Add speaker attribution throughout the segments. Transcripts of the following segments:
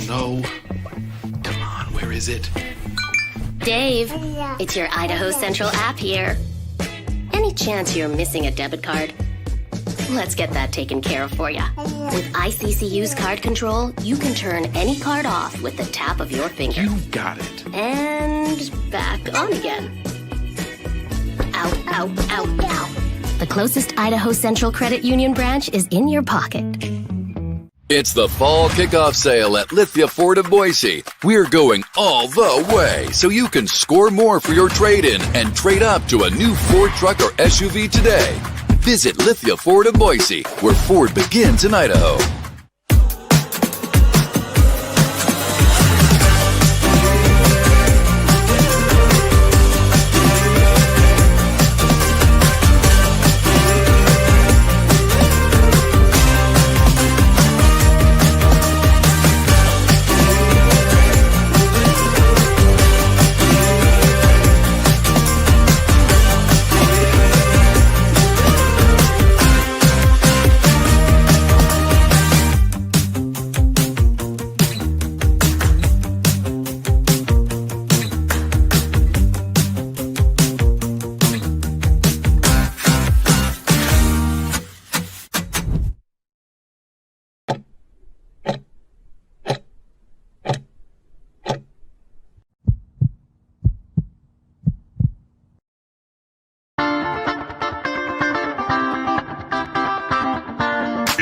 Speaker 1: No. Come on, where is it?
Speaker 2: Dave, it's your Idaho Central app here. Any chance you're missing a debit card? Let's get that taken care of for you. With ICCU's card control, you can turn any card off with the tap of your finger.
Speaker 1: You got it.
Speaker 2: And back on again. Out, out, out, out. The closest Idaho Central Credit Union branch is in your pocket.
Speaker 3: It's the fall kickoff sale at Lithia Ford of Boise. We're going all the way so you can score more for your trade-in and trade up to a new Ford truck or SUV today. Visit Lithia Ford of Boise, where Ford begins in Idaho.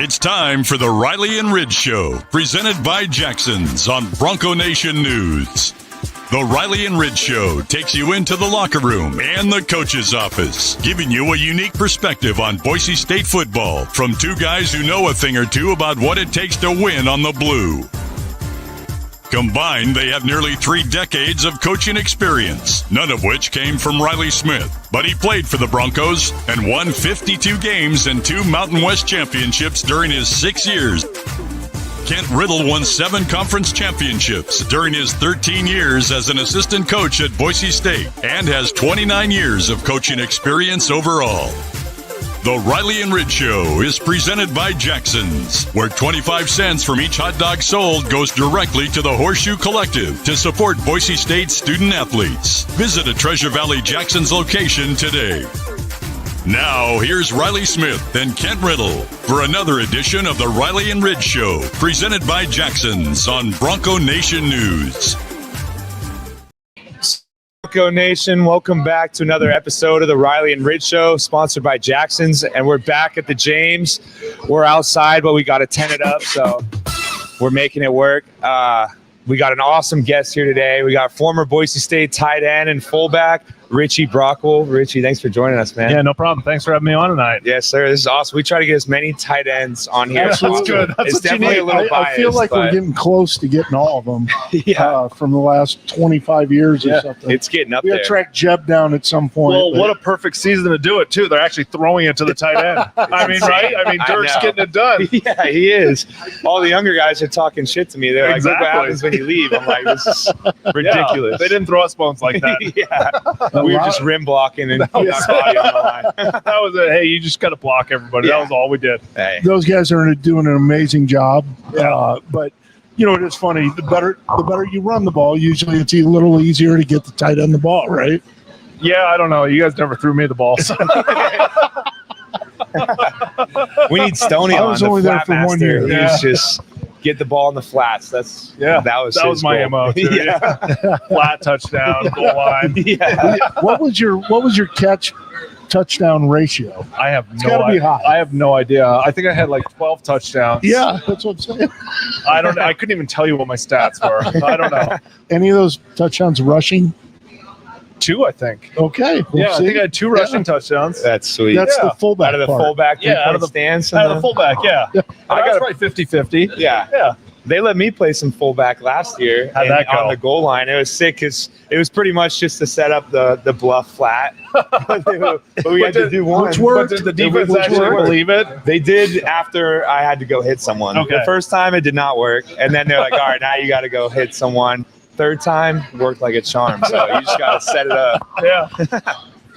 Speaker 4: It's time for the Riley and Ridge Show, presented by Jackson's on Bronco Nation News. The Riley and Ridge Show takes you into the locker room and the coach's office, giving you a unique perspective on Boise State football from two guys who know a thing or two about what it takes to win on the blue. Combined, they have nearly 3 decades of coaching experience, none of which came from Riley Smith. But he played for the Broncos and won 52 games and 2 Mountain West championships during his 6 years. Kent Riddle won 7 conference championships during his 13 years as an assistant coach at Boise State and has 29 years of coaching experience overall. The Riley and Ridge Show is presented by Jackson's, where 25 cents from each hot dog sold goes directly to the Horseshoe Collective to support Boise State student athletes. Visit a Treasure Valley Jackson's location today. Now, here's Riley Smith and Kent Riddle for another edition of the Riley and Ridge Show, presented by Jackson's on Bronco Nation News.
Speaker 5: Bronco Nation, welcome back to another episode of the Riley and Ridge Show, sponsored by Jackson's, and we're back at the James. We're outside, but we got to tent it up, so we're making it work. We got an awesome guest here today. We got former Boise State tight end and fullback, Richie Brockel. Richie, thanks for joining us, man.
Speaker 6: Yeah, no problem. Thanks for having me on tonight.
Speaker 5: Yes, sir. This is awesome. We try to get as many tight ends on here.
Speaker 6: That's good. That's
Speaker 5: it's definitely a little biased.
Speaker 7: I feel like we're getting close to getting all of them from the last 25 years or something.
Speaker 5: It's getting up
Speaker 7: there. We got to track Jeb down at some point.
Speaker 6: Well, what a perfect season to do it, too. They're actually throwing it to the tight end. I mean, right? I mean, Dirk's getting it done.
Speaker 5: Yeah, he is. All the younger guys are talking shit to me. They're like, look what happens when you leave. I'm like, this is ridiculous.
Speaker 6: Yeah, they didn't throw us bones like that.
Speaker 5: We were just rim blocking and that was body on the line.
Speaker 6: That was it. Hey, you just got to block everybody. That was all we did.
Speaker 5: Hey.
Speaker 7: Those guys are doing an amazing job. But you know, it is funny. The better you run the ball, usually it's a little easier to get the tight end the ball, right?
Speaker 6: Yeah, I don't know. You guys never threw me the ball. So.
Speaker 5: We need Stoney on.
Speaker 7: I was only there for 1 year.
Speaker 5: He was just get the ball in the flats. That was
Speaker 6: my
Speaker 5: goal.
Speaker 6: MO too. Yeah. Flat touchdown, goal line.
Speaker 7: What was your catch touchdown ratio?
Speaker 6: I have
Speaker 7: it's no idea.
Speaker 6: I have no idea. I think I had like 12 touchdowns.
Speaker 7: Yeah, that's what I'm saying.
Speaker 6: I couldn't even tell you what my stats were. I don't know.
Speaker 7: Any of those touchdowns rushing?
Speaker 6: 2, I think.
Speaker 7: Okay.
Speaker 6: I think I had 2 rushing touchdowns.
Speaker 5: That's sweet.
Speaker 7: That's the fullback.
Speaker 5: Out of the
Speaker 7: part.
Speaker 5: fullback,
Speaker 6: out of the
Speaker 5: stance.
Speaker 6: Out of the fullback, I got probably 50-50.
Speaker 5: Yeah. They let me play some fullback last year on the goal line. It was sick because it was pretty much just to set up the bluff flat. but we had to do one.
Speaker 6: Which worked. But did the defense actually believe it?
Speaker 5: They did after I had to go hit someone.
Speaker 6: Okay.
Speaker 5: The first time it did not work. And then they're like, all right, now you got to go hit someone. Third time worked like a charm. So you just got to set it up.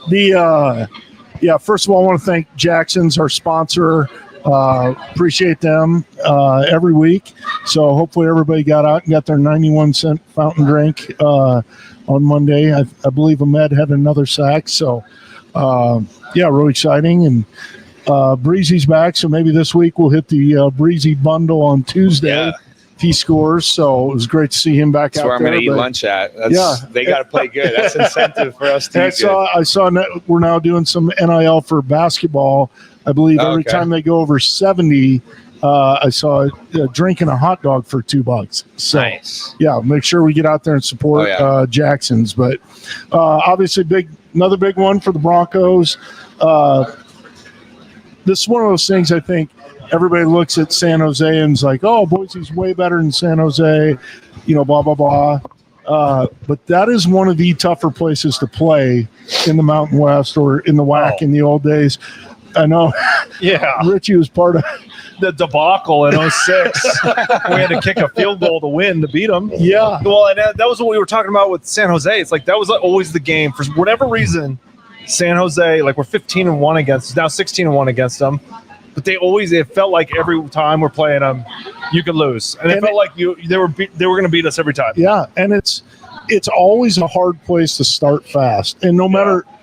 Speaker 6: Yeah.
Speaker 7: First of all, I want to thank Jackson's, our sponsor. Appreciate them every week. So hopefully everybody got out and got their 91-cent fountain drink on Monday. I believe Ahmed had another sack. So, really exciting. And Breezy's back, so maybe this week we'll hit the Breezy bundle on Tuesday if he scores. So it was great to see him back
Speaker 5: That's
Speaker 7: out
Speaker 5: where I'm
Speaker 7: there.
Speaker 5: going to eat lunch at. They got to play good. That's incentive for us to eat good.
Speaker 7: I saw we're now doing some NIL for basketball. I believe every time they go over 70, I saw drinking a hot dog for $2. So,
Speaker 5: nice.
Speaker 7: Yeah, make sure we get out there and support Jackson's. But obviously, another big one for the Broncos. This is one of those things I think everybody looks at San Jose and is like, oh, Boise's way better than San Jose, blah, blah, blah. But that is one of the tougher places to play in the Mountain West or in the WAC in the old days. I know.
Speaker 6: Yeah.
Speaker 7: Richie was part of
Speaker 6: the debacle in 06. We had to kick a field goal to win to beat them.
Speaker 7: Yeah.
Speaker 6: Well, and that was what we were talking about with San Jose. It's like that was always the game. For whatever reason, San Jose, like we're 15-1 against, now 16-1 against them. But it felt like every time we're playing them, you could lose. And it felt like they were going to beat us every time.
Speaker 7: Yeah, and it's always a hard place to start fast. And no matter –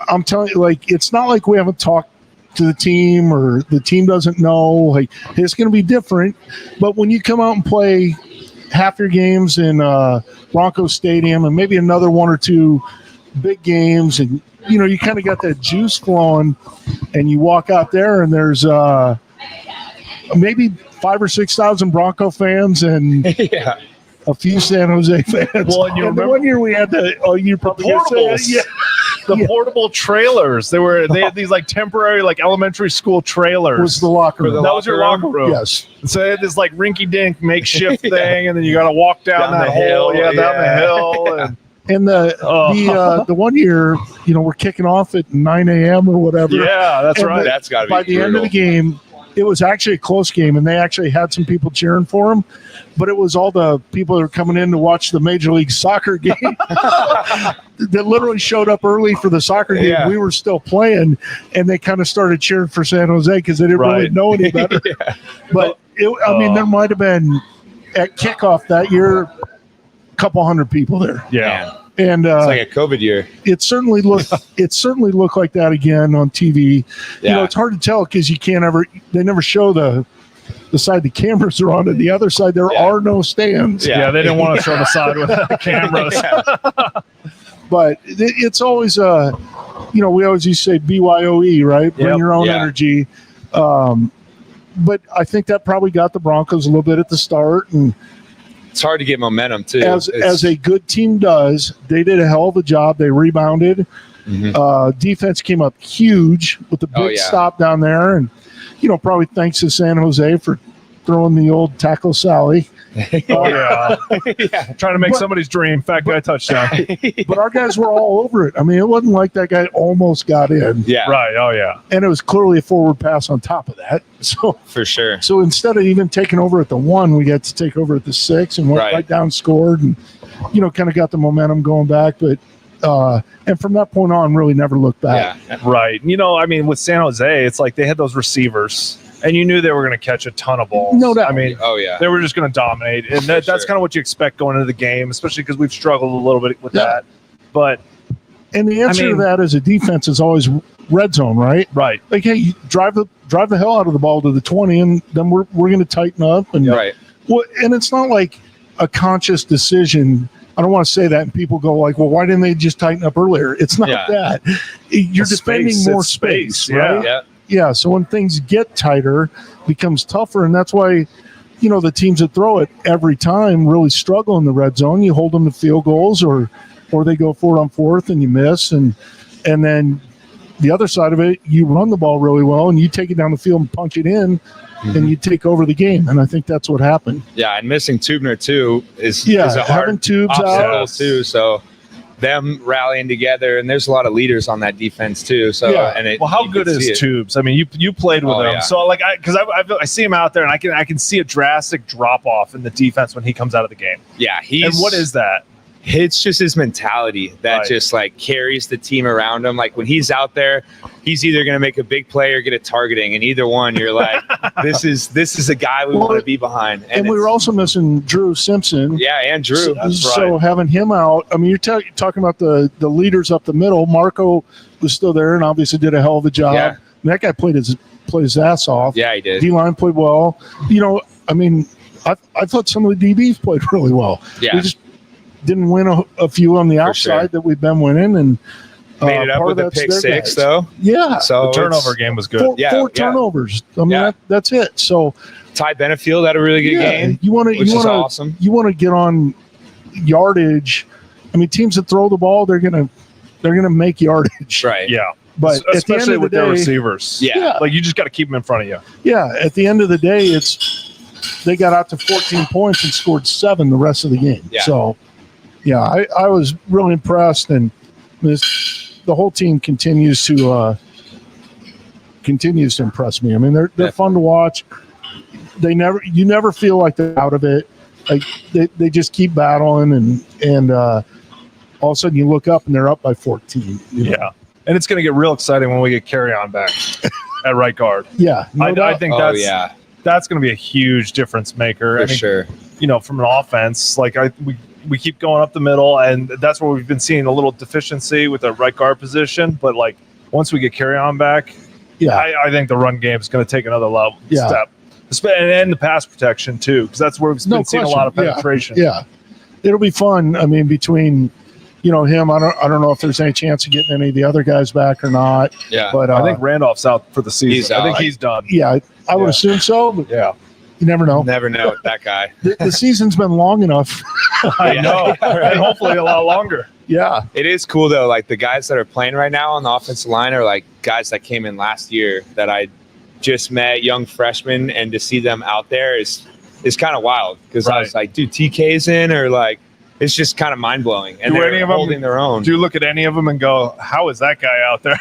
Speaker 7: I'm telling you, like, it's not like we haven't talked to the team or the team doesn't know. Like, it's going to be different. But when you come out and play half your games in Bronco Stadium and maybe another one or two big games and, you kind of got that juice flowing and you walk out there and there's maybe 5,000 or 6,000 Bronco fans and a few San Jose fans.
Speaker 6: Well, and you remember
Speaker 7: the one year we had the
Speaker 6: portables. The portable trailers. They had these like temporary like elementary school trailers.
Speaker 7: Was the locker room.
Speaker 6: That was your locker room.
Speaker 7: Yes.
Speaker 6: So they had this like rinky-dink makeshift thing, and then you got to walk down that hole.
Speaker 5: Hill.
Speaker 6: Down the hill.
Speaker 7: And the 1 year, we're kicking off at 9 a.m. or whatever.
Speaker 6: Yeah, that's right.
Speaker 5: That's got to be
Speaker 7: by the end of the game. It was actually a close game, and they actually had some people cheering for them. But it was all the people that were coming in to watch the Major League Soccer game that literally showed up early for the soccer game.
Speaker 5: Yeah.
Speaker 7: We were still playing, and they kind of started cheering for San Jose because they didn't really know any better. But, there might have been, at kickoff that year, a couple hundred people there.
Speaker 6: Yeah.
Speaker 7: And
Speaker 5: it's like a COVID year.
Speaker 7: It certainly looked like that again on TV.
Speaker 5: Yeah.
Speaker 7: It's hard to tell because they never show the side the cameras are on, and the other side there are no stands.
Speaker 6: Yeah, they didn't want to show the side with the cameras.
Speaker 7: But it's always we always used to say BYOE, right? Bring your own energy. But I think that probably got the Broncos a little bit at the start, and
Speaker 5: it's hard to get momentum too.
Speaker 7: As a good team does, they did a hell of a job. They rebounded. Mm-hmm. Defense came up huge with the big stop down there, and probably thanks to San Jose for throwing the old tackle Sally.
Speaker 6: Trying to make somebody's dream. Fat guy touchdown.
Speaker 7: But our guys were all over it. I mean, it wasn't like that guy almost got in.
Speaker 5: Yeah.
Speaker 6: Right. Oh, yeah.
Speaker 7: And it was clearly a forward pass on top of that. So
Speaker 5: for sure.
Speaker 7: So instead of even taking over at the 1, we got to take over at the 6 and went right down, scored, and kind of got the momentum going back. But and from that point on, really never looked back.
Speaker 6: Yeah. Right. With San Jose, it's like they had those receivers. And you knew they were going to catch a ton of balls.
Speaker 7: No doubt.
Speaker 6: They were just going to dominate. And that's kind of what you expect going into the game, especially because we've struggled a little bit with that. But
Speaker 7: and the answer to that as a defense is always red zone, right?
Speaker 6: Right.
Speaker 7: Like, hey, you drive the hell out of the ball to the 20, and then we're going to tighten up. And well, and it's not like a conscious decision. I don't want to say that, and people go like, well, why didn't they just tighten up earlier? It's not that. You're defending more space, right?
Speaker 6: Yeah.
Speaker 7: Yeah, so when things get tighter, it becomes tougher, and that's why, the teams that throw it every time really struggle in the red zone. You hold them to field goals, or they go for it on 4th and you miss, and then the other side of it, you run the ball really well and you take it down the field and punch it in, and you take over the game. And I think that's what happened.
Speaker 5: Yeah, and missing Tubner too is a
Speaker 7: having
Speaker 5: hard
Speaker 7: Tubes
Speaker 5: obstacle
Speaker 7: out
Speaker 5: too. So them rallying together, and there's a lot of leaders on that defense too. So
Speaker 6: how good is Tubes? I mean, you played with him, so like I see him out there, and I can see a drastic drop off in the defense when he comes out of the game.
Speaker 5: Yeah,
Speaker 6: and what is that?
Speaker 5: It's just his mentality that just like carries the team around him. Like when he's out there, he's either going to make a big play or get a targeting, and either one, you're like, this is a guy we want to be behind.
Speaker 7: And we were also missing Drew Simpson.
Speaker 5: Yeah, and Drew.
Speaker 7: So having him out, I mean, you're talking about the leaders up the middle. Marco was still there and obviously did a hell of a job.
Speaker 5: Yeah.
Speaker 7: And that guy played his ass off.
Speaker 5: Yeah, he did.
Speaker 7: D-line played well. I mean, I thought some of the DBs played really well.
Speaker 5: Yeah.
Speaker 7: We just didn't win a few on the outside that we've been winning, and
Speaker 5: made it up with a pick six, though.
Speaker 7: Yeah.
Speaker 5: So
Speaker 6: the turnover game was good.
Speaker 7: Four turnovers. I mean, that's it. So
Speaker 5: Ty Benefield had a really good game. Which is awesome.
Speaker 7: You want to get on yardage. I mean, teams that throw the ball, they're gonna make yardage.
Speaker 5: Right.
Speaker 6: Yeah.
Speaker 7: But
Speaker 6: especially with their receivers.
Speaker 5: Yeah.
Speaker 6: Like, you just got to keep them in front of you.
Speaker 7: Yeah. At the end of the day, they got out to 14 points and scored 7 the rest of the game.
Speaker 5: Yeah.
Speaker 7: So, yeah, I was really impressed, and the whole team continues to impress me. I mean, they're fun to watch. You never feel like they're out of it. Like they just keep battling, and all of a sudden you look up and they're up by 14.
Speaker 6: Yeah. And it's going to get real exciting when we get Carry On back at right guard.
Speaker 7: Yeah.
Speaker 6: I think that's going to be a huge difference maker.
Speaker 5: For sure.
Speaker 6: From an offense, like we keep going up the middle, and that's where we've been seeing a little deficiency with the right guard position. But like, once we get Carry On back, I think the run game is going to take another step. And the pass protection too, because that's where we've been seeing a lot of penetration.
Speaker 7: Yeah. It'll be fun. I mean, between him, I don't know if there's any chance of getting any of the other guys back or not.
Speaker 5: Yeah.
Speaker 7: But
Speaker 6: I think Randolph's out for the season. I think he's done.
Speaker 7: Yeah, I would assume so. But you never know.
Speaker 5: Never know with that guy.
Speaker 7: The season's been long enough.
Speaker 6: I know. And hopefully a lot longer.
Speaker 7: Yeah.
Speaker 5: It is cool though. Like, the guys that are playing right now on the offensive line are like guys that came in last year that I just met, young freshmen, and to see them out there is kind of wild, because I was like, dude, TK's in, or like, it's just kind of mind blowing, and they're holding their own.
Speaker 6: Do you look at any of them and go, how is that guy out there?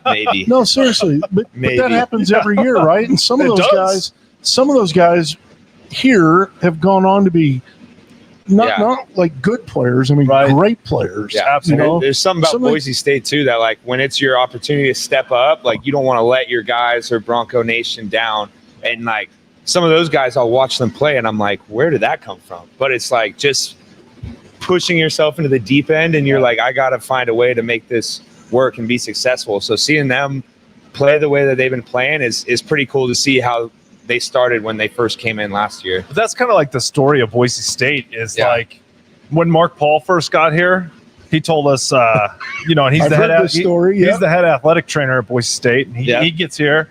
Speaker 5: Maybe.
Speaker 7: No, seriously, but that happens every year, right? And some of those guys here have gone on to be not like good players. I mean, great players.
Speaker 5: Yeah, absolutely. There's something about Boise State too that, like, when it's your opportunity to step up, like, you don't want to let your guys or Bronco Nation down. And like, some of those guys, I'll watch them play and I'm like, where did that come from? But it's like just pushing yourself into the deep end, and you're like, I got to find a way to make this work and be successful. So seeing them play the way that they've been playing is pretty cool to see how they started when they first came in last year.
Speaker 6: But that's kind of like the story of Boise State is like, when Mark Paul first got here, he told us, and he's the head athletic trainer at Boise State. And he gets here.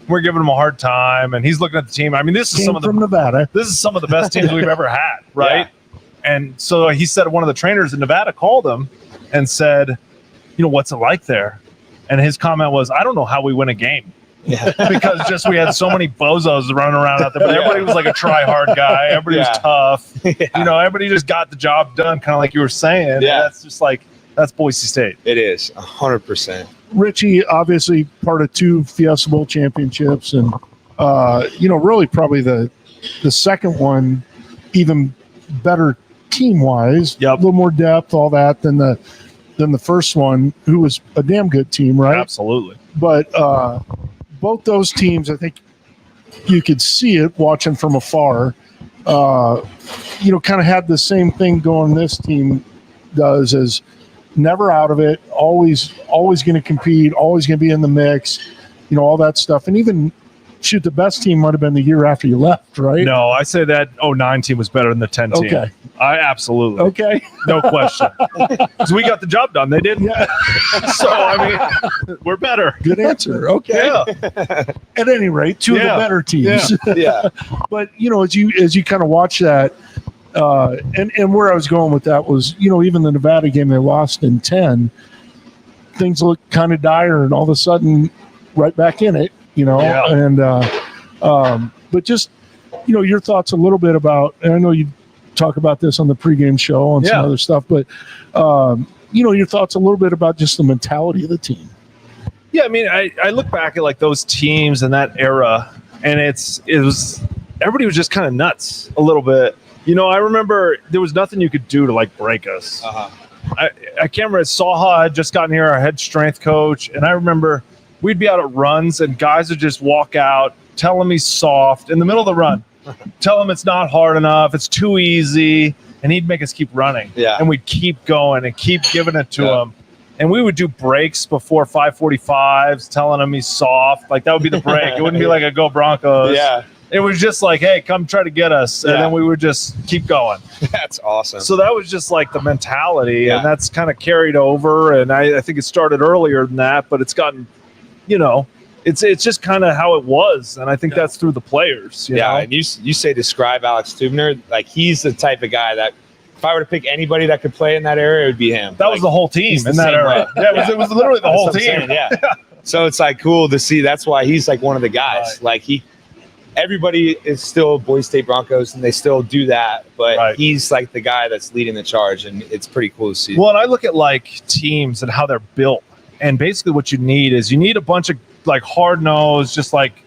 Speaker 6: We're giving him a hard time, and he's looking at the team. I mean, this is
Speaker 7: Nevada.
Speaker 6: This is some of the best teams we've ever had, right? Yeah. And so he said one of the trainers in Nevada called him and said, what's it like there? And his comment was, I don't know how we win a game. Yeah. Because we had so many bozos running around out there. But everybody was like a try-hard guy. Everybody was tough. Yeah. Everybody just got the job done, kind of like you were saying. Yeah. And that's just like, that's Boise State.
Speaker 5: It is, 100%.
Speaker 7: Richie, obviously part of 2 Fiesta Bowl championships, and really probably the second one even better team-wise.
Speaker 6: Yep.
Speaker 7: A little more depth, all that, than the first one, who was a damn good team, right?
Speaker 6: Absolutely.
Speaker 7: But both those teams, I think you could see it watching from afar. Kind of had the same thing going this team does, as never out of it, always going to compete, always going to be in the mix, all that stuff. And even, the best team might have been the year after you left, right?
Speaker 6: No, I say that 09 team was better than the 10 team.
Speaker 7: Okay.
Speaker 6: I absolutely.
Speaker 7: Okay.
Speaker 6: No question. Because we got the job done. They didn't. Yeah. So, I mean, we're better.
Speaker 7: Good answer. Okay.
Speaker 6: Yeah.
Speaker 7: At any rate, 2 of the better teams.
Speaker 5: Yeah.
Speaker 7: But, as you kind of watch that, and where I was going with that was, even the Nevada game they lost in 10, things look kind of dire, and all of a sudden right back in it, and but just, your thoughts a little bit about, and I know you talk about this on the pregame show and some other stuff, but your thoughts a little bit about just the mentality of the team.
Speaker 6: Yeah, I mean, I look back at like those teams in that era, and it was everybody was just kind of nuts a little bit. I remember there was nothing you could do to like break us. I can't remember. Saha had just gotten here, our head strength coach, and I remember we'd be out at runs, and guys would just walk out, tell him he's soft in the middle of the run, tell him it's not hard enough, it's too easy, and he'd make us keep running.
Speaker 5: Yeah.
Speaker 6: And we'd keep going and keep giving it to him. And we would do breaks before 5:45s, telling him he's soft. Like, that would be the break. It wouldn't be like a go Broncos.
Speaker 5: Yeah.
Speaker 6: It was just like, hey, come try to get us. And then we would just keep going.
Speaker 5: That's awesome.
Speaker 6: So that was just like the mentality.
Speaker 5: Yeah.
Speaker 6: And that's kind of carried over. And I think it started earlier than that, but it's gotten, it's just kind of how it was. And I think that's through the players. You know?
Speaker 5: And you say describe Alex Tubner. Like, he's the type of guy that if I were to pick anybody that could play in that area, it would be him.
Speaker 6: That was the whole team
Speaker 5: he's the
Speaker 6: in that
Speaker 5: same
Speaker 6: era.
Speaker 5: way.
Speaker 6: Yeah, it was literally the
Speaker 5: That's
Speaker 6: whole
Speaker 5: what I'm
Speaker 6: team.
Speaker 5: saying, yeah. So it's like cool to see. That's why he's like one of the guys.
Speaker 6: Right.
Speaker 5: Like, everybody is still Boise State Broncos, and they still do that. But he's like the guy that's leading the charge, and it's pretty cool to see.
Speaker 6: Well, and I look at like teams and how they're built, and basically what you need a bunch of like hard-nosed, just like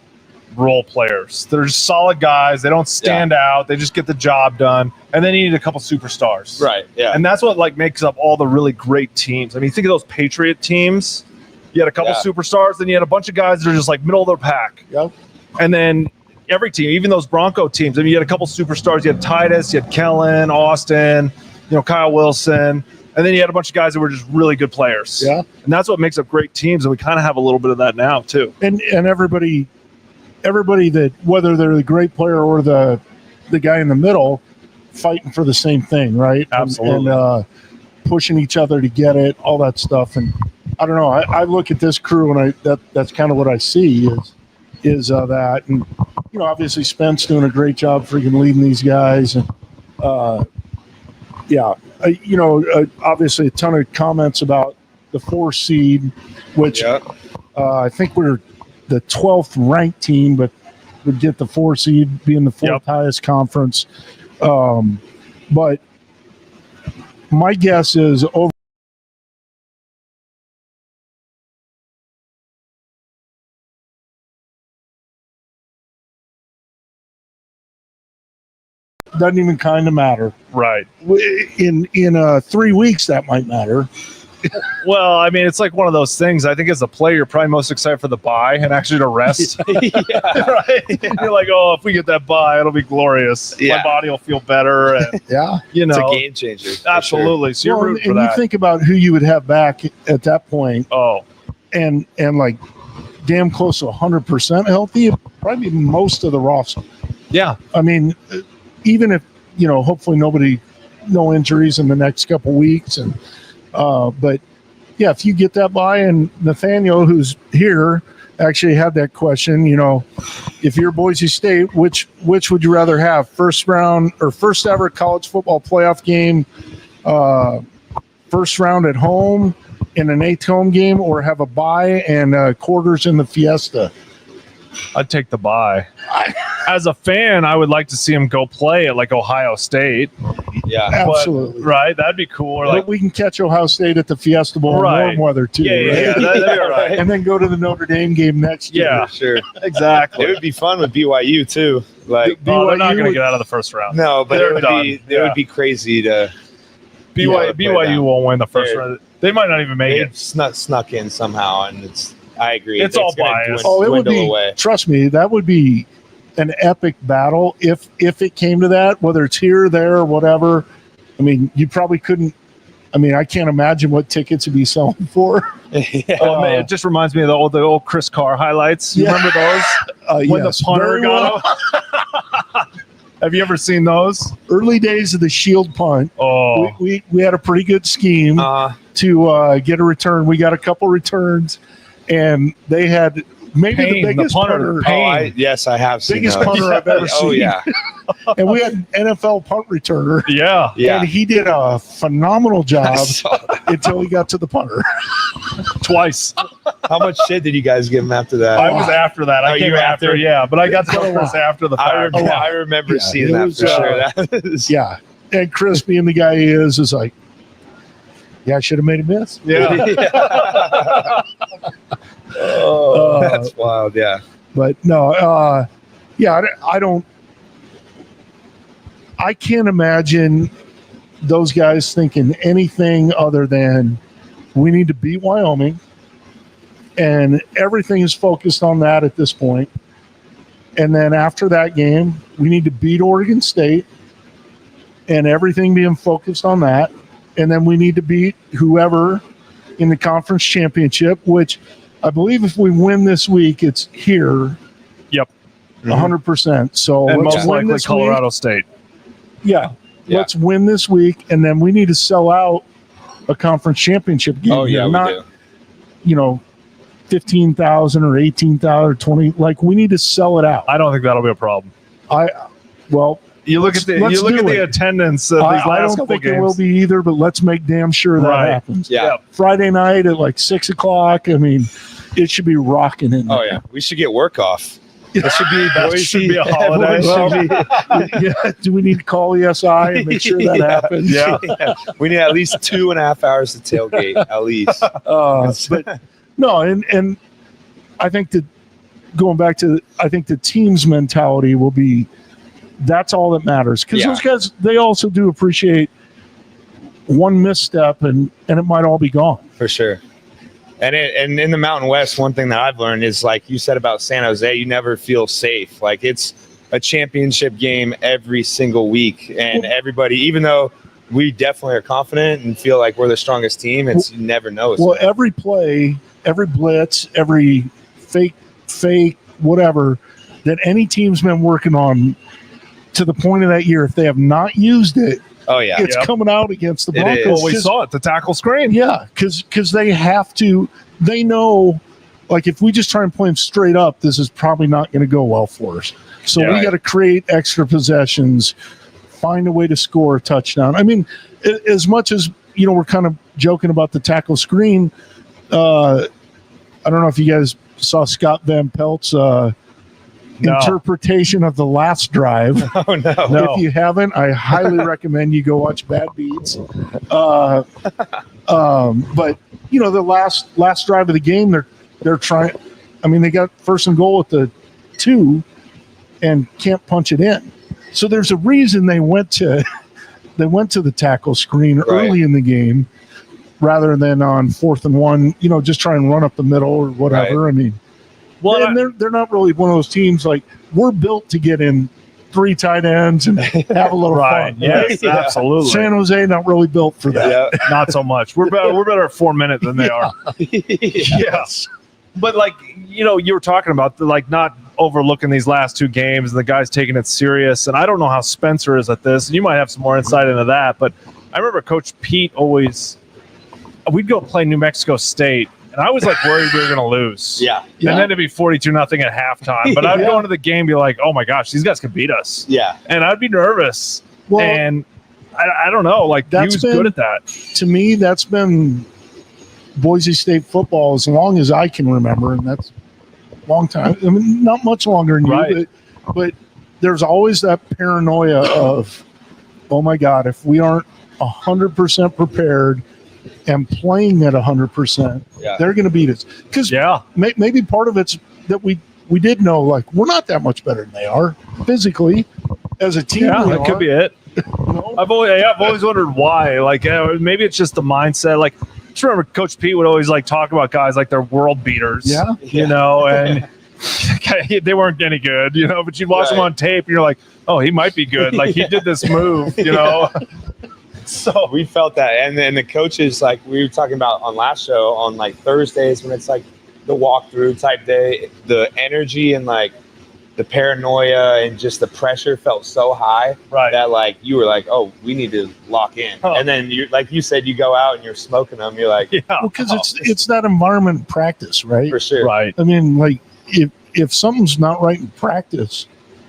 Speaker 6: role players. They're just solid guys. They don't stand out. They just get the job done. And then you need a couple superstars.
Speaker 5: Right. Yeah.
Speaker 6: And that's what like makes up all the really great teams. I mean, think of those Patriot teams. You had a couple superstars, then you had a bunch of guys that are just like middle of their pack.
Speaker 7: Yep.
Speaker 6: And then every team, even those Bronco teams, I mean, you had a couple superstars. You had Titus, you had Kellen, Austin, Kyle Wilson. And then you had a bunch of guys that were just really good players.
Speaker 7: Yeah.
Speaker 6: And that's what makes up great teams. And we kind of have a little bit of that now too.
Speaker 7: And everybody that, whether they're the great player or the guy in the middle, fighting for the same thing, right?
Speaker 6: Absolutely.
Speaker 7: And pushing each other to get it, all that stuff. And I don't know. I look at this crew, and that's kind of what I see is that. And obviously Spence doing a great job freaking leading these guys. And obviously a ton of comments about the 4 seed, which I think we're the 12th ranked team, but would get the 4 seed, being the 4th highest conference. But my guess is over. Doesn't even kind of matter.
Speaker 6: Right.
Speaker 7: In 3 weeks, that might matter.
Speaker 6: Well, I mean, it's like one of those things. I think as a player, you're probably most excited for the bye and actually to rest. Right? You're like, oh, if we get that bye, it'll be glorious.
Speaker 5: Yeah.
Speaker 6: My body will feel better. And,
Speaker 5: It's a game changer.
Speaker 6: Absolutely. So you're rooting for that.
Speaker 7: You think about who you would have back at that point.
Speaker 6: Oh.
Speaker 7: And like damn close to 100% healthy, probably most of the roster.
Speaker 6: Yeah.
Speaker 7: I mean, even if, hopefully no injuries in the next couple weeks. And, but yeah, if you get that by, and Nathaniel, who's here, actually had that question, if you're Boise State, which would you rather have, first round or first ever college football playoff game, first round at home in an 8th home game, or have a bye and quarters in the Fiesta?
Speaker 6: I'd take the bye. As a fan, I would like to see him go play at like Ohio State.
Speaker 5: Yeah,
Speaker 7: absolutely.
Speaker 6: Right, that'd be cool. Or
Speaker 7: but we can catch Ohio State at the Fiesta Bowl in warm weather too.
Speaker 6: Yeah, that'd be right.
Speaker 7: And then go to the Notre Dame game next year.
Speaker 6: Yeah,
Speaker 5: sure,
Speaker 6: exactly.
Speaker 5: It would be fun with BYU too. Like,
Speaker 6: they're not going to get out of the first round.
Speaker 5: No, but
Speaker 6: they're
Speaker 5: it would be crazy to.
Speaker 6: BYU won't win the first round. They might not even make it.
Speaker 5: Snuck in somehow, and I agree.
Speaker 6: It's all biased.
Speaker 7: It would be.
Speaker 5: Away.
Speaker 7: Trust me, that would be an epic battle if it came to that. Whether it's here, there, or whatever. I mean, you probably couldn't. I mean, I can't imagine what tickets would be selling for.
Speaker 6: Oh man, it just reminds me of the old Chris Carr highlights. You remember those? When the punter got him. Have you ever seen those?
Speaker 7: Early days of the shield punt.
Speaker 6: Oh,
Speaker 7: we had a pretty good scheme to get a return. We got a couple returns, and they had maybe the biggest punter.
Speaker 5: Yes, I have seen
Speaker 7: biggest
Speaker 5: those.
Speaker 7: punter I've ever seen.
Speaker 5: Oh yeah.
Speaker 7: And we had an NFL punt returner.
Speaker 6: Yeah.
Speaker 7: And he did a phenomenal job until he got to the punter.
Speaker 6: Twice.
Speaker 5: How much shit did you guys give him after that?
Speaker 6: I was after that. I came after, but I got to go after the fact.
Speaker 5: I remember seeing that for sure. That was,
Speaker 7: yeah. And Chris, being the guy he is like, yeah, I should have made a miss.
Speaker 6: Yeah.
Speaker 5: That's wild. Yeah.
Speaker 7: But no, I can't imagine those guys thinking anything other than we need to beat Wyoming, and everything is focused on that at this point. And then after that game, we need to beat Oregon State, and everything being focused on that. And then we need to beat whoever in the conference championship, which I believe if we win this week, it's here.
Speaker 6: Yep.
Speaker 7: 100%. So
Speaker 6: And
Speaker 7: let's
Speaker 6: most
Speaker 7: win
Speaker 6: likely
Speaker 7: this
Speaker 6: Colorado
Speaker 7: week.
Speaker 6: State.
Speaker 7: Yeah. Let's win this week, and then we need to sell out a conference championship game.
Speaker 5: Oh, yeah, we
Speaker 7: not,
Speaker 5: do.
Speaker 7: you know, 15,000 or 18,000 or 20. Like, we need to sell it out.
Speaker 6: I don't think that'll be a problem. You look at the attendance of these
Speaker 7: I
Speaker 6: last
Speaker 7: don't
Speaker 6: couple
Speaker 7: think
Speaker 6: games.
Speaker 7: it will be either, but let's make damn sure that happens.
Speaker 5: Yeah.
Speaker 7: Friday night at like 6 o'clock. I mean, it should be rocking in there.
Speaker 5: Oh yeah, we should get work off. It should be
Speaker 6: That
Speaker 5: Boise.
Speaker 6: should be a holiday.
Speaker 7: Yeah. Do we need to call ESI and make sure that happens?
Speaker 6: Yeah.
Speaker 5: We need at least 2.5 hours to tailgate, at least.
Speaker 7: But no, and I think that going back to, I think the team's mentality will be, that's all that matters. Because those guys, they also do appreciate one misstep and it might all be gone.
Speaker 5: For sure. And in the Mountain West, one thing that I've learned is, like you said about San Jose, you never feel safe. Like, it's a championship game every single week. And everybody, even though we definitely are confident and feel like we're the strongest team, you never know.
Speaker 7: Well, every play, every blitz, every fake, whatever, that any team's been working on to the point of that year, if they have not used it, it's coming out against the Broncos.
Speaker 6: Well, we saw it, the tackle screen.
Speaker 7: Yeah, because they have to. They know, like, if we just try and play them straight up, this is probably not going to go well for us. So we got to create extra possessions, find a way to score a touchdown. I mean, as much as, you know, we're kind of joking about the tackle screen, I don't know if you guys saw Scott Van Pelt's interpretation of the last drive.
Speaker 5: Oh, no.
Speaker 7: If you haven't, I highly recommend you go watch Bad Beats. But you know, the last drive of the game, they're trying. I mean, they got first and goal at the 2 and can't punch it in. So there's a reason they went to the tackle screen early in the game rather than on 4th and 1. You know, just try and run up the middle or whatever.
Speaker 5: Right.
Speaker 7: I mean.
Speaker 6: Well,
Speaker 7: and they're not really one of those teams, like, we're built to get in 3 tight ends and have a little fun.
Speaker 6: Yes, absolutely.
Speaker 7: San Jose not really built for that.
Speaker 5: Yeah.
Speaker 6: Not so much. We're better at 4 minutes than they are.
Speaker 7: Yes.
Speaker 6: But, like, you know, you were talking about like not overlooking these last 2 games and the guys taking it serious. And I don't know how Spencer is at this. You might have some more insight into that. But I remember Coach Pete we'd go play New Mexico State. And I was like worried we were going to lose.
Speaker 5: Yeah.
Speaker 6: And then it'd be 42-0 at halftime. But I'd go into the game and be like, oh my gosh, these guys can beat us.
Speaker 5: Yeah.
Speaker 6: And I'd be nervous.
Speaker 7: Well,
Speaker 6: and I don't know. Like, he was good at that.
Speaker 7: To me, that's been Boise State football as long as I can remember. And that's a long time. I mean, not much longer than you. But there's always that paranoia of, oh my God, if we aren't 100% prepared and playing at 100%, they're going to beat us. Because maybe part of it's that we did know, like, we're not that much better than they are physically as a team.
Speaker 6: Yeah, that could be it. I've always wondered why. Like, maybe it's just the mindset. Like, just remember Coach Pete would always like talk about guys like they're world beaters.
Speaker 7: Yeah.
Speaker 6: You know, and they weren't any good. You know, but you'd watch them on tape, and you're like, oh, he might be good. Like, he did this move. You know.
Speaker 5: So we felt that, and then the coaches, like we were talking about on last show, on like Thursdays when it's like the walkthrough type day, the energy and like the paranoia and just the pressure felt so high that like you were like, oh, we need to lock in. And then you, like you said, you go out and you're smoking them. You're like,
Speaker 7: because it's that environment in practice, right?
Speaker 5: For sure,
Speaker 6: right?
Speaker 7: I mean, like if something's not right in practice,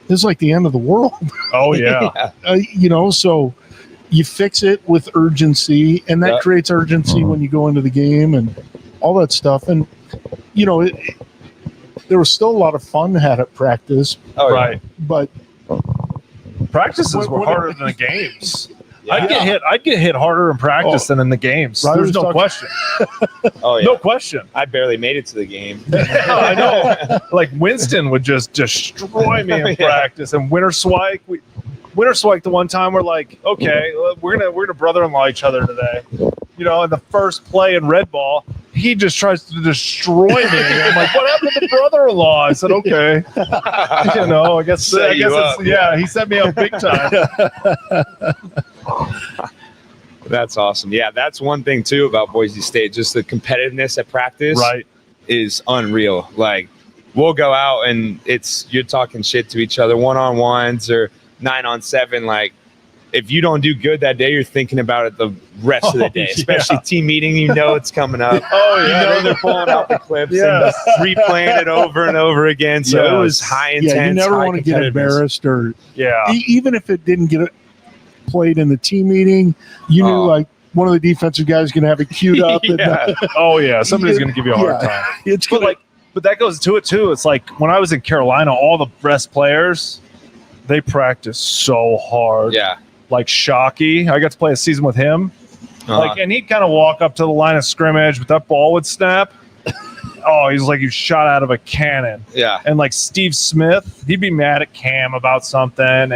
Speaker 7: it's like the end of the world.
Speaker 6: Oh yeah.
Speaker 7: You know, so. You fix it with urgency, and that creates urgency when you go into the game and all that stuff. And, you know, there was still a lot of fun had at practice.
Speaker 5: Oh,
Speaker 6: right.
Speaker 7: But
Speaker 6: practices were harder than the games. I'd get hit harder in practice than in the games. There's no question.
Speaker 5: Oh yeah,
Speaker 6: no question.
Speaker 5: I barely made it to the game.
Speaker 6: I know. Like Winston would just destroy me in practice, and Winter Swike. Winter Swike the one time we're like, okay, we're gonna brother-in-law each other today. You know, in the first play in red ball, he just tries to destroy me. I'm like, what happened to the brother-in-law? I said, okay. You know, I guess he set me up big time.
Speaker 5: That's awesome. Yeah, that's one thing too about Boise State. Just the competitiveness at practice is unreal. Like, we'll go out and you're talking shit to each other, 1-on-1s or 9-on-7. Like, if you don't do good that day, you're thinking about it the rest of the day, especially team meeting. You know it's coming up. You know they're pulling out the clips and replaying it over and over again. So it was high intense.
Speaker 7: Yeah, you never want to get embarrassed or even if it didn't get played in the team meeting, you knew like one of the defensive guys is going to have it queued up.
Speaker 6: Somebody's going to give you a hard time. But that goes to it too. It's like when I was in Carolina, all the best players, they practice so hard.
Speaker 5: Yeah.
Speaker 6: Like Shockey, I got to play a season with him. Like, and he'd kind of walk up to the line of scrimmage, but that ball would snap. He's like you shot out of a cannon.
Speaker 5: Yeah.
Speaker 6: And like Steve Smith, he'd be mad at Cam about something,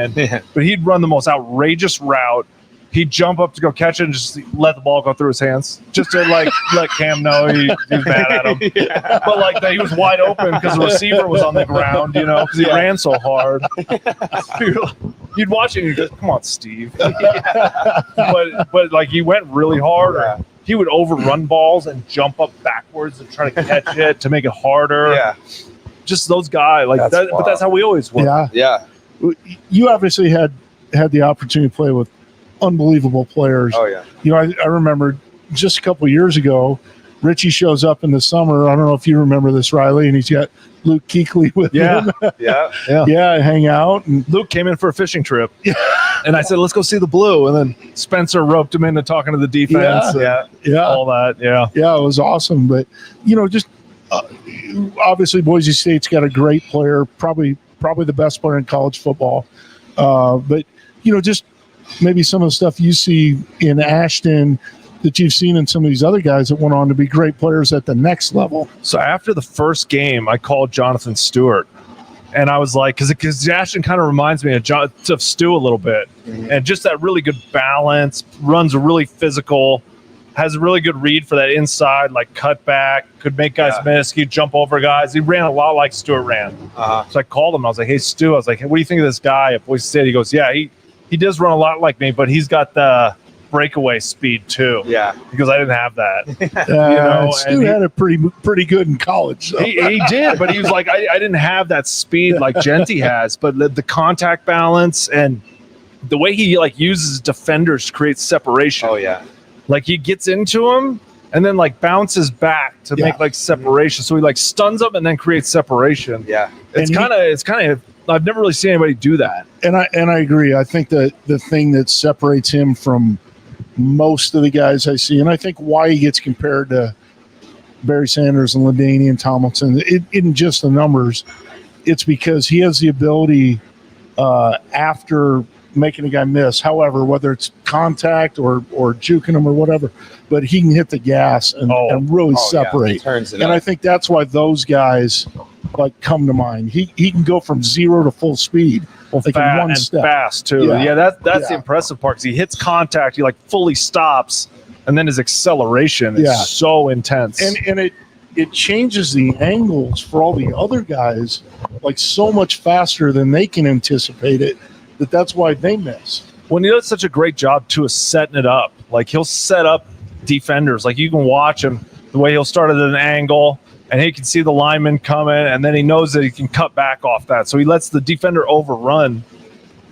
Speaker 6: but he'd run the most outrageous route. He'd jump up to go catch it and just let the ball go through his hands, just to like let Cam know he was mad at him. But like he was wide open because the receiver was on the ground, you know, because he ran so hard. You'd watch it and you'd go, "Come on, Steve." But like he went really hard. Or he would overrun balls and jump up backwards and try to catch it to make it harder.
Speaker 5: Yeah,
Speaker 6: just those guys like that. But that's how we always were.
Speaker 7: Yeah. You obviously had the opportunity to play with unbelievable players. You know, I remember just a couple of years ago, Richie shows up in the summer. I don't know if you remember this, Riley, and he's got Luke Kuechly with him. Hang out. And
Speaker 6: Luke came in for a fishing trip. And I said, let's go see the blue. And then Spencer roped him into talking to the defense. All that.
Speaker 7: Yeah, it was awesome. But, you know, just obviously Boise State's got a great player, probably the best player in college football. But, you know, just maybe some of the stuff you see in Ashton that you've seen in some of these other guys that went on to be great players at the next level.
Speaker 6: So after the first game, I called Jonathan Stewart, and I was like, because Ashton kind of reminds me of Stu a little bit, and just that really good balance, runs really physical, has a really good read for that inside, like cut back, could make guys miss, he'd jump over guys. He ran a lot like Stewart ran. So I called him, I was like, hey, Stu, I was like, hey, what do you think of this guy at Boise State? He goes, yeah, he does run a lot like me, but he's got the breakaway speed too. Yeah, because I didn't have that. You know,
Speaker 7: Stu had it pretty good in college. So.
Speaker 6: He did, but he was like, I didn't have that speed like Jeanty has, but the contact balance and the way he like uses defenders to create separation. Like he gets into them and then like bounces back to make like separation. So he like stuns them and then creates separation. It's kind of. I've never really seen anybody do that.
Speaker 7: And I agree. I think that the thing that separates him from most of the guys I see, and I think why he gets compared to Barry Sanders and LaDainian Tomlinson, it isn't just the numbers. It's because he has the ability after making a guy miss, however, whether it's contact or juking him or whatever, but he can hit the gas and really separate.
Speaker 5: Turns it
Speaker 7: and
Speaker 5: up.
Speaker 7: I think that's why those guys like come to mind. He can go from 0 to full speed. Like in one step.
Speaker 6: Fast too. That's the impressive part because he hits contact, he like fully stops, and then his acceleration is so intense.
Speaker 7: And it changes the angles for all the other guys like so much faster than they can anticipate it. That's why they miss.
Speaker 6: When he does such a great job too of setting it up, like he'll set up defenders. Like you can watch him the way he'll start at an angle. And he can see the lineman coming, and then he knows that he can cut back off that. So he lets the defender overrun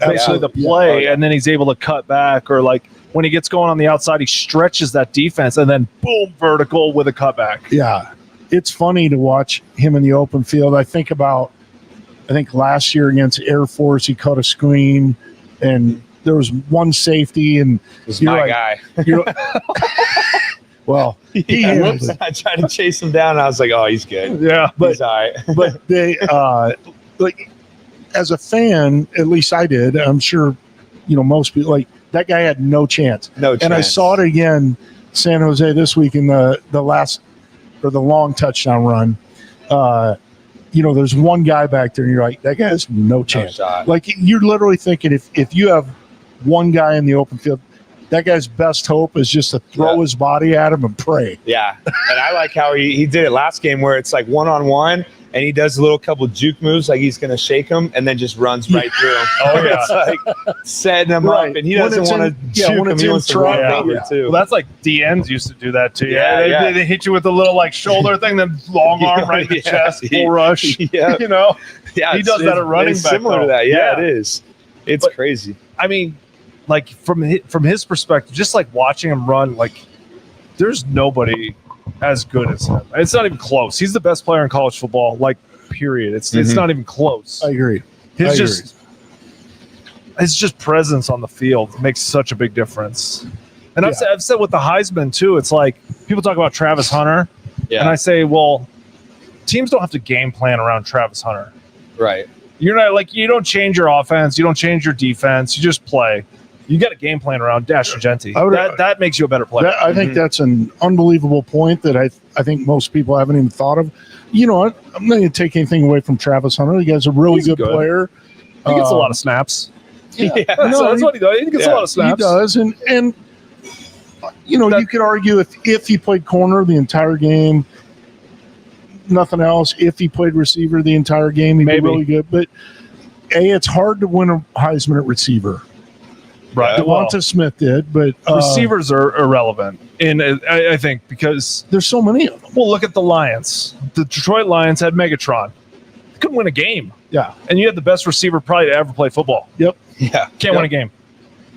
Speaker 6: basically the play, and then he's able to cut back. Or like when he gets going on the outside, he stretches that defense, and then boom, vertical with a cutback.
Speaker 7: Yeah, it's funny to watch him in the open field. I think last year against Air Force, he caught a screen, and there was one safety, and
Speaker 5: it was my guy.
Speaker 7: Well,
Speaker 5: I tried to chase him down, and I was like, "Oh, he's good.
Speaker 6: Yeah,
Speaker 7: but
Speaker 5: he's all right."
Speaker 7: But they, like, as a fan, at least I did. I'm sure, you know, most people like that guy had no chance. And I saw it again, San Jose this week in the last or the long touchdown run. there's one guy back there and you're like, that guy has no chance.
Speaker 5: shot.
Speaker 7: Like you're literally thinking if you have one guy in the open field, that guy's best hope is just to throw his body at him and pray.
Speaker 5: Yeah. And I like how he did it last game where it's like one-on-one and he does a little couple juke moves like he's going to shake him and then just runs right through him. It's like setting him up and he doesn't want to juke him. He wants to run over too.
Speaker 6: Well, that's like DNs used to do that too.
Speaker 5: Yeah,
Speaker 6: They hit you with a little like shoulder thing, then long arm right in the chest, full rush.
Speaker 5: Yeah.
Speaker 6: You know?
Speaker 5: Yeah,
Speaker 6: he does that at running
Speaker 5: it's
Speaker 6: back.
Speaker 5: similar to that.
Speaker 6: Yeah,
Speaker 5: it is. It's crazy.
Speaker 6: I mean, like from his perspective, just like watching him run, like there's nobody as good as him. It's not even close. He's the best player in college football, like period. It's not even close.
Speaker 7: I agree.
Speaker 6: His just presence on the field makes such a big difference. And I've said with the Heisman too, it's like people talk about Travis Hunter, and I say, well, teams don't have to game plan around Travis Hunter.
Speaker 5: Right.
Speaker 6: You're not like you don't change your offense, you don't change your defense, you just play. You got a game plan around Ashton Jeanty. That makes you a better player.
Speaker 7: I think that's an unbelievable point that I think most people haven't even thought of. You know what? I'm not going to take anything away from Travis Hunter. The guy's a really good player.
Speaker 6: He gets a lot of snaps.
Speaker 7: Yeah.
Speaker 6: That's what he does. He gets a lot of snaps.
Speaker 7: He does. And you could argue if he played corner the entire game, nothing else. If he played receiver the entire game, he'd be really good. But, it's hard to win a Heisman at receiver.
Speaker 6: Right.
Speaker 7: Devonta Smith did, but
Speaker 6: receivers are irrelevant, and I think because
Speaker 7: there's so many of them.
Speaker 6: Well, look at the Lions. The Detroit Lions had Megatron. They couldn't win a game.
Speaker 7: Yeah,
Speaker 6: and you had the best receiver probably to ever play football.
Speaker 7: Yep.
Speaker 5: Yeah.
Speaker 6: Can't win a game.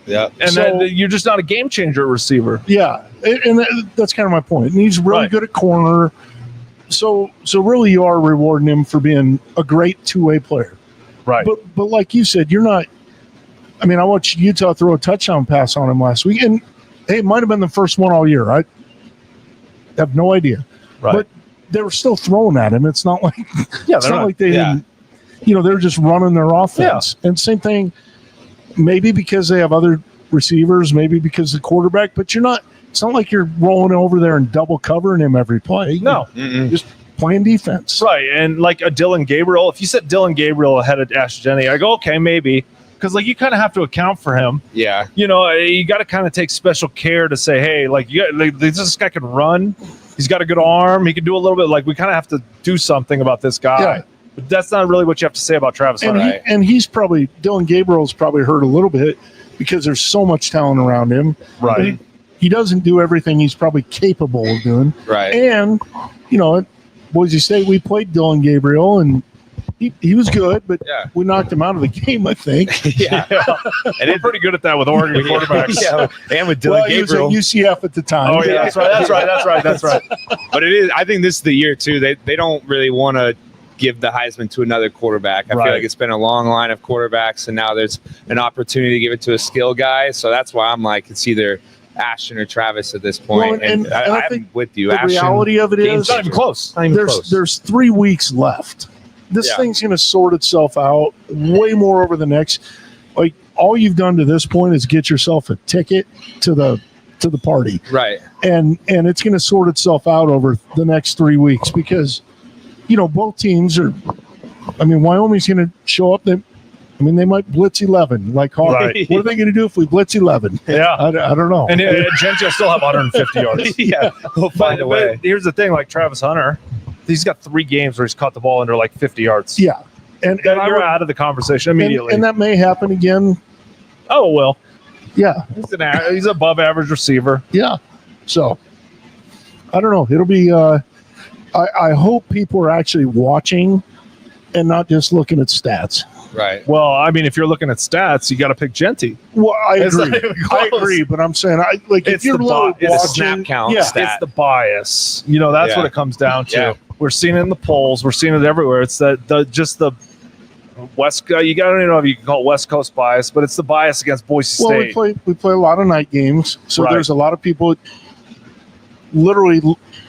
Speaker 5: Yeah.
Speaker 6: And then you're just not a game changer at receiver.
Speaker 7: Yeah, and that's kind of my point. And he's really good at corner. So really, you are rewarding him for being a great two-way player.
Speaker 6: Right.
Speaker 7: But like you said, you're not. I mean, I watched Utah throw a touchdown pass on him last week, and it might have been the first one all year. I have no idea.
Speaker 6: Right.
Speaker 7: But they were still throwing at him. It's not like it's not like they didn't. They're just running their offense. Yeah. And same thing, maybe because they have other receivers, maybe because the quarterback. But you're not. It's not like you're rolling over there and double covering him every play.
Speaker 6: No,
Speaker 7: just playing defense.
Speaker 6: Right. And like a Dylan Gabriel, if you set Dylan Gabriel ahead of Ashton Jeanty, I go, okay, maybe. Because, like, you kind of have to account for him.
Speaker 5: Yeah.
Speaker 6: You got to kind of take special care to say, hey, this guy can run. He's got a good arm. He can do a little bit. Like, we kind of have to do something about this guy. Yeah. But that's not really what you have to say about Travis Hunter.
Speaker 7: And he's probably – Dylan Gabriel's probably hurt a little bit because there's so much talent around him.
Speaker 6: Right.
Speaker 7: He doesn't do everything he's probably capable of doing.
Speaker 5: Right.
Speaker 7: And, at Boise State, we played Dylan Gabriel, and – He was good, but we knocked him out of the game, I think.
Speaker 6: And we're pretty good at that with Oregon quarterbacks.
Speaker 5: And with Dylan Gabriel.
Speaker 7: He was at UCF at the time.
Speaker 6: Oh, yeah, that's right.
Speaker 5: But it is. I think this is the year, too. They don't really want to give the Heisman to another quarterback. I feel like it's been a long line of quarterbacks, and now there's an opportunity to give it to a skill guy. So that's why I'm like, it's either Ashton or Travis at this point.
Speaker 7: Well, and I
Speaker 5: I'm
Speaker 7: think
Speaker 5: with you.
Speaker 7: The reality of it is
Speaker 6: it's not even close.
Speaker 7: There's 3 weeks left. This thing's going to sort itself out way more over the next. Like, all you've done to this point is get yourself a ticket to the party,
Speaker 5: right?
Speaker 7: And it's going to sort itself out over the next 3 weeks because, both teams are. I mean, Wyoming's going to show up. They might blitz 11. Like, what are they going to do if we blitz 11?
Speaker 6: Yeah,
Speaker 7: I don't know.
Speaker 6: And Jeanty will still have 150 yards.
Speaker 5: Yeah, we'll find a way.
Speaker 6: But here's the thing: like Travis Hunter. He's got 3 games where he's caught the ball under like 50 yards.
Speaker 7: Yeah. And
Speaker 6: you're out of the conversation immediately.
Speaker 7: And that may happen again.
Speaker 6: Oh, well.
Speaker 7: Yeah.
Speaker 6: He's above average receiver.
Speaker 7: Yeah. So, I don't know. It'll be I hope people are actually watching and not just looking at stats.
Speaker 5: Right.
Speaker 6: Well, I mean, if you're looking at stats, you got to pick Jeanty.
Speaker 7: Well, I agree, but I'm saying if you're watching,
Speaker 5: it's a snap count stat.
Speaker 6: It's the bias. That's what it comes down to. Yeah. We're seeing it in the polls. We're seeing it everywhere. It's the West. I don't even know if you can call it West Coast bias, but it's the bias against Boise State.
Speaker 7: Well, we play a lot of night games, so there's a lot of people, literally,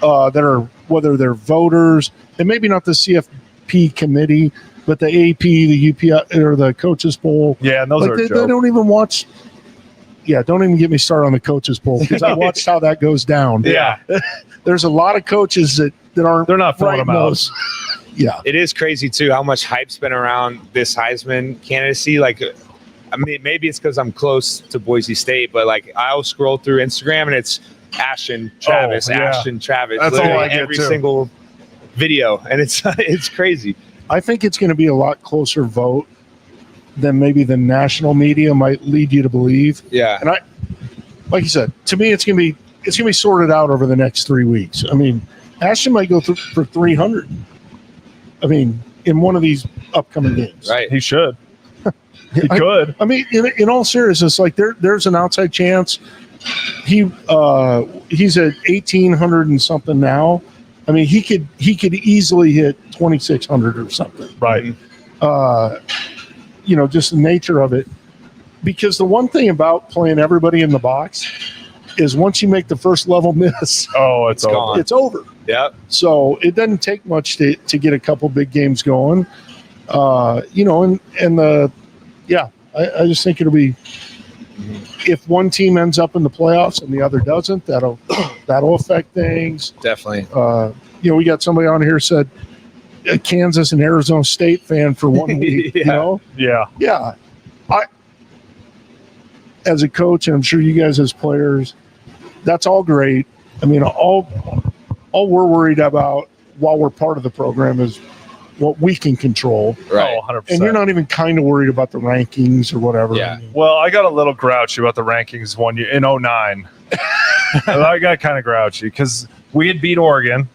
Speaker 7: that are whether they're voters and maybe not the CFP committee. But the AP, the UP, or the Coaches Bowl.
Speaker 6: Yeah, and those are
Speaker 7: they don't even watch. Yeah, don't even get me started on the Coaches Bowl because I watched how that goes down.
Speaker 6: Yeah.
Speaker 7: There's a lot of coaches that aren't.
Speaker 6: They're not throwing them out.
Speaker 7: Yeah.
Speaker 5: It is crazy too how much hype's been around this Heisman candidacy. Like, I mean, maybe it's because I'm close to Boise State, but like I'll scroll through Instagram and it's Ashton Travis, Ashton Travis.
Speaker 6: That's all I get
Speaker 5: every
Speaker 6: too.
Speaker 5: single video, and it's crazy.
Speaker 7: I think it's going to be a lot closer vote than maybe the national media might lead you to believe.
Speaker 5: Yeah,
Speaker 7: And like you said, to me, it's going to be sorted out over the next 3 weeks. I mean, Ashton might go for 300. I mean, in one of these upcoming games.
Speaker 5: right.
Speaker 6: He should. He could.
Speaker 7: I mean, in all seriousness, like there's an outside chance he's at 1,800 and something now. I mean, he could easily hit 2,600 or something.
Speaker 6: Right.
Speaker 7: Just the nature of it. Because the one thing about playing everybody in the box is once you make the first level miss,
Speaker 6: It's
Speaker 5: gone.
Speaker 7: it's over.
Speaker 5: Yep.
Speaker 7: So it doesn't take much to get a couple big games going. I just think it'll be, if one team ends up in the playoffs and the other doesn't, that'll affect things.
Speaker 5: Definitely.
Speaker 7: We got somebody on here said a Kansas and Arizona State fan for 1 week.
Speaker 5: Yeah.
Speaker 6: Yeah.
Speaker 7: I, as a coach, and I'm sure you guys as players, that's all great. I mean, all we're worried about while we're part of the program is what we can control.
Speaker 5: Right.
Speaker 6: Oh, 100%.
Speaker 7: And you're not even kind of worried about the rankings or whatever.
Speaker 5: Yeah.
Speaker 7: I mean,
Speaker 6: Well, I got a little grouchy about the rankings one year in 2009. I got kind of grouchy because we had beat Oregon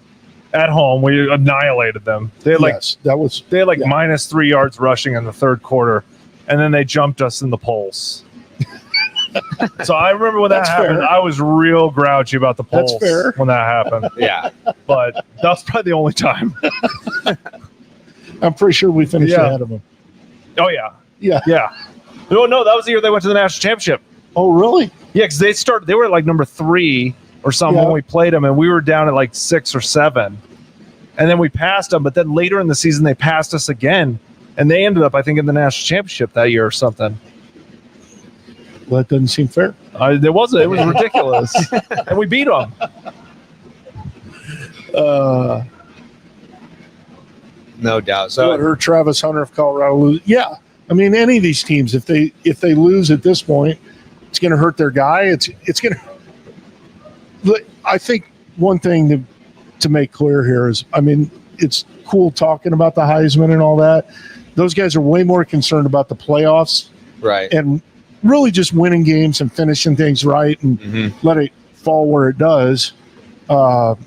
Speaker 6: at home. We annihilated them. They had
Speaker 7: yes, that was
Speaker 6: minus 3 yards rushing in the third quarter, and then they jumped us in the polls. So I remember when that
Speaker 7: That's
Speaker 6: happened,
Speaker 7: fair.
Speaker 6: I was real grouchy about the polls
Speaker 7: That's fair.
Speaker 6: when that happened.
Speaker 5: Yeah.
Speaker 6: But that was probably the only time.
Speaker 7: I'm pretty sure we finished
Speaker 6: Yeah.
Speaker 7: ahead of them.
Speaker 6: Oh, yeah.
Speaker 7: Yeah.
Speaker 6: Yeah. No, that was the year they went to the national championship.
Speaker 7: Oh, really?
Speaker 6: Yeah, because they were at like number 3 or something
Speaker 7: Yeah.
Speaker 6: when we played them, and we were down at like 6 or 7. And then we passed them, but then later in the season they passed us again, and they ended up, I think, in the national championship that year or something.
Speaker 7: Well, that doesn't seem fair.
Speaker 6: It was ridiculous, and we beat them.
Speaker 5: No doubt.
Speaker 7: What
Speaker 5: So
Speaker 7: hurt Travis Hunter of Colorado lose? Yeah, I mean, any of these teams, if they lose at this point, it's going to hurt their guy. It's going to. I think one thing to make clear here is, I mean, it's cool talking about the Heisman and all that. Those guys are way more concerned about the playoffs
Speaker 5: right.
Speaker 7: and really just winning games and finishing things right and let it fall where it does. If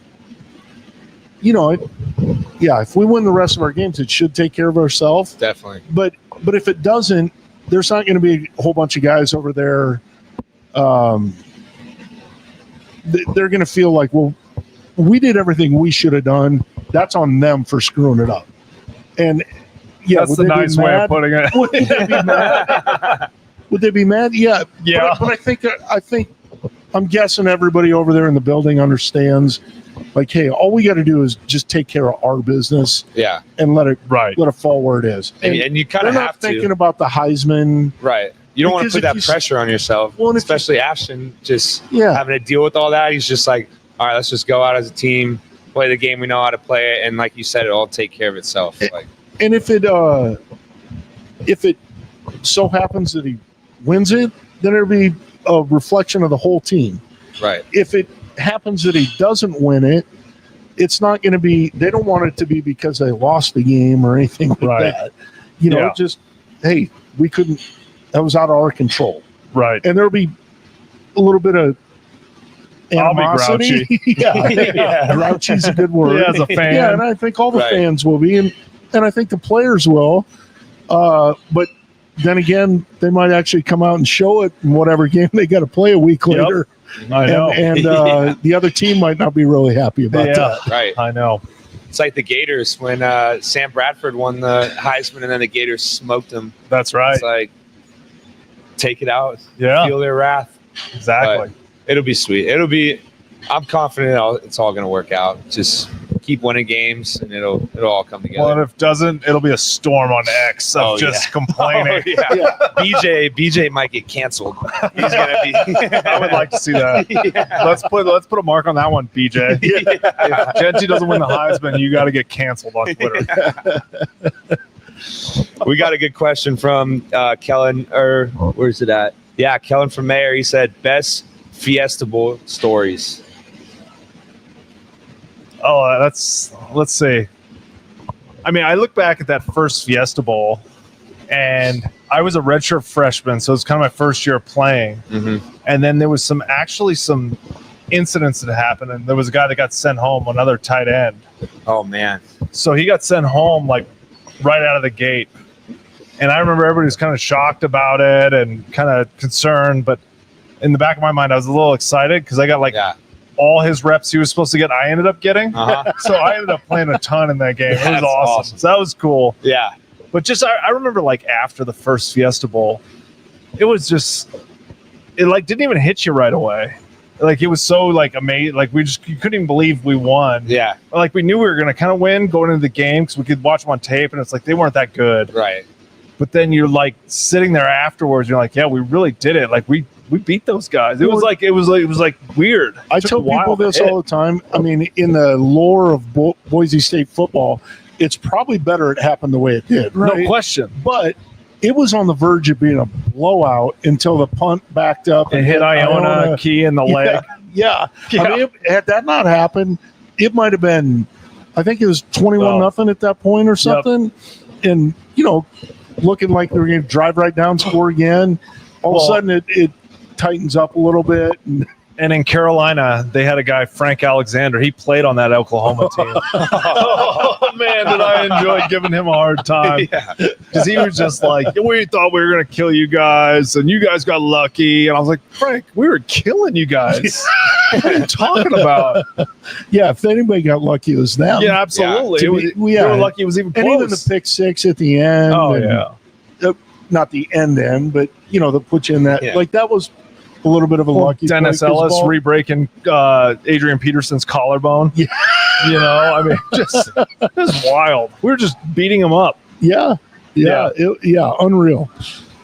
Speaker 7: we win the rest of our games, it should take care of ourselves.
Speaker 5: Definitely.
Speaker 7: But if it doesn't, there's not going to be a whole bunch of guys over there. They're going to feel like, well, we did everything we should have done. That's on them for screwing it up. And yeah,
Speaker 6: That's the nice way of putting it.
Speaker 7: Would they be mad? Would they be mad? Yeah.
Speaker 6: Yeah.
Speaker 7: But I think I'm guessing everybody over there in the building understands. Like, hey, all we got to do is just take care of our business
Speaker 5: Yeah.
Speaker 7: and let it
Speaker 6: Right.
Speaker 7: fall where it is.
Speaker 5: And you kind
Speaker 7: they're
Speaker 5: of
Speaker 7: not
Speaker 5: have to.
Speaker 7: thinking about the Heisman.
Speaker 5: Right. You don't want to
Speaker 7: Because
Speaker 5: put
Speaker 7: if
Speaker 5: that
Speaker 7: you s-
Speaker 5: pressure on yourself,
Speaker 7: Well, and if you-
Speaker 5: especially Ashton just
Speaker 7: Yeah.
Speaker 5: having to deal with all that. He's just like, all right, let's just go out as a team, play the game we know how to play it, and like you said, it'll all take care of itself. Like,
Speaker 7: And if it so happens that he wins it, then it'll be a reflection of the whole team.
Speaker 5: right.
Speaker 7: If it happens that he doesn't win it, it's not going to be. They don't want it to be because they lost the game or anything like
Speaker 6: Right.
Speaker 7: that.
Speaker 6: Yeah.
Speaker 7: Just hey, we couldn't. That was out of our control,
Speaker 6: Right.
Speaker 7: and there'll be a little bit of
Speaker 6: I'll be
Speaker 7: animosity. yeah, grouchy's a good word.
Speaker 6: Yeah, as a fan.
Speaker 7: Yeah, and I think all the
Speaker 5: Right.
Speaker 7: fans will be, and I think the players will. But then again, they might actually come out and show it in whatever game they got to play a week
Speaker 6: Yep.
Speaker 7: later.
Speaker 6: I know.
Speaker 7: And
Speaker 5: Yeah.
Speaker 7: the other team might not be really happy about
Speaker 6: Yeah.
Speaker 7: that.
Speaker 5: Right.
Speaker 6: I know.
Speaker 5: It's like the Gators when Sam Bradford won the Heisman and then the Gators smoked him.
Speaker 6: That's right.
Speaker 5: It's like, take it out.
Speaker 6: Yeah.
Speaker 5: Feel their wrath.
Speaker 6: Exactly.
Speaker 5: It'll be sweet. I'm confident it's all going to work out. Just keep winning games, and it'll all come together.
Speaker 6: Well, and if it doesn't, it'll be a storm on X of complaining.
Speaker 5: BJ might get canceled. He's gonna be.
Speaker 6: I would like to see that. Let's put a mark on that one, BJ. If Jeanty doesn't win the Heisman, you got to get canceled on Twitter.
Speaker 5: We got a good question from Kellen, or where's it at? Yeah, Kellen from Mayor. He said, best Fiesta Bowl stories.
Speaker 6: Oh, let's see. I mean, I look back at that first Fiesta Bowl, and I was a redshirt freshman, so it was kind of my first year playing.
Speaker 5: Mm-hmm.
Speaker 6: And then there was some incidents that happened, and there was a guy that got sent home, another tight end.
Speaker 5: Oh, man.
Speaker 6: So he got sent home, like, right out of the gate. And I remember everybody was kind of shocked about it and kind of concerned, but in the back of my mind, I was a little excited because I got all his reps he was supposed to get, I ended up getting. So I ended up playing a ton in that game. It was awesome. So that was cool.
Speaker 5: Yeah.
Speaker 6: But just I remember, like, after the first Fiesta Bowl, it was just it didn't even hit you right away. Like, it was so, like, amazing. Like, you couldn't even believe we won.
Speaker 5: Yeah.
Speaker 6: Like, we knew we were going to kind of win going into the game because we could watch them on tape, and it's like they weren't that good.
Speaker 5: Right.
Speaker 6: But then you're, like, sitting there afterwards, and you're like, yeah, we really did it. Like, we beat those guys. It was weird.
Speaker 7: I tell people this all the time. I mean, in the lore of Boise State football, it's probably better it happened the way it did. Right?
Speaker 6: No question.
Speaker 7: But it was on the verge of being a blowout until the punt backed up
Speaker 6: and hit Iona Key in the leg.
Speaker 7: Yeah. I mean, had that not happened, it might have been, I think it was 21-0 at that point or something. Yep. And, looking like they were going to drive right down, score again. All of a sudden, it tightens up a little bit.
Speaker 6: And in Carolina, they had a guy, Frank Alexander. He played on that Oklahoma team. Oh, man, did I enjoy giving him a hard time. Because he was just like, we thought we were going to kill you guys, and you guys got lucky. And I was like, Frank, we were killing you guys. What are you talking about?
Speaker 7: Yeah, if anybody got lucky, it was them.
Speaker 6: Yeah, absolutely.
Speaker 7: Yeah.
Speaker 6: We were lucky it was even close.
Speaker 7: And even the pick six at the end.
Speaker 6: Oh, yeah.
Speaker 7: Not the end, but, that put you in that. Yeah. Like, that was a little bit of a lucky
Speaker 6: Dennis Ellis re-breaking Adrian Peterson's collarbone.
Speaker 7: Yeah.
Speaker 6: I mean, just wild. We were just beating him up.
Speaker 7: Yeah. Unreal.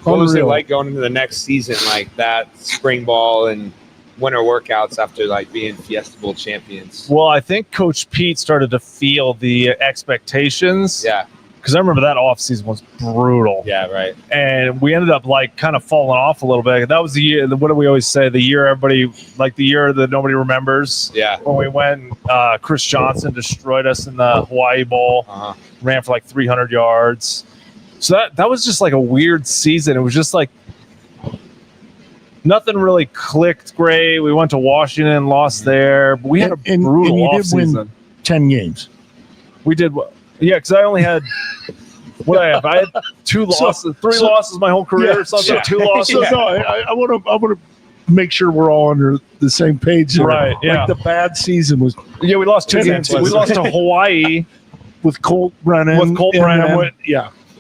Speaker 5: What was it like going into the next season, like that spring ball and winter workouts after being Fiesta Bowl champions?
Speaker 6: Well, I think Coach Pete started to feel the expectations.
Speaker 5: Yeah.
Speaker 6: Because I remember that offseason was brutal.
Speaker 5: Yeah, right.
Speaker 6: And we ended up kind of falling off a little bit. That was the year, what do we always say? The year the year that nobody remembers.
Speaker 5: Yeah.
Speaker 6: When we went, Chris Johnson destroyed us in the Hawaii Bowl, ran for 300 yards. So that was just a weird season. It was just nothing really clicked great. We went to Washington, lost there. But we had a brutal offseason.
Speaker 7: And you did win 10 games.
Speaker 6: We did what? Yeah, because I only had I had 2 losses, 3 losses my whole career or something. 2 losses.
Speaker 7: So no, I want to make sure we're all under the same page.
Speaker 6: Right. Yeah.
Speaker 7: The bad season was.
Speaker 6: Yeah, we lost 2 games. We lost to Hawaii
Speaker 7: with Colt Brennan.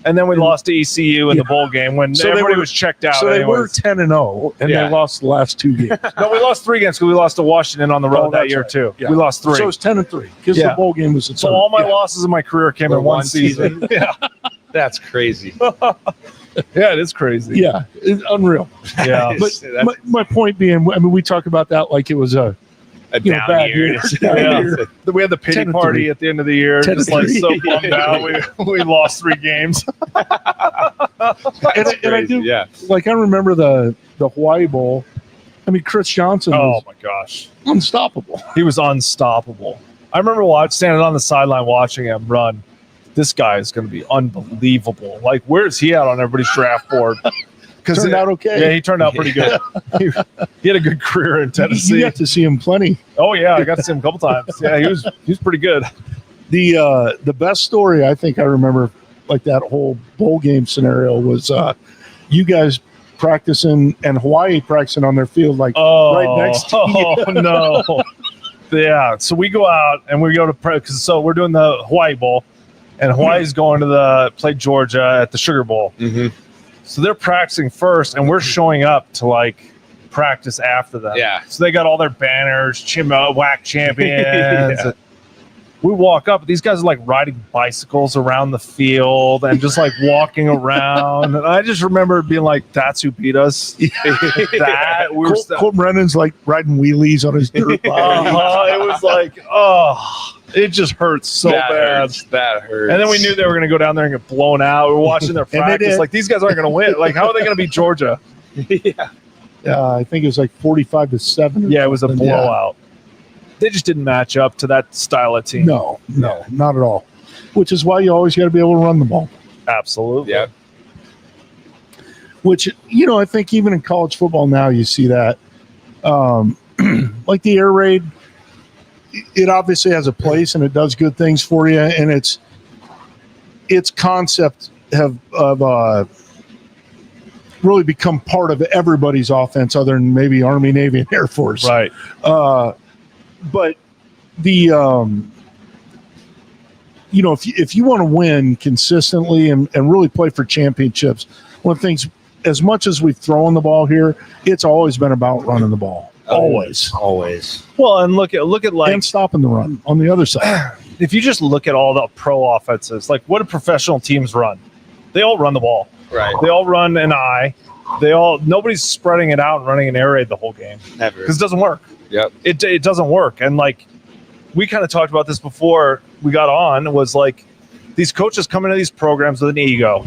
Speaker 6: And then we lost to ECU in the bowl game when everybody was checked out.
Speaker 7: So they were 10-0, and they lost the last 2 games.
Speaker 6: No, we lost 3 games because we lost to Washington on the road that year too. Yeah. We lost 3.
Speaker 7: So it was 10-3 because the bowl game was.
Speaker 6: So all my losses in my career came in one season. Yeah,
Speaker 5: that's crazy.
Speaker 6: Yeah, it is crazy.
Speaker 7: Yeah, it's unreal.
Speaker 6: Yeah,
Speaker 7: but my point being, I mean, we talk about that like it was a
Speaker 5: down
Speaker 7: bad
Speaker 5: year.
Speaker 7: year.
Speaker 6: We had the pity party at the end of the year. Just so bummed out. We lost 3 games.
Speaker 7: and I do.
Speaker 5: Yeah.
Speaker 7: I remember the Hawaii Bowl. I mean, Chris Johnson.
Speaker 6: Oh my gosh,
Speaker 7: unstoppable.
Speaker 6: He was unstoppable. I remember standing on the sideline watching him run. This guy is going to be unbelievable. Where's he at on everybody's draft board?
Speaker 7: Turned out okay.
Speaker 6: Yeah, he turned out pretty good. He had a good career in Tennessee.
Speaker 7: You got to see him plenty.
Speaker 6: Oh yeah, I got to see him a couple times. Yeah, he was pretty good.
Speaker 7: The best story I think I remember, that whole bowl game scenario, was you guys practicing and Hawaii practicing on their field, right next to you.
Speaker 6: Oh no. Yeah, so we go out and we go to so we're doing the Hawaii Bowl, and Hawaii's going to play Georgia at the Sugar Bowl.
Speaker 5: Mm-hmm.
Speaker 6: So they're practicing first, and we're showing up to practice after them.
Speaker 5: Yeah.
Speaker 6: So they got all their banners, WAC champions. we walk up, these guys are like riding bicycles around the field and just like walking around. And I just remember being like, that's who beat us.
Speaker 7: Cole Brennan's like riding wheelies on his dirt bike.
Speaker 6: It was like, it just hurts so bad.
Speaker 5: That hurts.
Speaker 6: And then we knew they were going to go down there and get blown out. We were watching their practice. Like, these guys aren't going to win. Like, how are they going to beat Georgia?
Speaker 7: I think it was like 45-7.
Speaker 6: Yeah, it was a blowout. They just didn't match up to that style of team.
Speaker 7: No, not at all. Which is why you always got to be able to run the ball.
Speaker 6: Absolutely.
Speaker 5: Yep.
Speaker 7: Which, I think even in college football now you see that. Like the air raid, it obviously has a place and it does good things for you. And its concept have really become part of everybody's offense other than maybe Army, Navy, and Air Force.
Speaker 6: Right.
Speaker 7: But the if you want to win consistently and really play for championships, one of the things, as much as we've thrown the ball here, it's always been about running the ball. Always.
Speaker 6: Well, and look at like,
Speaker 7: and stopping the run on the other side.
Speaker 6: If you just look at all the pro offenses, like what do professional teams run? They all run the ball.
Speaker 5: Right.
Speaker 6: They all run an eye. Nobody's spreading it out and running an air raid the whole game.
Speaker 5: Never.
Speaker 6: Because it doesn't work.
Speaker 5: Yep.
Speaker 6: It doesn't work. And like, we kind of talked about this before we got on, was like, these coaches come into these programs with an ego.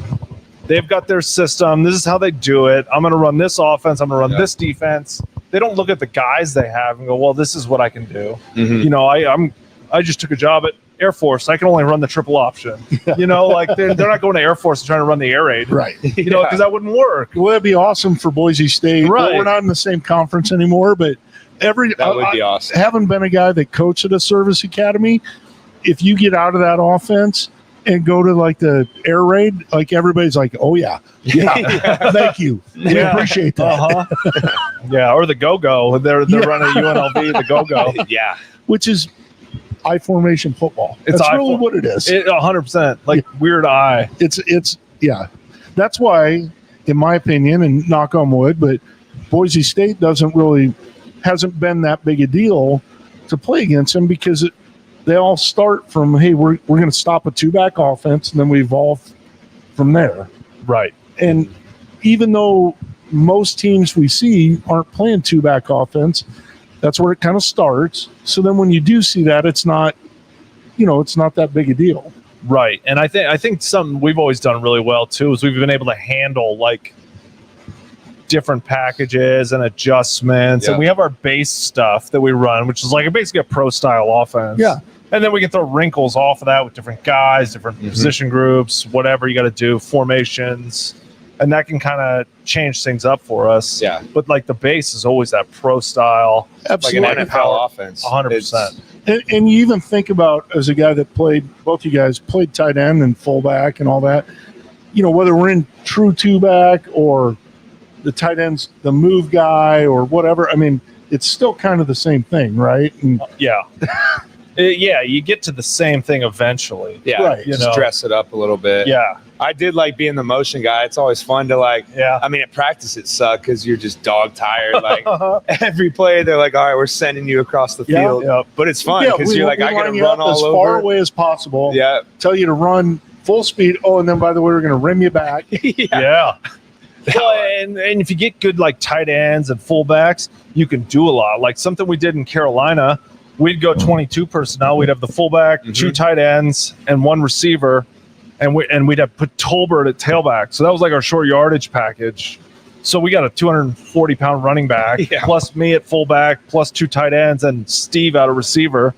Speaker 6: They've got their system. This is how they do it. I'm going to run this offense. I'm going to run this defense. They don't look at the guys they have and go, well, this is what I can do.
Speaker 5: Mm-hmm.
Speaker 6: I just took a job at Air Force. I can only run the triple option. Like they're not going to Air Force and trying to run the air raid.
Speaker 7: Right.
Speaker 6: Because that wouldn't work.
Speaker 7: Well, it'd be awesome for Boise State.
Speaker 6: Right.
Speaker 7: We're not in the same conference anymore, but
Speaker 5: that would be awesome.
Speaker 7: Having been a guy that coached at a service academy, if you get out of that offense and go to like the air raid, like everybody's like, oh yeah. Thank you. We appreciate that.
Speaker 6: Yeah, or the go-go. They're running UNLV, the go-go.
Speaker 5: Yeah.
Speaker 7: Which is I formation football. That's really what it is.
Speaker 6: 100%. Like weird eye.
Speaker 7: It's That's why, in my opinion, and knock on wood, but Boise State hasn't been that big a deal to play against them because they all start from, hey, we're going to stop a two-back offense, and then we evolve from there.
Speaker 6: Right.
Speaker 7: And even though most teams we see aren't playing two-back offense, that's where it kind of starts. So then when you do see that, it's not that big a deal.
Speaker 6: Right. And I think something we've always done really well too is we've been able to handle like different packages and adjustments. And we have our base stuff that we run, which is like basically a pro style offense.
Speaker 7: Yeah.
Speaker 6: And then we can throw wrinkles off of that with different guys, different position groups, whatever you got to do, formations. And that can kind of change things up for us.
Speaker 5: Yeah.
Speaker 6: But like the base is always that pro style.
Speaker 7: Absolutely.
Speaker 5: Like an NFL offense.
Speaker 6: 100%.
Speaker 7: And you even think about, as a guy that both you guys played tight end and fullback and all that, whether we're in true two-back or the tight end's the move guy or whatever, I mean, it's still kind of the same thing, right? And
Speaker 6: yeah. You get to the same thing eventually.
Speaker 5: Yeah,
Speaker 7: right.
Speaker 5: Just dress it up a little bit.
Speaker 6: Yeah.
Speaker 5: I did like being the motion guy. It's always fun to I mean, at practice it sucked because you're just dog tired. Like every play, they're like, all right, we're sending you across the field.
Speaker 6: Yeah.
Speaker 5: But it's fun because you're like, I got to run all
Speaker 7: as
Speaker 5: over.
Speaker 7: far away as possible.
Speaker 5: Yeah.
Speaker 7: Tell you to run full speed. Oh, and then by the way, we're going to rim you back.
Speaker 6: Yeah. Well, and if you get good like tight ends and fullbacks, you can do a lot. Like something we did in Carolina, we'd go 22 personnel. We'd have the fullback, two tight ends, and one receiver, and we'd have put Tolbert at tailback. So that was like our short yardage package. So we got a 240-pound running back, plus me at fullback, plus two tight ends, and Steve out of receiver.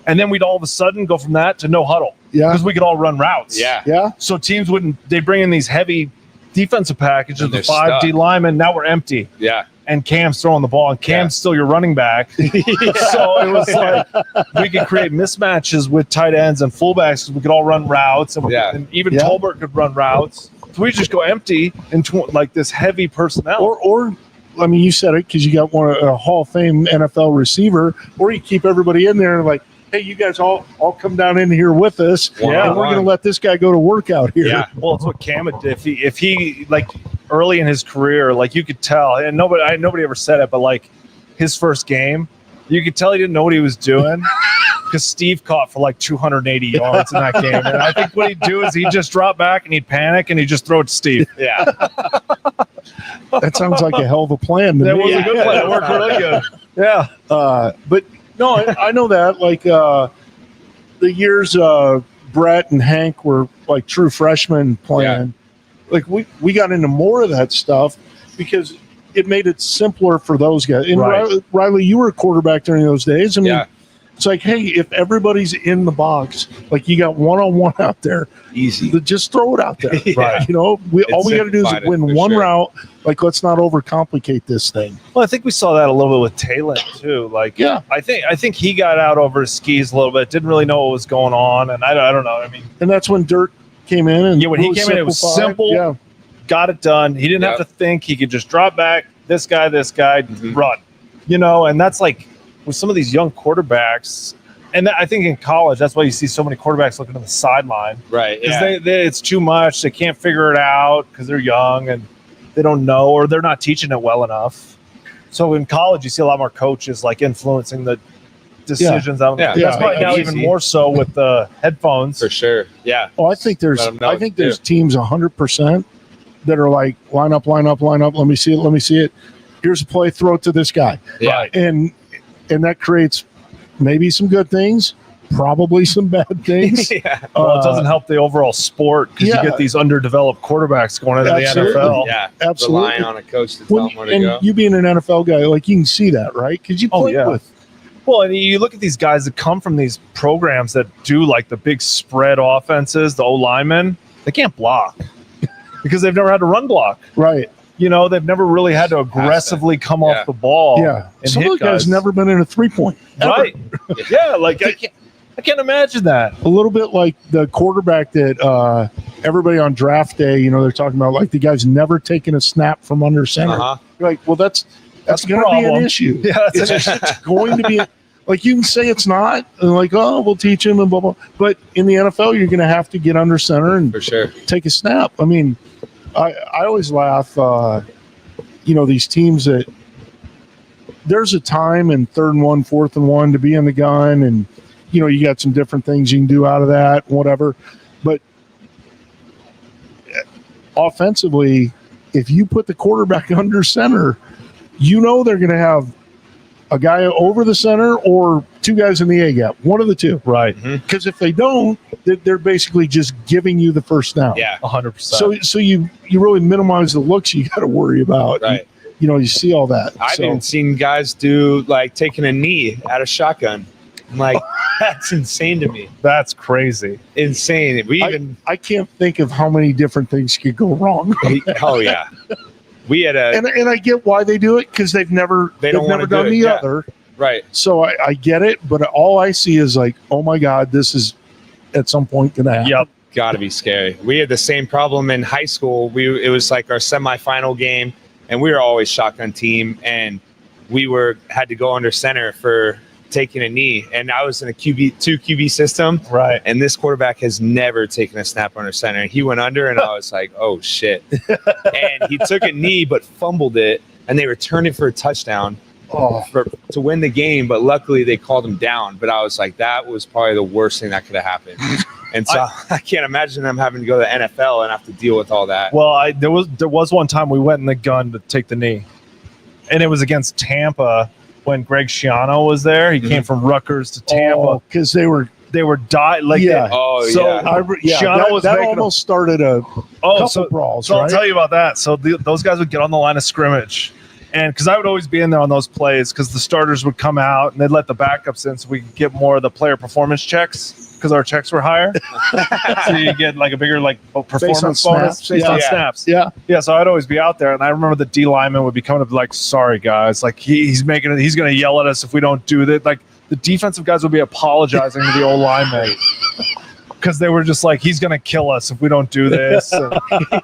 Speaker 6: And then we'd all of a sudden go from that to no huddle.
Speaker 7: Yeah.
Speaker 6: Because we could all run routes.
Speaker 5: Yeah.
Speaker 7: Yeah.
Speaker 6: So teams they bring in these heavy defensive packages with 5 D linemen. Now we're empty.
Speaker 5: Yeah.
Speaker 6: And Cam's throwing the ball, and Cam's still your running back. So it was like we could create mismatches with tight ends and fullbacks. We could all run routes, and even Tolbert could run routes. So we just go empty into like this heavy personnel.
Speaker 7: Or I mean, you said it because you got a Hall of Fame NFL receiver, or you keep everybody in there and like, hey, you guys all come down in here with us, and we're going to let this guy go to work out here.
Speaker 6: Yeah, well, it's what Cam would do. If he like early in his career, like you could tell, and nobody ever said it, but like his first game, you could tell he didn't know what he was doing. because Steve caught for like 280 yards in that game. And I think what he'd do is he'd just drop back and he'd panic and he'd just throw it to Steve.
Speaker 5: Yeah.
Speaker 7: That sounds like a hell of a plan.
Speaker 6: That was a good play. It worked really good. Yeah.
Speaker 7: But no, I know that. Like the years Brett and Hank were like true freshmen playing, like we got into more of that stuff because it made it simpler for those guys. And
Speaker 6: Right.
Speaker 7: Riley, you were a quarterback during those days. I mean, it's like, hey, if everybody's in the box, like you got one-on-one out there,
Speaker 5: Easy.
Speaker 7: just throw it out there.
Speaker 6: Right.
Speaker 7: You know, all we got to do is
Speaker 1: simplified it,
Speaker 7: win
Speaker 1: for
Speaker 7: one
Speaker 1: sure.
Speaker 7: route. Like, let's not overcomplicate this thing.
Speaker 6: Well, I think we saw that a little bit with Talent too. Like,
Speaker 7: Yeah.
Speaker 6: I think he got out over his skis a little bit. Didn't really know what was going on, and I don't know. I mean,
Speaker 7: And that's when Dirk came in. And
Speaker 6: when he came in, it was
Speaker 7: simplified.
Speaker 6: simple.
Speaker 7: Yeah.
Speaker 6: got it done. He didn't have to think. He could just drop back. This guy, run. You know, and that's like with some of these young quarterbacks. And I think in college, that's why you see so many quarterbacks looking to the sideline.
Speaker 5: Right.
Speaker 6: Because it's too much. They can't figure it out because they're young and they don't know, or they're not teaching it well enough. So in college, you see a lot more coaches like influencing the decisions.
Speaker 5: Yeah.
Speaker 6: That's
Speaker 5: Yeah.
Speaker 6: probably now even more so with the headphones.
Speaker 5: For sure. Yeah.
Speaker 7: Oh, I think there's
Speaker 5: Let 'em know what to
Speaker 7: there's teams 100% that are like line up. Let me see it. Here's a play. Throw it to this guy.
Speaker 5: Yeah.
Speaker 6: Right.
Speaker 7: And that creates maybe some good things, probably some bad things.
Speaker 6: Well, it doesn't help the overall sport because
Speaker 7: yeah.
Speaker 6: you get these underdeveloped quarterbacks going into
Speaker 7: Absolutely.
Speaker 6: the NFL.
Speaker 5: Yeah.
Speaker 7: Absolutely.
Speaker 5: Relying on a coach to tell them where to
Speaker 7: and
Speaker 5: go.
Speaker 7: you being an NFL guy, like you can see that, right? Because you
Speaker 6: Oh,
Speaker 7: played
Speaker 6: yeah.
Speaker 7: with.
Speaker 6: Well, and you look at these guys that come from these programs that do like the big spread offenses, the O linemen, they can't block because they've never had to run block.
Speaker 7: Right.
Speaker 6: You know, they've never really had to aggressively come
Speaker 5: Yeah.
Speaker 6: off the ball.
Speaker 7: Yeah.
Speaker 6: and
Speaker 7: Some
Speaker 6: hit
Speaker 7: of the guys never been in a 3-point. ever.
Speaker 6: Right. Yeah, like I can't imagine that.
Speaker 7: A little bit like the quarterback that everybody on draft day, you know, they're talking about like the guy's never taken a snap from under center.
Speaker 5: Uh-huh.
Speaker 7: You're like, well, that's
Speaker 6: That's a
Speaker 7: going to be an
Speaker 6: problem.
Speaker 7: issue.
Speaker 6: Yeah, that's an issue.
Speaker 7: It's going to be like you can say it's not, and like, oh, we'll teach him and blah blah. But in the NFL, you're going to have to get under center and
Speaker 5: For sure.
Speaker 7: take a snap. I mean, I always laugh. You know, these teams that there's a time in 3rd and 1, 4th and 1 to be in the gun, and you know, you got some different things you can do out of that, whatever. But offensively, if you put the quarterback under center, you know they're going to have a guy over the center or 2 guys in the A gap, one of the two.
Speaker 6: Right.
Speaker 7: Because if they don't, they're basically just giving you the first down.
Speaker 5: Yeah.
Speaker 6: 100%.
Speaker 7: So you really minimize the looks you got to worry about.
Speaker 5: Right.
Speaker 7: You know, you see all that.
Speaker 5: I've
Speaker 7: So-
Speaker 5: even seen guys do like taking a knee out of shotgun. I'm like, that's insane to me.
Speaker 6: That's crazy.
Speaker 5: Insane. We even,
Speaker 7: I can't think of how many different things could go wrong.
Speaker 5: oh yeah. We had a,
Speaker 7: And I get why they do it because they've never
Speaker 5: They don't
Speaker 7: never
Speaker 5: wanna do
Speaker 7: done
Speaker 5: it,
Speaker 7: the
Speaker 5: yeah.
Speaker 7: other.
Speaker 5: right.
Speaker 7: So I get it, but all I see is like, oh my God, this is at some point going to happen.
Speaker 6: Yep.
Speaker 5: Gotta be scary. We had the same problem in high school. It was like our semifinal game, and we were always shotgun team, and we had to go under center for taking a knee. And I was in a two QB system,
Speaker 6: Right.
Speaker 5: and this quarterback has never taken a snap under center. He went under, and I was like, oh shit. And he took a knee but fumbled it, and they returned it for a touchdown to win the game. But luckily they called him down. But I was like, that was probably the worst thing that could have happened. And so I can't imagine them having to go to the NFL and have to deal with all that.
Speaker 6: Well, there was one time we went in the gun to take the knee, and it was against Tampa when Greg Schiano was there. He came from Rutgers to Tampa.
Speaker 7: Because they were.
Speaker 6: They were like
Speaker 7: Yeah.
Speaker 5: Oh,
Speaker 6: so
Speaker 5: yeah.
Speaker 6: Schiano was
Speaker 7: that
Speaker 6: making
Speaker 7: almost started a couple
Speaker 6: so
Speaker 7: brawls,
Speaker 6: So
Speaker 7: right?
Speaker 6: I'll tell you about that. So those guys would get on the line of scrimmage, and because I would always be in there on those plays, because the starters would come out and they'd let the backups in, so we could get more of the player performance checks because our checks were higher. So you get like a bigger performance bonus
Speaker 7: snaps.
Speaker 6: based
Speaker 7: Yeah.
Speaker 6: on
Speaker 5: Yeah.
Speaker 6: snaps.
Speaker 7: Yeah.
Speaker 6: So I'd always be out there, and I remember the D lineman would be coming up like, "Sorry guys, like he's going to yell at us if we don't do that." Like the defensive guys would be apologizing to the old lineman. Because they were just like, he's going to kill us if we don't do this.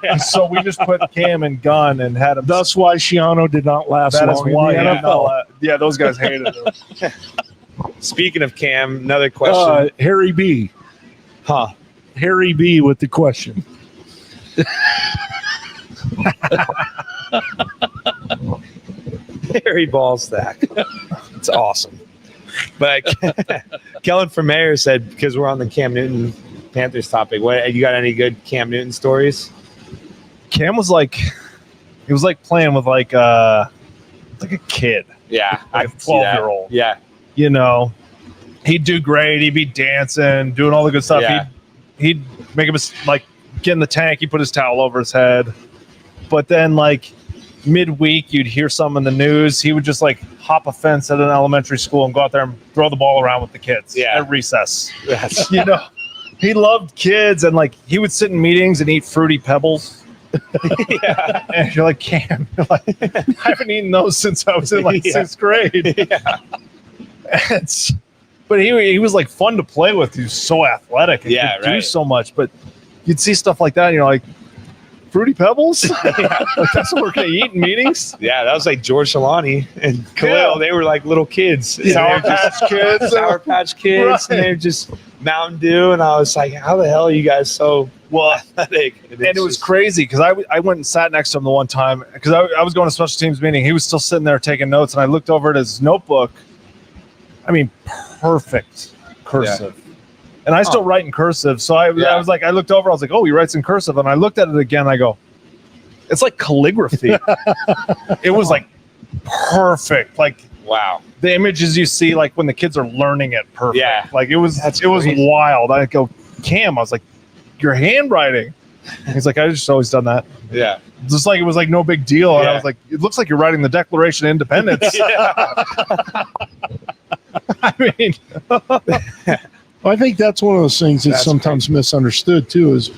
Speaker 6: And so we just put Cam and gun and had him.
Speaker 7: That's why Schiano did not last
Speaker 6: That is
Speaker 7: long
Speaker 6: why.
Speaker 7: in the NFL.
Speaker 6: Yeah, those guys hated him.
Speaker 5: Speaking of Cam, another question.
Speaker 7: Harry B. Harry B. with the question.
Speaker 5: Harry Ballstack. It's awesome. But Kellen from Mayor said, because we're on the Cam Newton Panthers topic, what you got any good Cam Newton stories?
Speaker 6: Cam was like, he was like playing with like a kid.
Speaker 5: Yeah,
Speaker 6: like a 12-year-old.
Speaker 5: Yeah,
Speaker 6: you know, he'd do great. He'd be dancing, doing all the good stuff.
Speaker 5: Yeah.
Speaker 6: He'd make him like get in the tank. He'd put his towel over his head. But then like midweek, you'd hear something in the news. He would just like hop a fence at an elementary school and go out there and throw the ball around with the kids at recess.
Speaker 5: Yes.
Speaker 6: You know, he loved kids, and like he would sit in meetings and eat Fruity Pebbles. Yeah. And you're like, Cam, you're like, I haven't eaten those since I was in like sixth grade. Yeah. But he was like fun to play with. He was so athletic and could do so much. But you'd see stuff like that and you're like, Fruity Pebbles? Like, that's what we're going to eat in meetings?
Speaker 5: Yeah, that was like George Shalani and Khalil. They were like little kids.
Speaker 6: Sour Patch Kids.
Speaker 5: Sour Patch Kids. Right. And they were just Mountain Dew. And I was like, how the hell are you guys so athletic?
Speaker 6: And it was crazy because I went and sat next to him the one time because I was going to special teams meeting. He was still sitting there taking notes. And I looked over at his notebook. I mean, perfect cursive. Yeah. And I still write in cursive. So I was like, I looked over, I was like, oh, he writes in cursive. And I looked at it again. I go, it's like calligraphy. It was like perfect. Like,
Speaker 5: wow.
Speaker 6: The images you see, like when the kids are learning it perfect. Yeah. Like it was wild. I go, Cam, I was like, your handwriting. He's like, I just always done that.
Speaker 5: Yeah.
Speaker 6: Just like it was like no big deal. And I was like, it looks like you're writing the Declaration of Independence. I mean,
Speaker 7: I think that's one of those things that's sometimes misunderstood too, is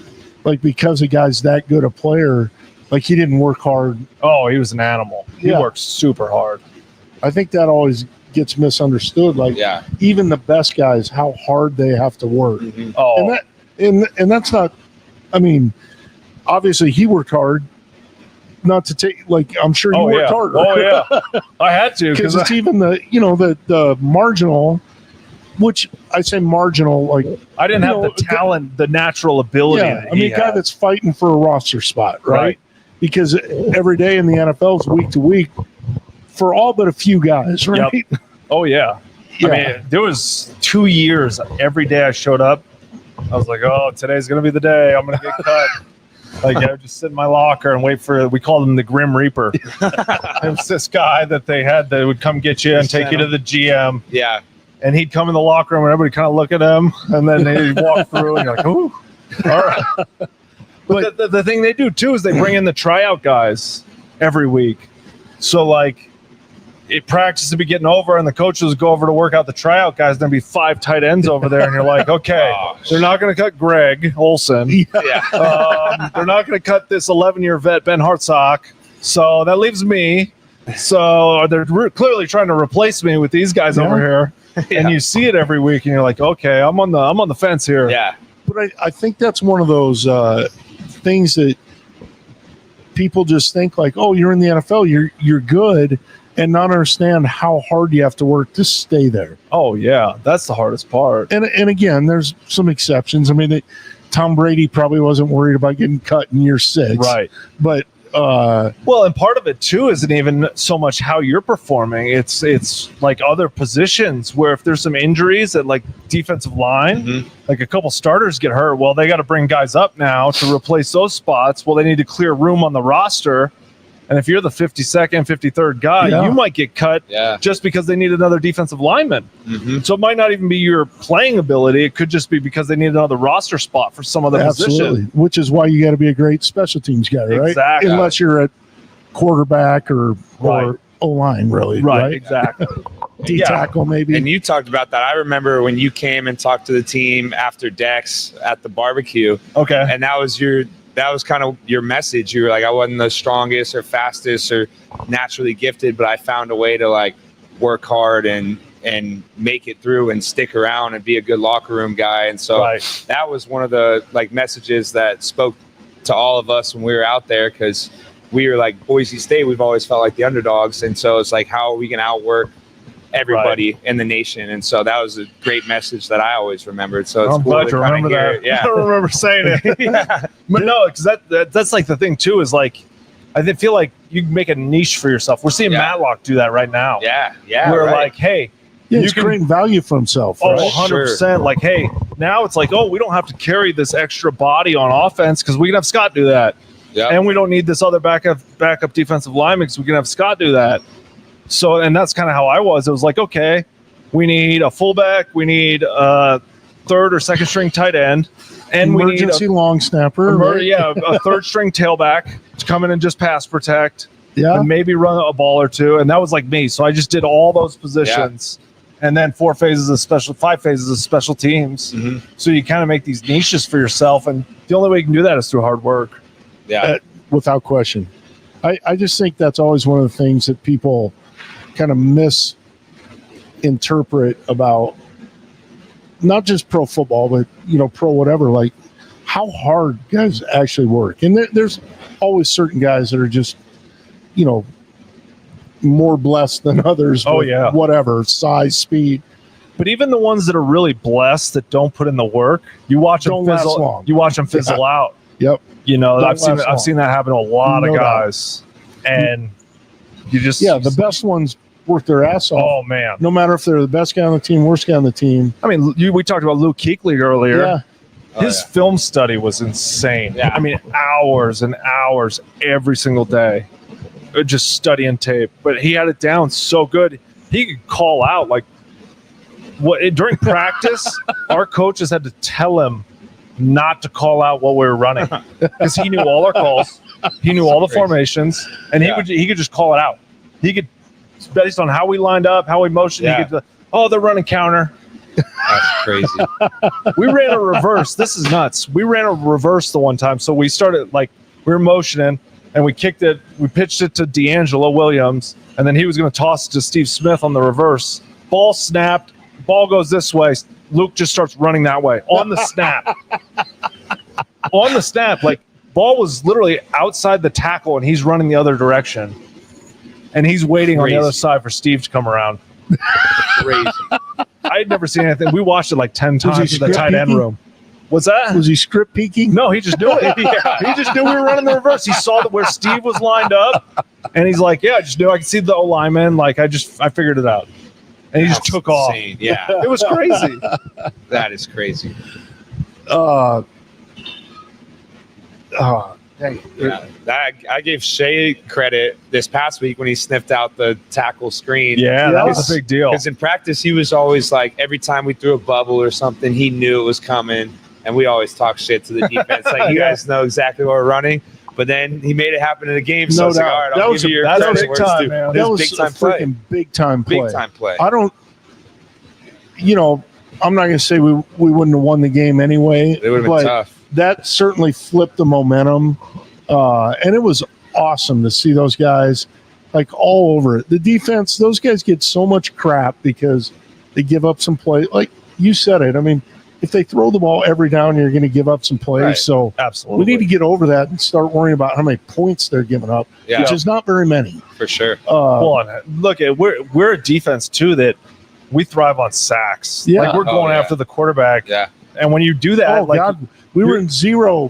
Speaker 7: like because a guy's that good a player, like he didn't work hard.
Speaker 6: Oh, he was an animal. He worked super hard.
Speaker 7: I think that always gets misunderstood. Like even the best guys, how hard they have to work.
Speaker 6: Mm-hmm. Oh,
Speaker 7: and that's not, I mean, obviously he worked hard. Not to take, like, I'm sure you worked harder.
Speaker 6: Oh yeah, I had to
Speaker 7: because it's even the marginal. Which I say marginal, like
Speaker 6: I didn't have the talent, the natural ability.
Speaker 7: Yeah, I mean, a guy that's fighting for a roster spot, right? Because every day in the NFL is week to week for all but a few guys, right?
Speaker 6: Yep. Oh yeah. I mean, there was 2 years. Every day I showed up, I was like, "Oh, today's gonna be the day. I'm gonna get cut." Like I would just sit in my locker and wait for. We called him the Grim Reaper. It was this guy that they had that would come get you and take you to the GM.
Speaker 5: Yeah.
Speaker 6: And he'd come in the locker room and everybody kind of look at him, and then they'd walk through and you're like, ooh, all right. But the thing they do too is they bring in the tryout guys every week. So like practice to be getting over and the coaches go over to work out the tryout guys. There'd be 5 tight ends over there. And you're like, okay, they're not going to cut Greg Olson. Yeah. They're not going to cut this 11-year vet, Ben Hartsock. So that leaves me. So they're clearly trying to replace me with these guys over here. And you see it every week, and you're like, okay, I'm on the fence here.
Speaker 5: Yeah,
Speaker 7: but I think that's one of those things that people just think like, oh, you're in the NFL, you're good, and not understand how hard you have to work to stay there.
Speaker 6: Oh yeah, that's the hardest part.
Speaker 7: And again, there's some exceptions. I mean, Tom Brady probably wasn't worried about getting cut in year 6,
Speaker 6: right?
Speaker 7: But
Speaker 6: well, and part of it too isn't even so much how you're performing. It's like other positions where if there's some injuries at like defensive line, like a couple starters get hurt. Well, they got to bring guys up now to replace those spots. Well, they need to clear room on the roster. And if you're the 52nd, 53rd guy, you might get cut just because they need another defensive lineman. So it might not even be your playing ability. It could just be because they need another roster spot for some other position.
Speaker 7: Which is why you got to be a great special teams guy, right?
Speaker 6: Exactly.
Speaker 7: Unless you're at quarterback or O-line, really.
Speaker 6: Right, exactly.
Speaker 7: D-tackle, maybe.
Speaker 5: And you talked about that. I remember when you came and talked to the team after Dex at the barbecue.
Speaker 6: Okay.
Speaker 5: And that was kind of your message. You were like, I wasn't the strongest or fastest or naturally gifted, but I found a way to like work hard and make it through and stick around and be a good locker room guy. And so that was one of the like messages that spoke to all of us when we were out there, because we were like Boise State. We've always felt like the underdogs. And so it's like, how are we going to outwork everybody in the nation? And so that was a great message that I always remembered. So it's
Speaker 6: I'm
Speaker 5: cool
Speaker 6: glad to remember that.
Speaker 5: Yeah.
Speaker 6: I don't remember saying it. But no, because that's like the thing too, is like I feel like you make a niche for yourself. We're seeing Matlock do that right now.
Speaker 5: Yeah.
Speaker 6: We're like, hey,
Speaker 7: Yeah, he's creating value for himself.
Speaker 6: Oh,
Speaker 7: Right?
Speaker 6: 100%. Like, hey, now it's like, oh, we don't have to carry this extra body on offense because we can have Scott do that.
Speaker 5: Yeah.
Speaker 6: And we don't need this other backup defensive lineman because we can have Scott do that. So, and that's kind of how I was. It was like, okay, we need a fullback, we need a third or second string tight end, and
Speaker 7: Emergency long snapper. Right?
Speaker 6: yeah, a third string tailback to come in and just pass protect.
Speaker 7: Yeah.
Speaker 6: And maybe run a ball or two. And that was like me. So I just did all those positions. And then 5 phases of special teams.
Speaker 5: Mm-hmm.
Speaker 6: So you kind of make these niches for yourself. And the only way you can do that is through hard work.
Speaker 5: Yeah.
Speaker 7: Without question. I just think that's always one of the things that people kind of misinterpret about not just pro football, but, pro whatever, like how hard guys actually work. And there's always certain guys that are just, more blessed than others.
Speaker 6: Oh,
Speaker 7: with
Speaker 6: yeah.
Speaker 7: Whatever, size, speed.
Speaker 6: But even the ones that are really blessed that don't put in the work, you watch them
Speaker 7: Don't last
Speaker 6: fizzle.
Speaker 7: long.
Speaker 6: You watch them fizzle out.
Speaker 7: Yep.
Speaker 6: I've seen that happen to a lot of
Speaker 7: No doubt.
Speaker 6: guys. And you just
Speaker 7: The best ones work their ass off.
Speaker 6: Oh man.
Speaker 7: No matter if they're the best guy on the team, worst guy on the team.
Speaker 6: I mean, we talked about Luke Kuechly earlier.
Speaker 7: Yeah.
Speaker 6: His film study was insane.
Speaker 5: Yeah.
Speaker 6: I mean, hours and hours every single day, just studying tape. But he had it down so good. He could call out during practice. Our coaches had to tell him not to call out what we were running because he knew all our calls. He knew all the formations, and he could just call it out. He could, based on how we lined up, how we motioned.
Speaker 5: Yeah.
Speaker 6: He could. They're running counter.
Speaker 5: That's crazy.
Speaker 6: We ran a reverse. This is nuts. We ran a reverse the one time. So we started we were motioning and we kicked it. We pitched it to D'Angelo Williams, and then he was going to toss it to Steve Smith on the reverse. Ball snapped. Ball goes this way. Luke just starts running that way on the snap. On the snap, ball was literally outside the tackle, and he's running the other direction. And he's waiting on the other side for Steve to come around.
Speaker 5: Crazy.
Speaker 6: I had never seen anything. We watched it 10 times in the tight end room. What's that?
Speaker 7: Was he script peeking?
Speaker 6: No, he just knew it. He just knew we were running the reverse. He saw where Steve was lined up, and he's like, "Yeah, I just knew. I could see the O-lineman. I figured it out." And he just took off.
Speaker 5: Insane. Yeah,
Speaker 6: It was crazy.
Speaker 5: that is crazy. Yeah, I gave Shea credit this past week when he sniffed out the tackle screen.
Speaker 6: Yeah, that was a big deal.
Speaker 5: Because in practice, he was always every time we threw a bubble or something, he knew it was coming. And we always talk shit to the defense. You guys know exactly what we're running. But then he made it happen in the game. So I was like, all right, I'll give you your credit
Speaker 6: big
Speaker 5: where it's
Speaker 6: time,
Speaker 5: due.
Speaker 6: man.
Speaker 7: That was
Speaker 5: big time
Speaker 7: a freaking big time play.
Speaker 5: Big time play.
Speaker 7: I don't, I'm not going to say we wouldn't have won the game anyway.
Speaker 5: It would have been
Speaker 7: but
Speaker 5: tough.
Speaker 7: That certainly flipped the momentum. And it was awesome to see those guys all over it. The defense, those guys get so much crap because they give up some play. Like you said it. I mean, if they throw the ball every down, you're going to give up some plays.
Speaker 5: Right.
Speaker 7: So
Speaker 6: Absolutely.
Speaker 7: we need to get over that and start worrying about how many points they're giving up, which is not very many.
Speaker 5: For sure.
Speaker 6: Look, we're a defense too that we thrive on sacks.
Speaker 7: Yeah.
Speaker 6: We're going after the quarterback.
Speaker 5: Yeah.
Speaker 6: And when you do that,
Speaker 7: God, we were in zero.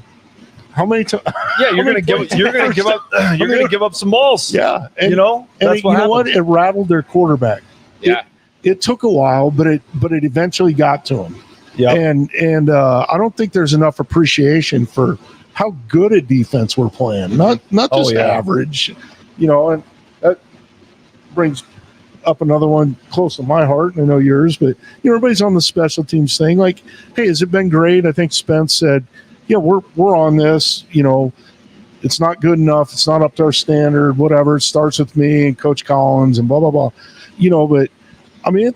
Speaker 7: How many times?
Speaker 6: yeah, you're going to give up some balls.
Speaker 7: Yeah,
Speaker 6: And
Speaker 7: and you know what? It rattled their quarterback.
Speaker 5: Yeah.
Speaker 7: It took a while, but it eventually got to him.
Speaker 6: Yeah.
Speaker 7: And I don't think there's enough appreciation for how good a defense we're playing. Not just average, and that brings up another one close to my heart, and I know yours, but everybody's on the special teams thing. Hey, has it been great? I think Spence said, yeah, we're on this, it's not good enough, it's not up to our standard, whatever. It starts with me and Coach Collins and blah blah blah. But I mean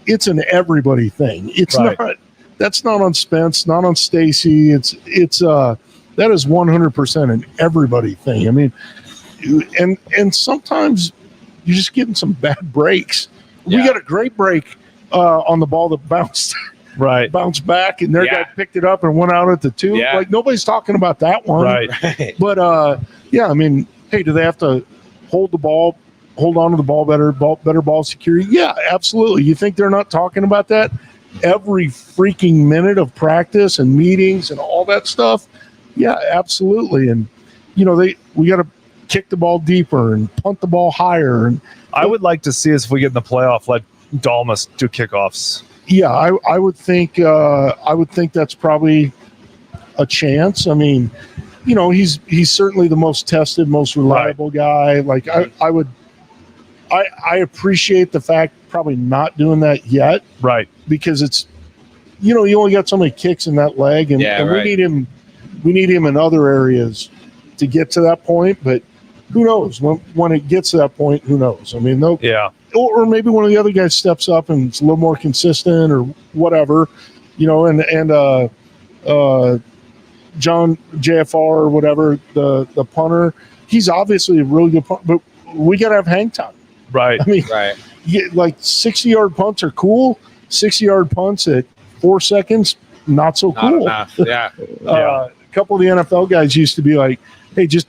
Speaker 7: it's an everybody thing. It's
Speaker 6: right.
Speaker 7: That's not on Spence, not on Stacy. It's that is 100% an everybody thing. I mean, and sometimes you're just getting some bad breaks.
Speaker 5: Yeah.
Speaker 7: We got a great break on the ball that bounced back, and their guy picked it up and went out at the 2.
Speaker 5: Yeah.
Speaker 7: Nobody's talking about that one.
Speaker 6: Right.
Speaker 7: But I mean, hey, do they have to hold on to the ball better ball security? Yeah, absolutely. You think they're not talking about that every freaking minute of practice and meetings and all that stuff? Yeah, absolutely. And we got to kick the ball deeper and punt the ball higher. And
Speaker 6: I would like to see us, if we get in the playoff, let Dalmas do kickoffs.
Speaker 7: Yeah, I would think that's probably a chance. I mean, he's certainly the most tested, most reliable guy. Like I appreciate the fact probably not doing that yet,
Speaker 6: right?
Speaker 7: Because it's you only got so many kicks in that leg, and we need him. We need him in other areas to get to that point. But who knows when it gets to that point? Who knows? I mean, or maybe one of the other guys steps up and it's a little more consistent or whatever, and John JFR or whatever, the punter, he's obviously a really good punter, but we got to have hang time.
Speaker 6: Right.
Speaker 7: I mean, like 60-yard punts are cool. 60-yard punts at 4 seconds, not so cool.
Speaker 5: Yeah.
Speaker 7: A couple of the NFL guys used to be like, hey, just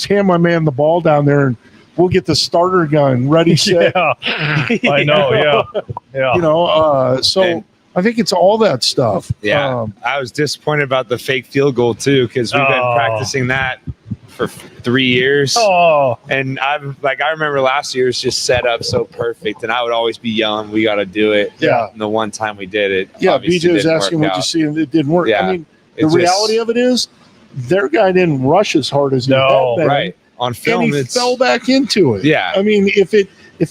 Speaker 7: hand my man the ball down there and we'll get the starter gun ready, set.
Speaker 6: I know, yeah.
Speaker 7: So I think it's all that stuff.
Speaker 5: Yeah. I was disappointed about the fake field goal too, because we've been practicing that for 3 years.
Speaker 7: Oh.
Speaker 5: And I remember last year was just set up so perfect, and I would always be yelling, we got to do it.
Speaker 7: Yeah.
Speaker 5: And the one time we did it.
Speaker 7: Yeah, BJ was asking what you see, and it didn't work.
Speaker 5: Yeah.
Speaker 7: I mean, the reality of it is their guy didn't rush as hard as he had been.
Speaker 5: Right. On film,
Speaker 7: and he fell back into it.
Speaker 5: Yeah.
Speaker 7: I mean, if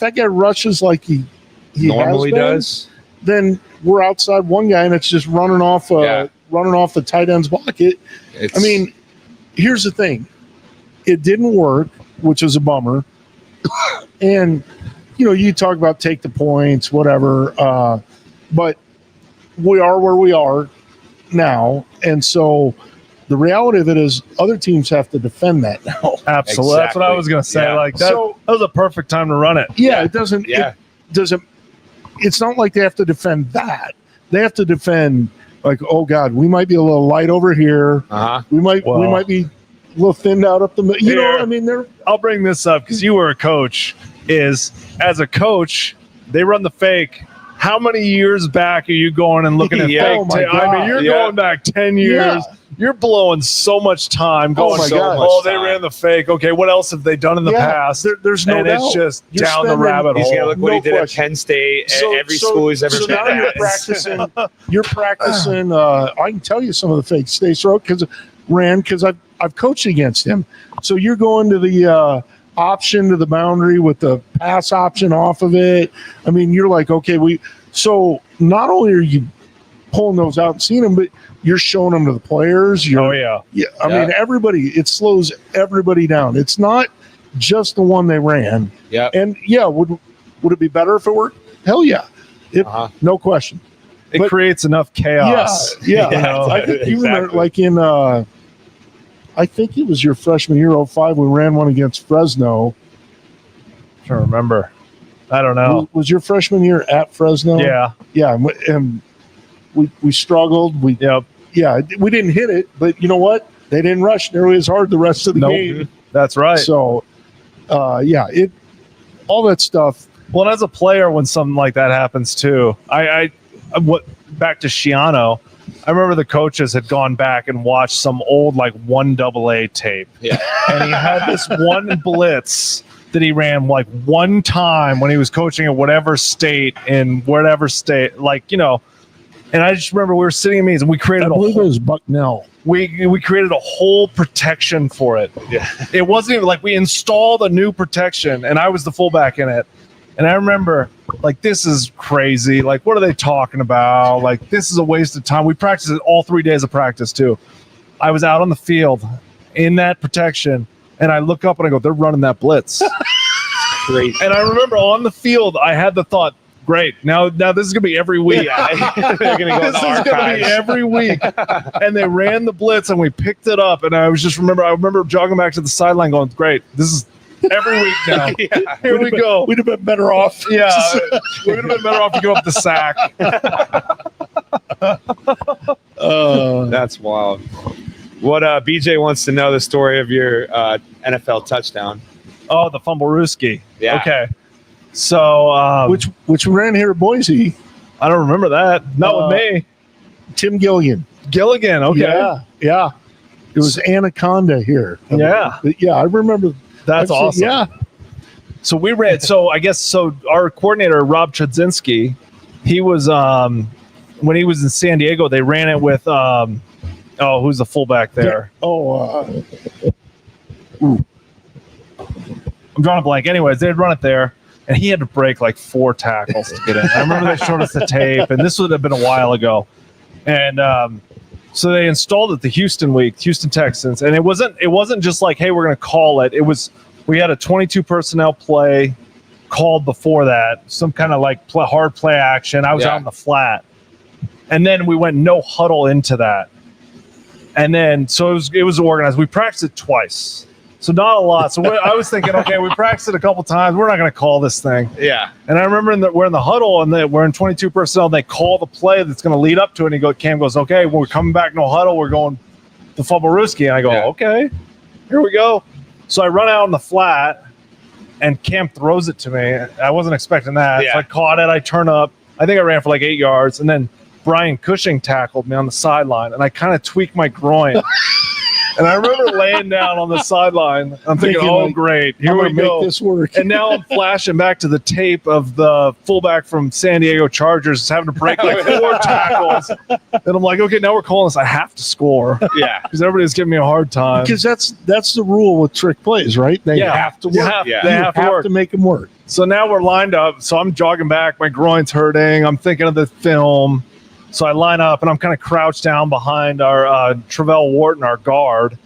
Speaker 7: that guy rushes like he
Speaker 5: normally does,
Speaker 7: then we're outside one guy and it's just running off the tight end's blocket. I mean, here's the thing. It didn't work, which is a bummer. And, you talk about take the points, whatever. But we are where we are now. And so the reality of it is other teams have to defend that now.
Speaker 6: Absolutely. Exactly. That's what I was going to say.
Speaker 5: Yeah.
Speaker 6: Like that was a perfect time to run it.
Speaker 7: Yeah, it doesn't. Yeah. It's not like they have to defend that. They have to defend like, oh God, we might be a little light over here. We might be a little thinned out up the middle. I mean,
Speaker 6: I'll bring this up because you were a coach. As a coach, they run the fake. How many years back are you going and looking at fake?
Speaker 7: Oh my God.
Speaker 6: I mean, you're going back 10 years.
Speaker 7: Yeah.
Speaker 6: You're blowing so much time. Going, they ran the fake. Okay, what else have they done in the past?
Speaker 7: There's no doubt.
Speaker 6: It's just down the rabbit hole.
Speaker 5: He's going to look what he did at Penn State. Every school he's ever been
Speaker 7: at. You're practicing. I can tell you some of the fake States wrote because I've coached against him. So you're going to the option to the boundary with the pass option off of it. I mean, you're like, okay, so not only are you pulling those out and seeing them, but you're showing them to the players. I mean, everybody, it slows everybody down. It's not just the one they ran.
Speaker 5: Yeah.
Speaker 7: And would it be better if it worked? Hell yeah. No question.
Speaker 6: It creates enough chaos.
Speaker 7: Yeah. I think you remember like in, I think it was your freshman year, 05, we ran one against Fresno.
Speaker 6: I don't remember. I don't know.
Speaker 7: Was your freshman year at Fresno?
Speaker 6: Yeah.
Speaker 7: Yeah. And we struggled. We didn't hit it, but you know what? They didn't rush nearly as hard the rest of the game.
Speaker 6: That's right.
Speaker 7: So, all that stuff.
Speaker 6: Well, and as a player, when something like that happens too, back to Schiano, I remember the coaches had gone back and watched some old 1AA tape. Yeah. And he had this one blitz that he ran one time when he was coaching at whatever state. And I just remember we were sitting in meetings and we created
Speaker 7: I believe it was Bucknell.
Speaker 6: We created a whole protection for it. Yeah. It wasn't even we installed a new protection and I was the fullback in it. And I remember this is crazy. What are they talking about? This is a waste of time. We practiced it all 3 days of practice too. I was out on the field in that protection and I look up and I go, they're running that blitz.
Speaker 5: Crazy.
Speaker 6: And I remember on the field, I had the thought, great. Now this is gonna be every week.
Speaker 5: They're gonna go. This is
Speaker 6: gonna be every week. And they ran the blitz, and we picked it up. And I remember jogging back to the sideline, going, "Great, this is every week now. Here we go."
Speaker 7: We'd have been better off.
Speaker 6: Yeah, we would have been better off to go up the sack.
Speaker 5: That's wild. What BJ wants to know the story of your NFL touchdown.
Speaker 6: Oh, the Fumblerooski.
Speaker 5: Yeah.
Speaker 6: Okay. So,
Speaker 7: which ran here at Boise.
Speaker 6: I don't remember that. Not with me.
Speaker 7: Tim Gilligan.
Speaker 6: Okay.
Speaker 7: Yeah. It was Anaconda here.
Speaker 6: Yeah.
Speaker 7: I remember.
Speaker 6: That's awesome.
Speaker 7: Yeah.
Speaker 6: So we ran. So I guess our coordinator Rob Chudzinski, he was when he was in San Diego, they ran it with who's the fullback there?
Speaker 7: Oh,
Speaker 6: I'm drawing a blank. Anyways, they'd run it there, and he had to break like 4 tackles to get in. I remember they showed us the tape, and this would have been a while ago. And so they installed it the Houston Texans, and it wasn't just like, hey, we're going to call it. It was we had a 22 personnel play called before that, some kind of like hard play action. I was out in the flat, and then we went no huddle into that, and then so it was organized. We practiced it twice. So not a lot. So I was thinking, okay, we practiced it a couple times. We're not going to call this thing.
Speaker 5: Yeah.
Speaker 6: And I remember we're in the huddle, and we're in 22 personnel. And they call the play that's going to lead up to it. And Cam goes, okay, when we're coming back, no huddle. We're going to Fumble-Rooski. And I go, okay, here we go. So I run out in the flat, and Cam throws it to me. I wasn't expecting that.
Speaker 5: Yeah.
Speaker 6: So I caught it. I turn up. I think I ran for like 8 yards. And then Brian Cushing tackled me on the sideline, and I kind of tweaked my groin. And I remember laying down on the sideline. I'm thinking, oh, like, great. Here we go.
Speaker 7: Make this work.
Speaker 6: And now I'm flashing back to the tape of the fullback from San Diego Chargers having to break like 4 tackles. And I'm like, okay, now we're calling this. I have to score.
Speaker 5: Yeah.
Speaker 6: Because everybody's giving me a hard time.
Speaker 7: Because that's the rule with trick plays, right? They have to work.
Speaker 6: They have to work.
Speaker 7: To make them work.
Speaker 6: So now we're lined up. So I'm jogging back. My groin's hurting. I'm thinking of the film. So I line up, and I'm kind of crouched down behind our Travell Wharton, our guard.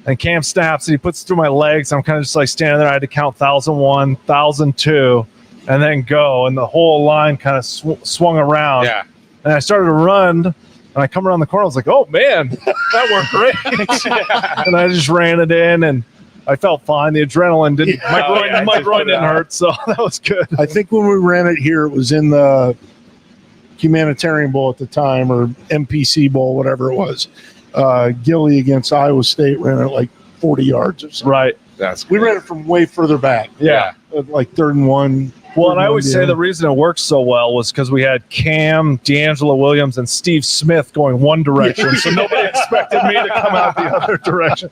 Speaker 6: And Cam snaps, and he puts it through my legs. I'm kind of just like standing there. I had to count 1,001, 1,002, and then go. And the whole line kind of swung around.
Speaker 5: Yeah.
Speaker 6: And I started to run, and I come around the corner. I was like, oh, man, that worked great. And I just ran it in, and I felt fine. The adrenaline didn't – my groin didn't hurt, so that was good.
Speaker 7: I think when we ran it here, it was in the Humanitarian Bowl at the time, or MPC Bowl, whatever it was. Gilly against Iowa State ran it like 40 yards or something.
Speaker 6: Right.
Speaker 7: We ran it from way further back.
Speaker 6: Yeah.
Speaker 7: Like 3rd and 1.
Speaker 6: Well, and I always say the reason it worked so well was because we had Cam, D'Angelo Williams, and Steve Smith going one direction, so nobody expected me to come out the other direction.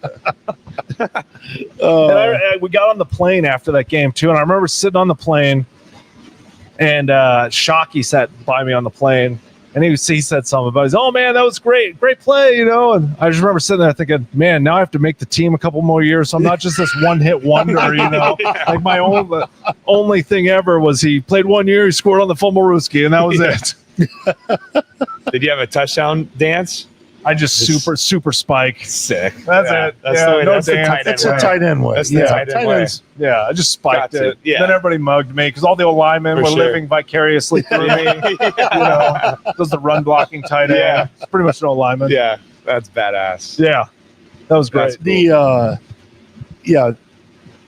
Speaker 6: And we got on the plane after that game, too, and I remember sitting on the plane, and Shockey sat by me on the plane, and he said something about, oh, man, that was great play, and I just remember sitting there thinking, man, now I have to make the team a couple more years, so I'm not just this one-hit wonder, Like my only thing ever was he played 1 year, he scored on the Fumble-Rooski, and that was it.
Speaker 5: Did you have a touchdown dance?
Speaker 6: I just super spike.
Speaker 5: Sick.
Speaker 6: That's it.
Speaker 5: That's
Speaker 6: yeah,
Speaker 5: the way.
Speaker 6: no
Speaker 5: That's the
Speaker 6: dance.
Speaker 5: tight end
Speaker 7: It's
Speaker 5: way.
Speaker 7: a tight end way.
Speaker 5: That's the tight end way.
Speaker 6: Yeah, I just spiked
Speaker 5: Got
Speaker 6: it.
Speaker 5: it. Yeah.
Speaker 6: Then everybody mugged me because all the linemen
Speaker 5: For
Speaker 6: were
Speaker 5: sure.
Speaker 6: living vicariously through me. Does the run blocking tight end.
Speaker 5: Yeah.
Speaker 6: Pretty much no linemen.
Speaker 5: Yeah, that's badass.
Speaker 6: Yeah. That was great.
Speaker 5: That's cool.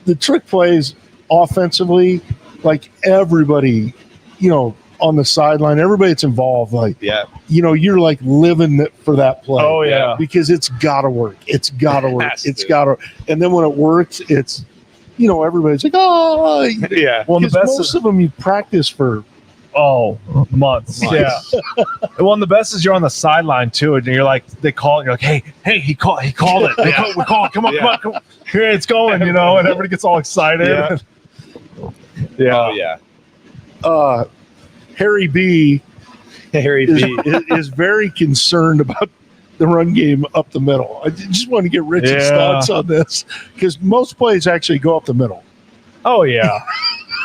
Speaker 7: The trick plays offensively, like everybody, on the sideline, everybody that's involved, like,
Speaker 5: Yeah.
Speaker 7: you're like living for that play.
Speaker 6: Oh, yeah.
Speaker 7: Because it's got to work. It's got to work.
Speaker 5: Has
Speaker 7: It's
Speaker 5: to.
Speaker 7: got to. And then when it works, it's, everybody's like, oh.
Speaker 5: Yeah.
Speaker 6: Well, the
Speaker 7: Because
Speaker 6: best
Speaker 7: most of them you practice for.
Speaker 6: months. Yeah. Well, and the best is you're on the sideline too, and you're like, they call it. You're like, hey, he called it. We call it. Come on. Here it's going. And everybody gets all excited.
Speaker 5: Yeah. Oh, yeah.
Speaker 7: Harry B.
Speaker 5: Harry
Speaker 7: is,
Speaker 5: B.
Speaker 7: is very concerned about the run game up the middle. I just want to get Rich's thoughts on this, because most plays actually go up the middle.
Speaker 6: Oh yeah.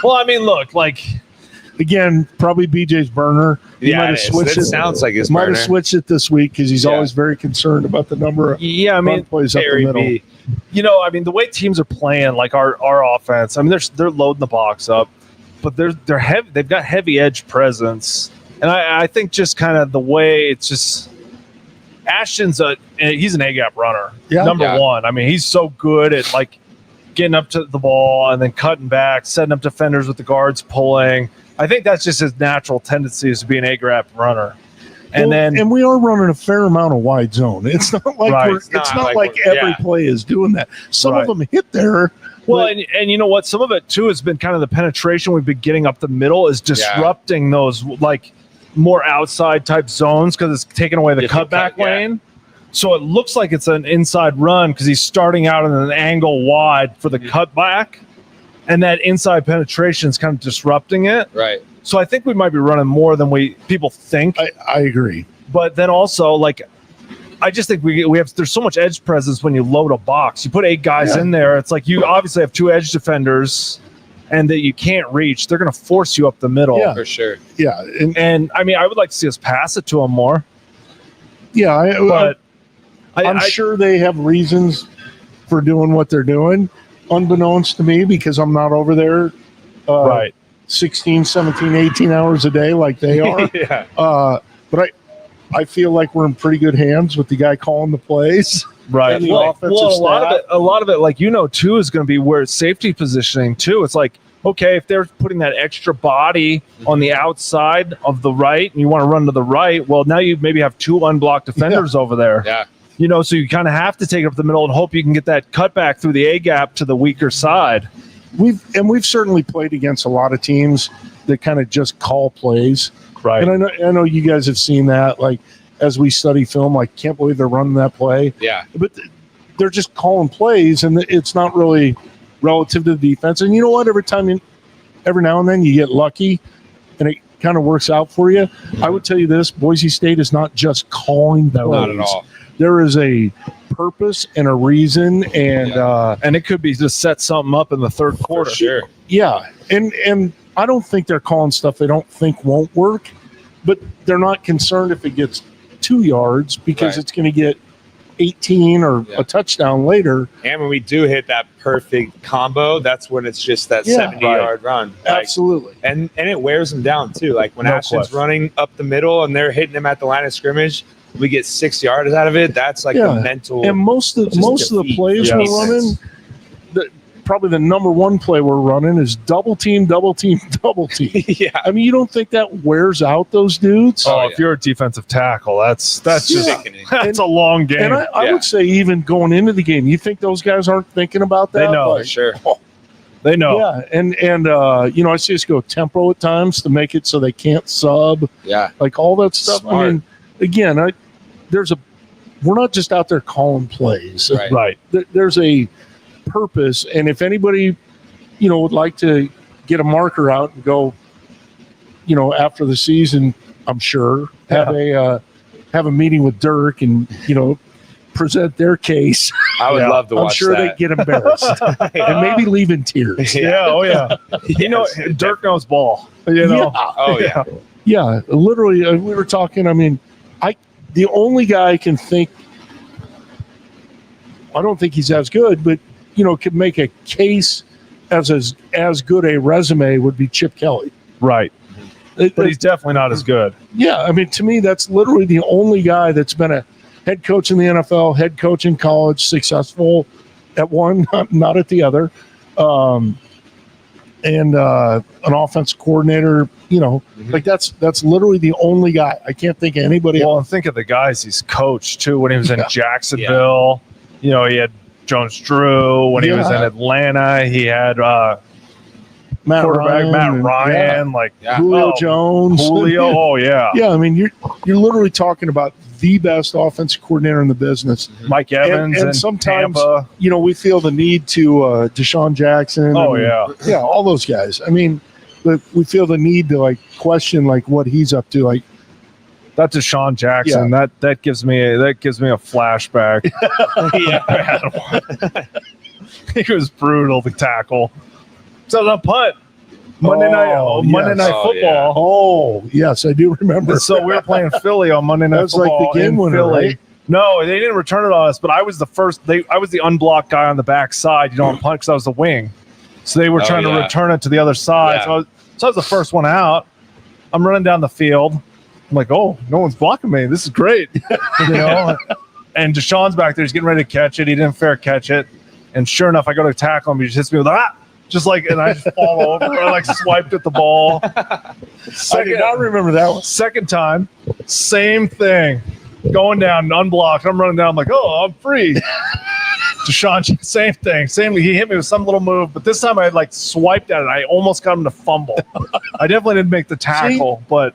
Speaker 6: Well, I mean, look, like,
Speaker 7: again, probably BJ's burner. He
Speaker 5: Yeah,
Speaker 7: might have
Speaker 5: it is.
Speaker 7: switched
Speaker 5: It
Speaker 7: it.
Speaker 5: sounds like his
Speaker 7: might
Speaker 5: burner.
Speaker 7: have switched it this week because he's
Speaker 5: Yeah.
Speaker 7: always very concerned about the number of
Speaker 6: yeah, I
Speaker 7: run
Speaker 6: mean,
Speaker 7: plays up the
Speaker 5: Harry
Speaker 7: middle.
Speaker 5: B.
Speaker 6: the way teams are playing, like our offense, I mean, they're loading the box up, but they're heavy. They've got heavy edge presence, and I think just kind of the way it's just Ashton's he's an A-gap runner, number one. I mean, he's so good at like getting up to the ball and then cutting back, setting up defenders with the guards pulling. I think that's just his natural tendency is to be an A-gap runner. And
Speaker 7: we are running a fair amount of wide zone. It's not like
Speaker 6: Right.
Speaker 7: it's not like every play is doing that. Some
Speaker 6: Right.
Speaker 7: of them hit there.
Speaker 6: Well, and you know what? Some of it too has been kind of the penetration we've been getting up the middle is disrupting those like more outside type zones because it's taking away the cutback lane. So it looks like it's an inside run because he's starting out in an angle wide for the cutback, and that inside penetration is kind of disrupting it.
Speaker 5: Right.
Speaker 6: So I think we might be running more than people think.
Speaker 7: I agree.
Speaker 6: But then also, like, I just think we have. There's so much edge presence when you load a box. You put 8 guys in there. It's like you obviously have 2 edge defenders, and that you can't reach. They're going to force you up the middle.
Speaker 7: Yeah.
Speaker 5: For sure.
Speaker 7: Yeah,
Speaker 6: And I mean, I would like to see us pass it to them more.
Speaker 7: yeah.
Speaker 6: But
Speaker 7: I'm sure they have reasons for doing what they're doing, unbeknownst to me, because I'm not over there.
Speaker 6: Right.
Speaker 7: 16, 17, 18 hours a day like they are.
Speaker 6: Yeah.
Speaker 7: But I feel like we're in pretty good hands with the guy calling the plays.
Speaker 6: Right.
Speaker 7: And the
Speaker 6: Well,
Speaker 7: offensive
Speaker 6: a lot
Speaker 7: staff.
Speaker 6: of it, like, too, is going to be where safety positioning too. It's like, okay, if they're putting that extra body on the outside of the right and you want to run to the right, well, now you maybe have 2 unblocked defenders over there.
Speaker 5: Yeah.
Speaker 6: So you kind of have to take it up the middle and hope you can get that cutback through the A gap to the weaker side.
Speaker 7: We've certainly played against a lot of teams that kind of just call plays.
Speaker 6: Right.
Speaker 7: And I know you guys have seen that, like, as we study film, like, can't believe they're running that play.
Speaker 5: Yeah.
Speaker 7: But they're just calling plays, and it's not really relative to the defense. And you know what? Every now and then you get lucky, and it kind of works out for you. I would tell you this: Boise State is not just calling plays.
Speaker 5: Not at all.
Speaker 7: There is a purpose and a reason, and
Speaker 6: And it could be just set something up in the third quarter.
Speaker 5: For sure.
Speaker 7: yeah, and I don't think they're calling stuff they don't think won't work, but they're not concerned if it gets 2 yards because
Speaker 5: Right.
Speaker 7: it's going to get 18 or
Speaker 5: Yeah.
Speaker 7: a touchdown later.
Speaker 5: And when we do hit that perfect combo, that's when it's just that
Speaker 7: Yeah.
Speaker 5: 70-yard run. Like,
Speaker 7: Absolutely.
Speaker 5: and it wears them down too. Like when
Speaker 6: No
Speaker 5: Ashton's
Speaker 6: question.
Speaker 5: running up the middle and they're hitting him at the line of scrimmage, we get 6 yards out of it. That's like
Speaker 7: Yeah.
Speaker 5: a mental.
Speaker 7: And most of the
Speaker 5: defeat.
Speaker 7: plays
Speaker 6: Yes.
Speaker 7: we're running, probably the number one play we're running is double team, double team, double team.
Speaker 5: yeah.
Speaker 7: I mean, you don't think that wears out those dudes?
Speaker 6: Oh,
Speaker 5: Oh,
Speaker 6: if you're a defensive tackle, that's just
Speaker 5: Sickening.
Speaker 6: that's a long game.
Speaker 7: And I
Speaker 5: Yeah.
Speaker 7: would say even going into the game, you think those guys aren't thinking about that?
Speaker 6: They know.
Speaker 7: Like,
Speaker 5: For sure.
Speaker 6: They know.
Speaker 7: Yeah, and I see us go tempo at times to make it so they can't sub,
Speaker 5: Yeah.
Speaker 7: like all that stuff.
Speaker 5: Smart.
Speaker 7: I mean, again, we're not just out there calling plays.
Speaker 5: Right.
Speaker 6: Right.
Speaker 7: There's a purpose, and if anybody, would like to get a marker out and go, after the season, I'm sure have a meeting with Dirk and present their case.
Speaker 5: I would
Speaker 6: Yeah.
Speaker 5: love to watch
Speaker 7: I'm sure
Speaker 5: that.
Speaker 7: they get embarrassed and maybe leave in tears.
Speaker 6: Yeah. Oh yeah. Dirk knows ball.
Speaker 7: Yeah.
Speaker 5: Oh yeah.
Speaker 7: Yeah, literally, we were talking. I mean, the only guy I can think, I don't think he's as good, but could make a case as good a resume would be Chip Kelly.
Speaker 6: Right. But he's definitely not as good.
Speaker 7: Yeah, I mean, to me, that's literally the only guy that's been a head coach in the NFL, head coach in college, successful at one, not at the other, and an offense coordinator. Like that's literally the only guy. I can't think of anybody else.
Speaker 6: Well, and think of the guys he's coached too. When he was in Jacksonville, he had Jones Drew. When he was in Atlanta, he had quarterback Matt Ryan,
Speaker 7: Julio Jones.
Speaker 6: Julio. Oh yeah.
Speaker 7: Yeah, I mean, you're literally talking about the best offensive coordinator in the business.
Speaker 6: Mike Evans
Speaker 7: and
Speaker 6: in
Speaker 7: sometimes
Speaker 6: Tampa.
Speaker 7: we feel the need to Deshaun Jackson.
Speaker 6: Oh,
Speaker 7: yeah, all those guys. I mean, we feel the need to question what he's up to. Like
Speaker 6: That Deshaun Jackson, that gives me a flashback. He was brutal to tackle. So the punt Monday night football.
Speaker 5: Yeah.
Speaker 7: Oh yes, I do remember.
Speaker 6: So we were playing Philly on Monday Night
Speaker 7: That was like
Speaker 6: Football
Speaker 7: the game
Speaker 6: in
Speaker 7: winner,
Speaker 6: Philly.
Speaker 7: right?
Speaker 6: No, they didn't return it on us, but I was the first. I was the unblocked guy on the back side, on punt because I was the wing. So they were trying to return it to the other side.
Speaker 5: Yeah.
Speaker 6: So I was the first one out. I'm running down the field. I'm like, oh, no one's blocking me. This is great, And Deshaun's back there. He's getting ready to catch it. He didn't fair catch it, and sure enough, I go to tackle him. He just hits me with and I just fall over. I swiped at the ball.
Speaker 7: I did not remember that one.
Speaker 6: Second time, same thing. Going down, unblocked. I'm running down. I'm like, oh, I'm free. Deshaun, same thing. He hit me with some little move, but this time I had swiped at it. I almost got him to fumble. I definitely didn't make the tackle, but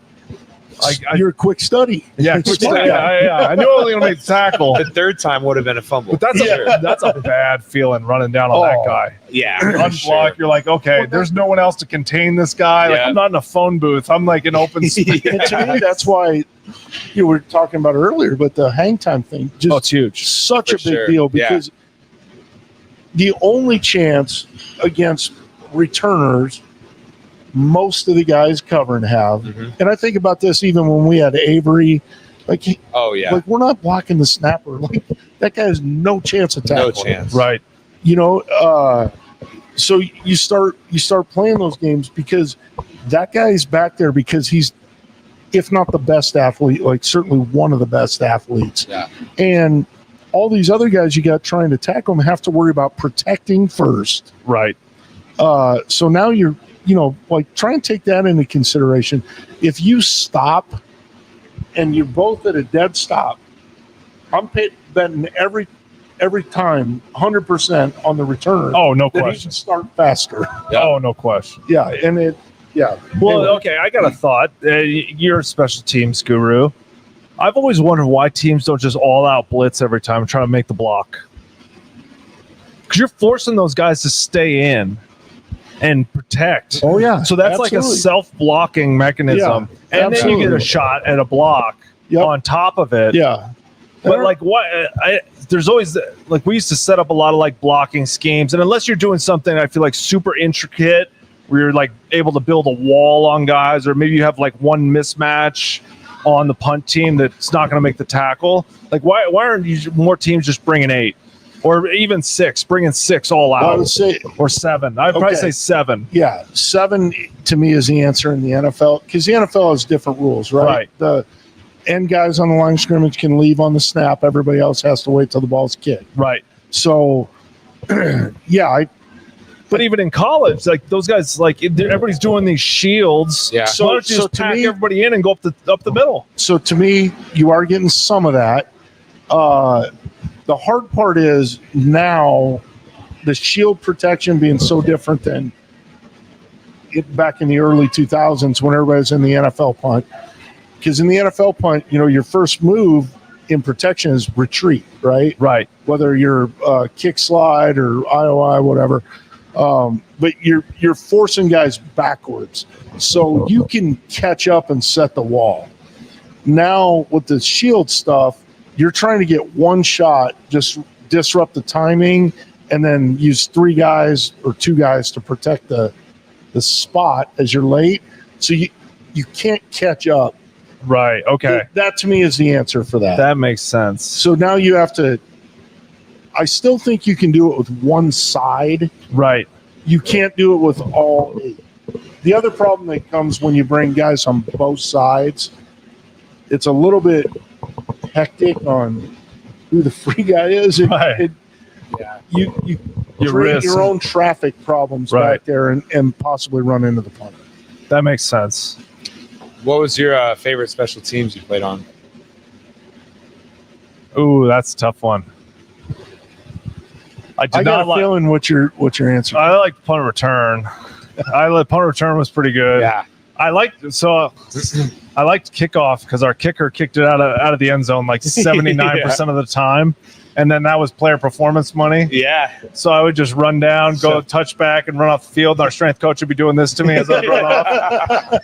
Speaker 7: You're a quick study.
Speaker 6: Yeah, quick study. Yeah. I knew I was going to make the tackle.
Speaker 5: The third time would have been a fumble.
Speaker 6: But that's a bad feeling running down on that guy.
Speaker 5: Yeah.
Speaker 6: Unblock, you're like, okay, there's no one else to contain this guy. Like, I'm not in a phone booth. I'm like in open space.
Speaker 7: And to me, that's why you were talking about earlier, but the hang time thing, just
Speaker 6: it's huge.
Speaker 7: Such a big deal because the only chance against returners most of the guys covering have, and I think about this even when we had Avery, like we're not blocking the snapper. Like that guy has no chance of tackling.
Speaker 5: No chance.
Speaker 6: Right.
Speaker 7: You know, so you start playing those games because that guy's back there because he's, if not the best athlete, like certainly one of the best athletes.
Speaker 5: Yeah.
Speaker 7: And all these other guys you got trying to tackle them have to worry about protecting first.
Speaker 6: Right.
Speaker 7: So now you're, like try and take that into consideration. If you stop and you're both at a dead stop, I'm betting every time 100% on the returner.
Speaker 6: Oh, no
Speaker 7: that
Speaker 6: question.
Speaker 7: he can start faster.
Speaker 5: Yeah.
Speaker 6: Oh, no question.
Speaker 7: Yeah, and
Speaker 6: Well, okay, I got a thought. You're a special teams guru. I've always wondered why teams don't just all-out blitz every time and try to make the block. Because you're forcing those guys to stay in and protect.
Speaker 7: Oh, yeah.
Speaker 6: So that's like a self-blocking mechanism.
Speaker 7: Yeah,
Speaker 6: and then you get a shot at a block on top of it.
Speaker 7: Yeah.
Speaker 6: But like what there's always like we used to set up a lot of like blocking schemes, and unless you're doing something I feel like super intricate where you're like able to build a wall on guys, or maybe you have like one mismatch on the punt team that's not going to make the tackle. Like why aren't you more teams just bringing 8 or even 6, bringing 6 all out?
Speaker 7: I would say,
Speaker 6: or 7. I'd probably say 7.
Speaker 7: Yeah, 7 to me is the answer in the NFL because the NFL has different rules, right?
Speaker 6: Right.
Speaker 7: The end guys on the line of scrimmage can leave on the snap. Everybody else has to wait till the ball's kicked.
Speaker 6: Right.
Speaker 7: So,
Speaker 6: But even in college, like those guys, like everybody's doing these shields.
Speaker 5: Yeah.
Speaker 6: So why don't you just pack everybody in and go up the middle?
Speaker 7: So to me, you are getting some of that. The hard part is now the shield protection being so different than back in the early 2000s when everybody was in the NFL punt. Because in the NFL punt, your first move in protection is retreat, right?
Speaker 6: Right.
Speaker 7: Whether you're kick slide or IOI, whatever. But you're forcing guys backwards so you can catch up and set the wall. Now with the shield stuff, you're trying to get one shot, just disrupt the timing, and then use 3 guys or 2 guys to protect the spot as you're late. So you can't catch up.
Speaker 6: Right. Okay.
Speaker 7: That to me is the answer for that.
Speaker 6: That makes sense.
Speaker 7: So now you have to. I still think you can do it with one side.
Speaker 6: Right.
Speaker 7: You can't do it with all 8. The other problem that comes when you bring guys on both sides, it's a little bit hectic on who the free guy is.
Speaker 6: Right.
Speaker 7: You create your own traffic problems back there and possibly run into the punter.
Speaker 6: That makes sense.
Speaker 5: What was your favorite special teams you played on?
Speaker 6: Ooh, that's a tough one. I
Speaker 7: got a feeling what your answer.
Speaker 6: I like punt return. Punt return was pretty good.
Speaker 5: Yeah.
Speaker 6: I liked kickoff because our kicker kicked it out of the end zone like 79% of the time. And then that was player performance money.
Speaker 5: Yeah.
Speaker 6: So I would just run down, go touch back, and run off the field. And our strength coach would be doing this to me as I run off.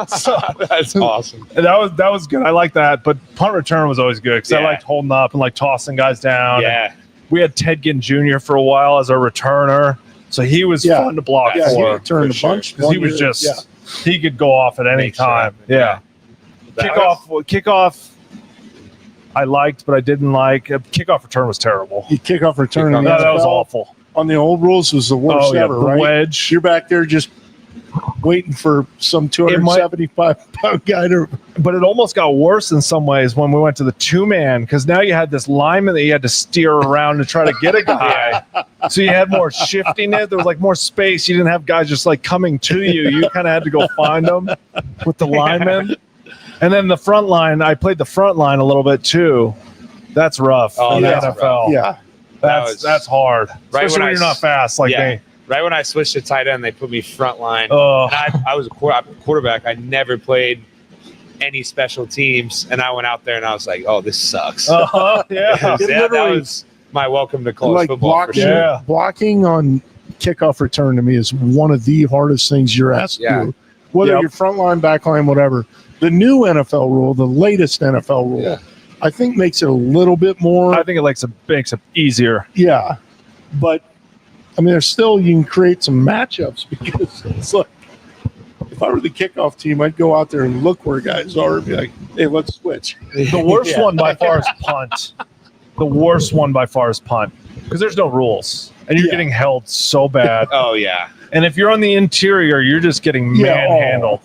Speaker 6: So,
Speaker 5: that's awesome.
Speaker 6: And that was good. I like that. But punt return was always good because I liked holding up and like tossing guys down.
Speaker 5: Yeah.
Speaker 6: We had Ted Ginn Jr. for a while as our returner. So he was fun to block
Speaker 7: for. He returned a bunch.
Speaker 6: Because he was just he could go off at any time. Yeah. Kickoff I liked, but I didn't like. Kickoff return was terrible.
Speaker 7: Kickoff return.
Speaker 6: That was awful.
Speaker 7: On the old rules was the worst ever,
Speaker 6: the
Speaker 7: right?
Speaker 6: wedge.
Speaker 7: You're back there just waiting for some 275-pound guy to.
Speaker 6: But it almost got worse in some ways when we went to the 2-man because now you had this lineman that you had to steer around to try to get a guy. So you had more shifting it. There was like more space. You didn't have guys just like coming to you. You kind of had to go find them with the linemen. And then the front line, I played the front line a little bit too. That's rough in the NFL.
Speaker 5: Rough.
Speaker 7: Yeah.
Speaker 6: That's hard.
Speaker 5: Right
Speaker 6: Especially when you're not fast like me.
Speaker 5: Right when I switched to tight end, they put me front line. And I was a quarterback. I never played any special teams, and I went out there and I was like, "Oh, this sucks."
Speaker 6: Yeah.
Speaker 5: That was my welcome to college
Speaker 7: Like
Speaker 5: football for
Speaker 7: blocking,
Speaker 5: sure.
Speaker 7: blocking on kickoff return to me is one of the hardest things you're asked to do. Whether you're front line, back line, whatever. The new NFL rule, the latest NFL rule, I think makes it a little bit more.
Speaker 6: I think it makes it easier.
Speaker 7: Yeah, but I mean, there's still, you can create some matchups because it's like, if I were the kickoff team, I'd go out there and look where guys are and be like, hey, let's switch.
Speaker 6: The worst one by far is punt. The worst one by far is punt because there's no rules and you're getting held so bad.
Speaker 5: Oh yeah.
Speaker 6: And if you're on the interior, you're just getting manhandled.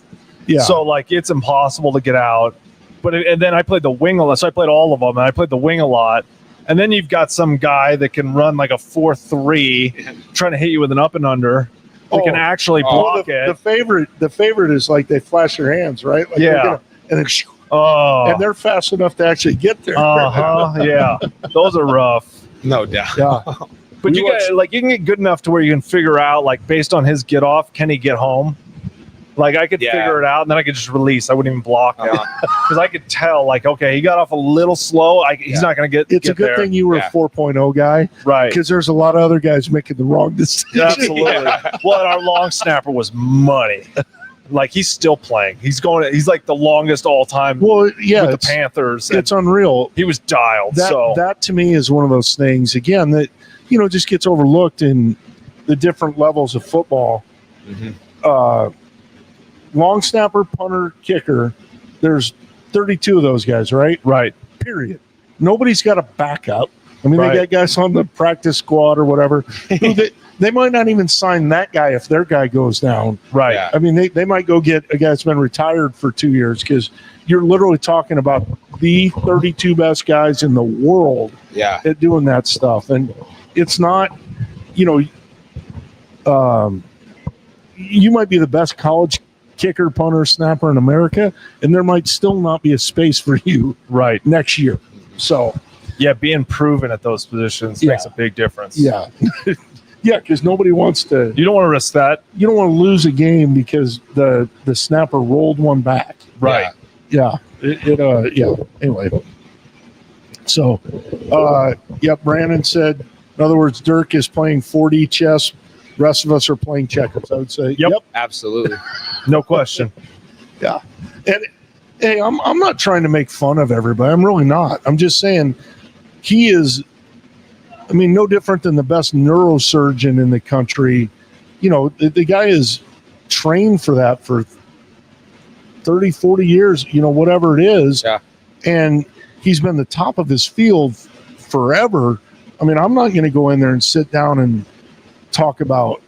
Speaker 7: Yeah.
Speaker 6: So like it's impossible to get out. And then I played the wing a lot. So I played all of them, and I played the wing a lot. And then you've got some guy that can run like a 4-3, trying to hit you with an up and under. That can actually block it.
Speaker 7: The favorite is like they flash their hands, right? Like and then and they're fast enough to actually get there.
Speaker 6: Yeah, those are rough.
Speaker 5: No doubt.
Speaker 7: Yeah.
Speaker 6: But you can get good enough to where you can figure out, like, based on his get off, can he get home? Like, I could figure it out, and then I could just release. I wouldn't even block him because I could tell, like, okay, he got off a little slow. He's not going to get.
Speaker 7: It's a good thing you were a 4.0 guy,
Speaker 6: right?
Speaker 7: Because there's a lot of other guys making the wrong decision.
Speaker 6: Absolutely. Well, and our long snapper was money. Like, he's still playing. He's like the longest all time.
Speaker 7: Well, yeah,
Speaker 6: with the Panthers.
Speaker 7: It's unreal.
Speaker 6: He was dialed.
Speaker 7: That to me is one of those things again that just gets overlooked in the different levels of football.
Speaker 5: Mm-hmm.
Speaker 7: Long snapper, punter, kicker. There's 32 of those guys, right?
Speaker 6: Right.
Speaker 7: Period. Nobody's got a backup. I mean, they got guys on the practice squad or whatever. They might not even sign that guy if their guy goes down.
Speaker 6: Right.
Speaker 5: Yeah.
Speaker 7: I mean, they might go get a guy that's been retired for 2 years because you're literally talking about the 32 best guys in the world at doing that stuff. And it's not, you might be the best college kicker, punter, snapper in America, and there might still not be a space for you next year. So,
Speaker 6: yeah, being proven at those positions makes a big difference.
Speaker 7: Yeah. Yeah, because nobody wants to.
Speaker 6: You don't want to risk that.
Speaker 7: You don't want to lose a game because the snapper rolled one back.
Speaker 6: Right.
Speaker 7: Yeah. Anyway. So, Brandon said, in other words, Dirk is playing 4D chess. Rest of us are playing checkers. I would say.
Speaker 6: Yep.
Speaker 5: Absolutely.
Speaker 6: No question.
Speaker 7: Yeah. And hey, I'm not trying to make fun of everybody. I'm really not. I'm just saying he is. I mean, no different than the best neurosurgeon in the country. The guy is trained for that for 30, 40 years, whatever it is.
Speaker 5: Yeah.
Speaker 7: And he's been the top of his field forever. I mean, I'm not going to go in there and sit down and talk about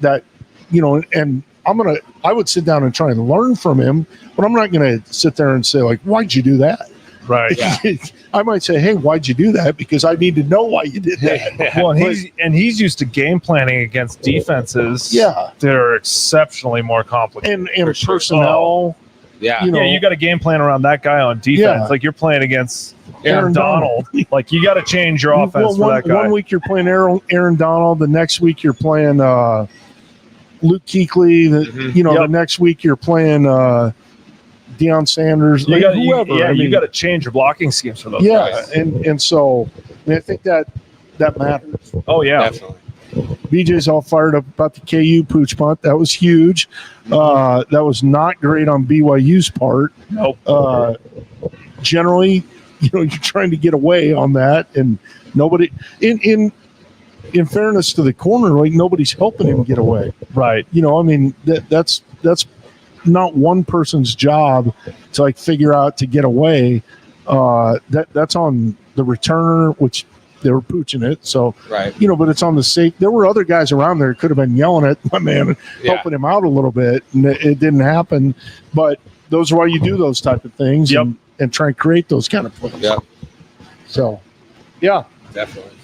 Speaker 7: that, and I would sit down and try and learn from him, but I'm not going to sit there and say, like, why'd you do that?
Speaker 6: Right.
Speaker 5: Yeah.
Speaker 7: I might say, hey, why'd you do that? Because I need to know why you did that.
Speaker 6: Well, he's used to game planning against defenses that are exceptionally more complicated.
Speaker 7: And personnel.
Speaker 5: Yeah.
Speaker 6: You got a game plan around that guy on defense.
Speaker 7: Yeah.
Speaker 6: Like you're playing against Aaron Donald. Like you got to change your offense for that guy.
Speaker 7: One week you're playing Aaron Donald. The next week you're playing Luke Kuechly. The next week you're playing Deion Sanders. Whoever.
Speaker 6: You got to change your blocking schemes for those guys.
Speaker 7: And so I think that matters.
Speaker 6: Oh yeah,
Speaker 5: Definitely.
Speaker 7: BJ's all fired up about the KU pooch punt. That was huge. That was not great on BYU's part.
Speaker 6: Nope.
Speaker 7: Generally, you're trying to get away on that, and nobody in fairness to the corner, like nobody's helping him get away.
Speaker 6: Right.
Speaker 7: I mean that's not one person's job to like figure out to get away. That's on the returner, which they were pooching it. So,
Speaker 5: right.
Speaker 7: But it's on the safe. There were other guys around there who could have been yelling at my man, helping him out a little bit, and it didn't happen. But those are why you do those type of things and try and create those kind of plays.
Speaker 5: Yeah.
Speaker 7: So, yeah.
Speaker 5: Definitely.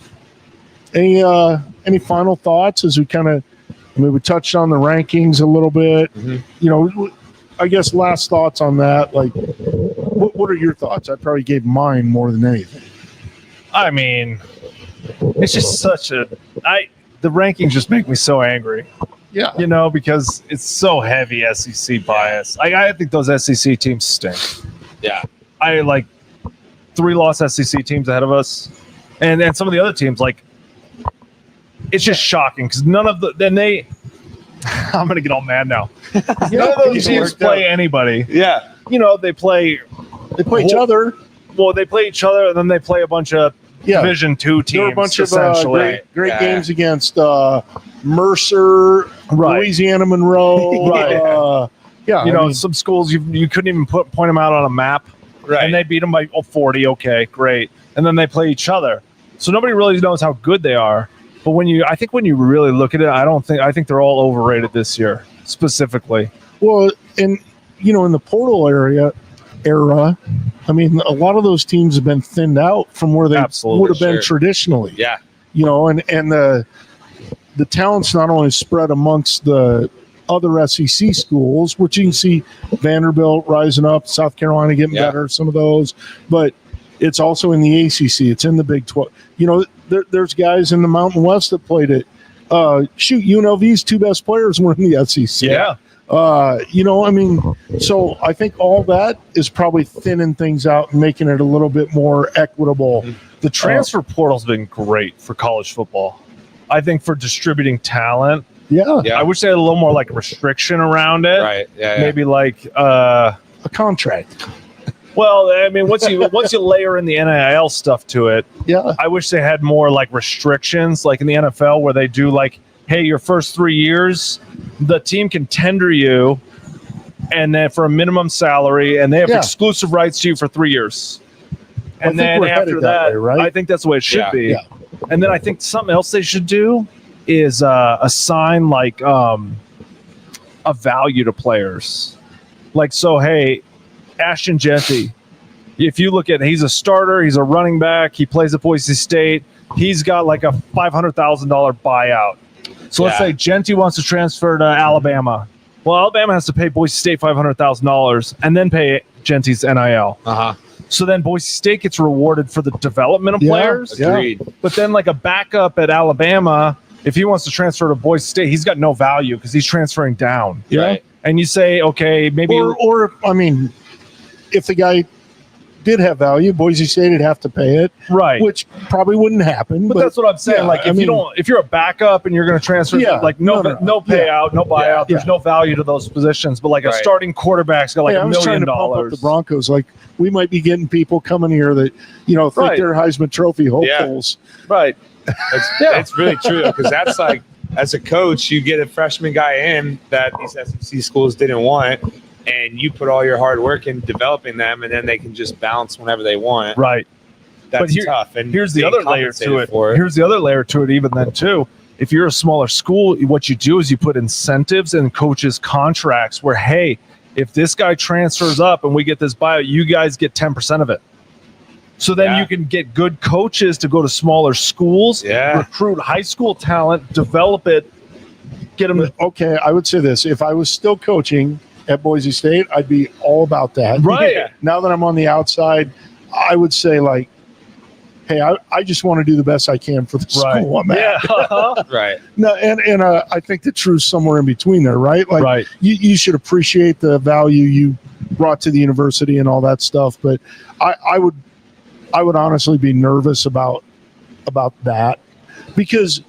Speaker 7: Any final thoughts as we kind of, we touched on the rankings a little bit.
Speaker 5: Mm-hmm.
Speaker 7: I guess last thoughts on that. Like, what are your thoughts? I probably gave mine more than anything.
Speaker 6: I mean, it's just the rankings just make me so angry.
Speaker 7: Yeah.
Speaker 6: You know, because it's so heavy SEC bias. I think those SEC teams stink.
Speaker 5: Yeah.
Speaker 6: I like 3-loss SEC teams ahead of us, and then some of the other teams, like, it's just shocking because none of the I'm gonna get all mad now. None of those teams play anybody.
Speaker 5: Yeah.
Speaker 6: You know, they play
Speaker 7: each other.
Speaker 6: Well, they play each other, and then they play a bunch of Division II teams.
Speaker 7: There were a bunch of
Speaker 6: essentially
Speaker 7: great games against Mercer, Louisiana Monroe.
Speaker 6: Right.
Speaker 7: Yeah.
Speaker 6: You know, some schools you couldn't even point them out on a map.
Speaker 5: Right.
Speaker 6: And they beat them by 40. Okay, great. And then they play each other. So nobody really knows how good they are. But I think when you really look at it, I think they're all overrated this year, specifically.
Speaker 7: Well, and you know, in the portal era, I mean, a lot of those teams have been thinned out from where they would have been traditionally.
Speaker 5: Yeah.
Speaker 7: You know, and the talent's not only spread amongst the other SEC schools, which you can see Vanderbilt rising up, South Carolina getting better, some of those, but it's also in the ACC. It's in the Big 12. You know, there's guys in the Mountain West that played it. UNLV's 2 best players were in the SEC.
Speaker 6: Yeah.
Speaker 7: You know, I mean, so I think all that is probably thinning things out and making it a little bit more equitable.
Speaker 6: The transfer portal's been great for college football. I think for distributing talent.
Speaker 7: Yeah.
Speaker 6: I wish they had a little more like restriction around it.
Speaker 5: Right. Yeah.
Speaker 6: Maybe like
Speaker 7: a contract.
Speaker 6: Well, I mean, once you layer in the NIL stuff to it, I wish they had more like restrictions, like in the NFL, where they do like, hey, your first 3 years, the team can tender you, and then for a minimum salary, and they have exclusive rights to you for 3 years. And then after that,
Speaker 7: way, right?
Speaker 6: I think that's the way it should be. Yeah. And then I think something else they should do is assign like a value to players. Like, so, hey, Ashton Jeanty, if you look at it, he's a starter, he's a running back, he plays at Boise State, he's got like a $500,000 buyout. So let's say Jeanty wants to transfer to Alabama. Well, Alabama has to pay Boise State $500,000 and then pay Jeanty's NIL. So then Boise State gets rewarded for the development of players.
Speaker 5: Agreed.
Speaker 6: But then like a backup at Alabama, if he wants to transfer to Boise State, he's got no value because he's transferring down.
Speaker 5: Right.
Speaker 6: And you say, okay, maybe
Speaker 7: or I mean, if the guy did have value, Boise State would have to pay it,
Speaker 6: right?
Speaker 7: Which probably wouldn't happen.
Speaker 6: But that's what I'm saying. Like, if you're a backup and you're going to transfer, like no payout, no buyout. There's no value to those positions. But like a starting quarterback's got like $1 million.
Speaker 7: Pump up the Broncos, like we might be getting people coming here that think they're Heisman Trophy hopefuls.
Speaker 6: Right.
Speaker 5: It's really true because that's like, as a coach, you get a freshman guy in that these SEC schools didn't want, and you put all your hard work in developing them, and then they can just bounce whenever they want.
Speaker 6: Right.
Speaker 5: That's tough. And
Speaker 6: here's the other layer to it. Here's the other layer to it even then too. If you're a smaller school, what you do is you put incentives in coaches' contracts where, hey, if this guy transfers up and we get this buyout, you guys get 10% of it. So then you can get good coaches to go to smaller schools, recruit high school talent, develop it, get them.
Speaker 7: Okay, I would say this. If I was still coaching at Boise State, I'd be all about that.
Speaker 6: Right.
Speaker 7: Now that I'm on the outside, I would say like, hey, I just want to do the best I can for the school I'm at.
Speaker 5: Right.
Speaker 7: No, and I think the truth's somewhere in between there, right? Like you should appreciate the value you brought to the university and all that stuff. But I would honestly be nervous about that because,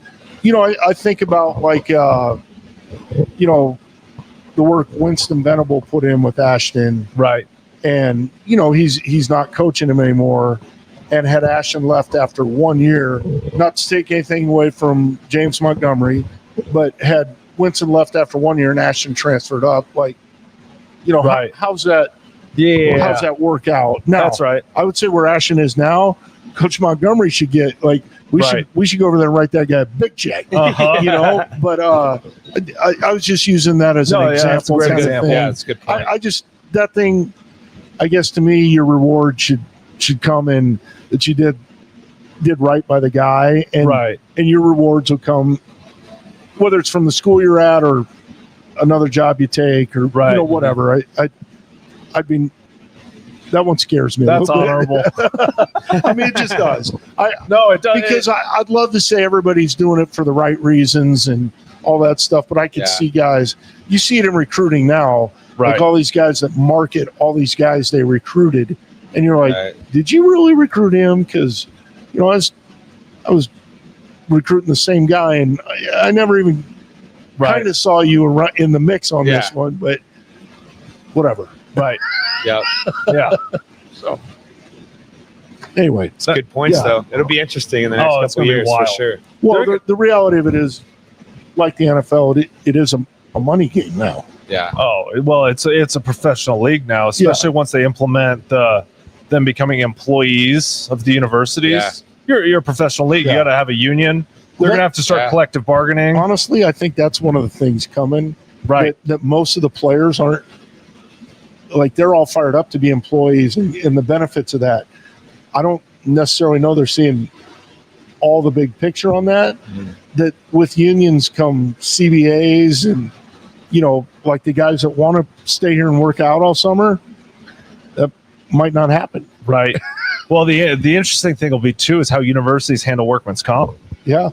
Speaker 7: I think about like, the work Winston Venable put in with Ashton.
Speaker 6: Right.
Speaker 7: And, he's not coaching him anymore. And had Ashton left after 1 year, not to take anything away from James Montgomery, but had Winston left after 1 year and Ashton transferred up, like, how's that?
Speaker 6: Yeah.
Speaker 7: How's that work out? Now,
Speaker 6: that's right.
Speaker 7: I would say where Ashton is now, Coach Montgomery should get we should go over there and write that guy a big check. But I was just using that as an example.
Speaker 6: That's a great example.
Speaker 5: Yeah, it's a good point.
Speaker 7: I just that thing, I guess to me, your reward should come in that you did right by the guy, and and your rewards will come whether it's from the school you're at or another job you take or whatever. I'd be. That one scares me.
Speaker 6: That's honorable.
Speaker 7: I mean, it just does.
Speaker 6: It does
Speaker 7: because I'd love to say everybody's doing it for the right reasons and all that stuff. But I could see guys. You see it in recruiting now, like all these guys that market all these guys they recruited, and you're like, did you really recruit him? Because I was recruiting the same guy, and I never even kind of saw you in the mix on this one, but whatever.
Speaker 5: Right. Yeah.
Speaker 7: So anyway,
Speaker 5: it's good points though. It'll be interesting in the next couple of years for sure.
Speaker 7: Well, the reality of it is, like the NFL, it is a money game now.
Speaker 5: Yeah.
Speaker 6: Oh, well, it's a professional league now, especially once they implement them becoming employees of the universities. Yeah. You're a professional league. You got to have a union. They're going to have to start collective bargaining.
Speaker 7: Honestly, I think that's one of the things coming.
Speaker 6: Right.
Speaker 7: That most of the players aren't, like, they're all fired up to be employees and the benefits of that. I don't necessarily know they're seeing all the big picture on that. Mm-hmm. That with unions come CBAs and, like the guys that want to stay here and work out all summer, that might not happen.
Speaker 6: Right. Well, the interesting thing will be, too, is how universities handle workman's comp.
Speaker 7: Yeah.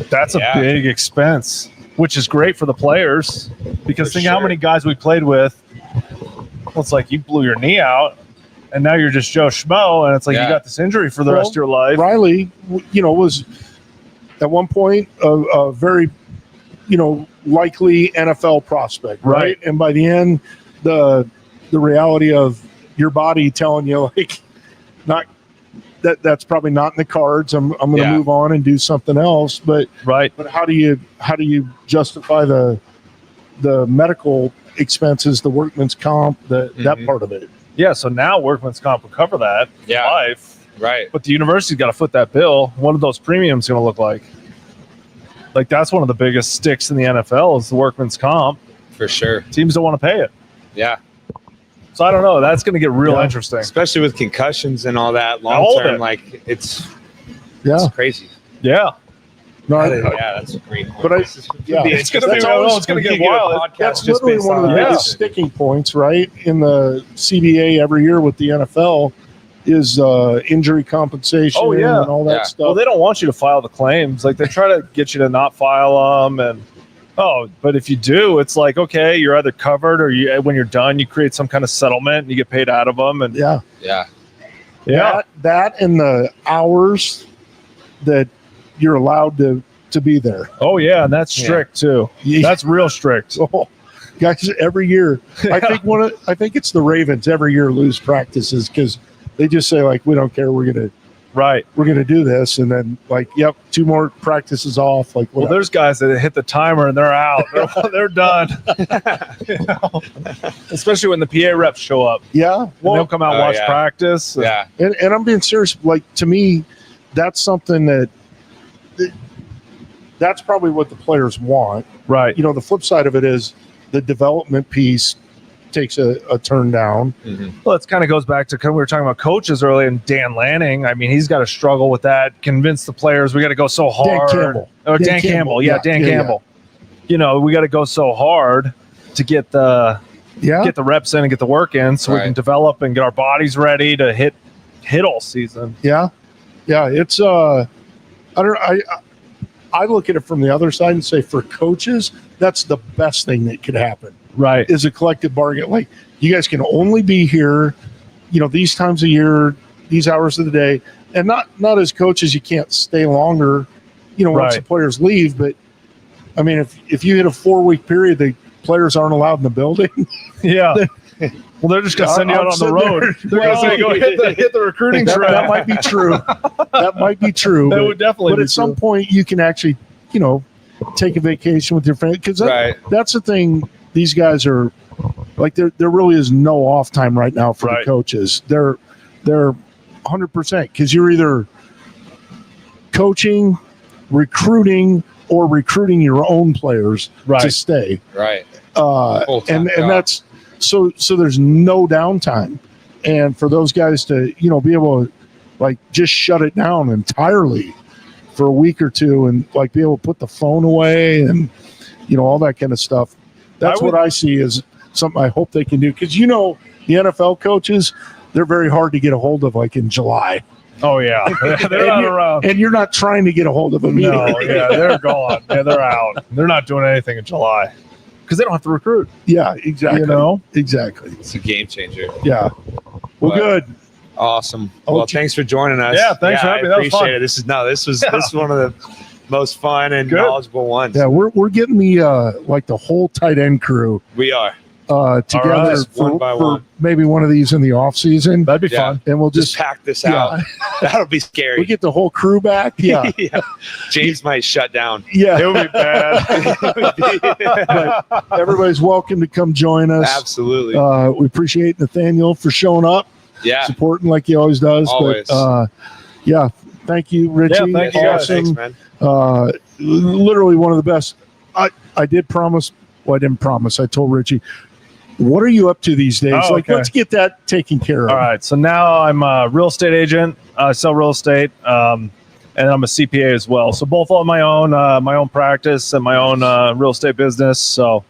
Speaker 6: That's a big expense, which is great for the players because think how many guys we played with. Well, it's like you blew your knee out and now you're just Joe Schmo, and it's like you got this injury for the rest of your life.
Speaker 7: Riley, was at one point a very, likely NFL prospect, right? And by the end, the reality of your body telling you, like, that's probably not in the cards. I'm going to move on and do something else. But But how do you justify the medical expenses, the workman's comp, that part of it?
Speaker 6: Yeah. So now workman's comp will cover that life.
Speaker 5: Right.
Speaker 6: But the university's got to foot that bill. What are those premiums going to look like? Like, that's one of the biggest sticks in the NFL is the workman's comp.
Speaker 5: For sure.
Speaker 6: Teams don't want to pay it.
Speaker 5: Yeah.
Speaker 6: So I don't know. That's going to get real interesting.
Speaker 5: Especially with concussions and all that long term. Like, it's crazy.
Speaker 6: Yeah.
Speaker 7: No,
Speaker 5: that's a great point.
Speaker 7: But
Speaker 6: it's going to get wild.
Speaker 7: That's literally one of the biggest sticking points, right? In the CBA every year with the NFL is injury compensation and all that stuff.
Speaker 6: Well, they don't want you to file the claims. Like, they try to get you to not file them. And but if you do, it's like, okay, you're either covered or when you're done, you create some kind of settlement and you get paid out of them. And
Speaker 7: that and the hours that you're allowed to be there.
Speaker 6: Oh yeah, and that's strict too. That's real strict.
Speaker 7: Oh, guys, every year I think it's the Ravens every year lose practices because they just say, like, we don't care, we're gonna do this, and then, like, 2 more practices off. Like,
Speaker 6: well, there's guys that hit the timer and they're out. They're done. Especially when the PA reps show up.
Speaker 7: Yeah,
Speaker 6: well, they'll come out and watch practice.
Speaker 7: And I'm being serious. Like, to me, that's something that's probably what the players want.
Speaker 6: Right.
Speaker 7: The flip side of it is the development piece takes a turn down.
Speaker 6: Mm-hmm. Well, it kind of goes back to, we were talking about coaches earlier, and Dan Lanning. I mean, he's got to struggle with that. Convince the players we got to go so hard. Dan Campbell. Dan Campbell. We got to go so hard to get the reps in and get the work in, so we can develop and get our bodies ready to hit all season.
Speaker 7: Yeah. It's I look at it from the other side and say, for coaches, that's the best thing that could happen.
Speaker 6: Right.
Speaker 7: Is a collective bargain. Like, you guys can only be here, these times a year, these hours of the day, and not as coaches, you can't stay longer, once the players leave. But I mean, if you hit a 4-week period, the players aren't allowed in the building.
Speaker 6: Yeah. Well, they're just going to send you out on the road. They're going to say, go hit the recruiting track.
Speaker 7: That might be true.
Speaker 6: That would definitely be true.
Speaker 7: But at some point, you can actually, take a vacation with your family. Because that's the thing. These guys are, like, there really is no off time right now for the coaches. They're 100%, because you're either coaching, recruiting, or recruiting your own players to stay.
Speaker 5: Right.
Speaker 7: And that's so there's no downtime. And for those guys to, be able to, like, just shut it down entirely for a week or two and, like, be able to put the phone away and, all that kind of stuff. That's what I see as something I hope they can do. Because, the NFL coaches, they're very hard to get a hold of, like, in July.
Speaker 6: Oh yeah, they're not around.
Speaker 7: And you're not trying to get a hold of them.
Speaker 6: No,
Speaker 7: either.
Speaker 6: yeah, they're gone. Yeah, they're out. They're not doing anything in July because they don't have to recruit.
Speaker 7: Yeah, exactly. Exactly.
Speaker 5: It's a game changer.
Speaker 7: Yeah. Well,
Speaker 5: But-
Speaker 7: good.
Speaker 5: Awesome. Well, thanks for joining us.
Speaker 6: Yeah, thanks for having me.
Speaker 5: I
Speaker 6: That was fun.
Speaker 5: appreciate it. This was one of the most fun and
Speaker 6: Good.
Speaker 5: knowledgeable ones.
Speaker 7: Yeah, we're getting the like the whole tight end crew
Speaker 5: We are.
Speaker 7: together
Speaker 6: right.
Speaker 5: One by
Speaker 7: for
Speaker 5: one.
Speaker 7: maybe one of these in the off season,
Speaker 6: That'd be
Speaker 5: Yeah.
Speaker 6: fun.
Speaker 7: and we'll
Speaker 5: Just
Speaker 7: just
Speaker 5: pack this
Speaker 7: yeah.
Speaker 5: out. That'll be scary.
Speaker 7: we get the whole crew back. Yeah,
Speaker 5: Yeah. James might shut down.
Speaker 7: yeah.
Speaker 6: It would be bad.
Speaker 7: But everybody's welcome to come join us.
Speaker 5: Absolutely.
Speaker 7: We appreciate Nathaniel for showing up,
Speaker 5: Yeah.
Speaker 7: supporting like he always does.
Speaker 5: Always.
Speaker 7: But yeah, thank you, Richie.
Speaker 6: Yeah, thank you, guys.
Speaker 5: Thanks,
Speaker 7: Awesome.
Speaker 5: man.
Speaker 7: Literally one of the best. I did promise. Well, I didn't promise. I told Richie. What are you up to these days?
Speaker 6: Oh, okay.
Speaker 7: Let's get that taken care of.
Speaker 6: All right, so now I'm a real estate agent. I sell real estate, and I'm a CPA as well. So both on my own practice and my own real estate business. So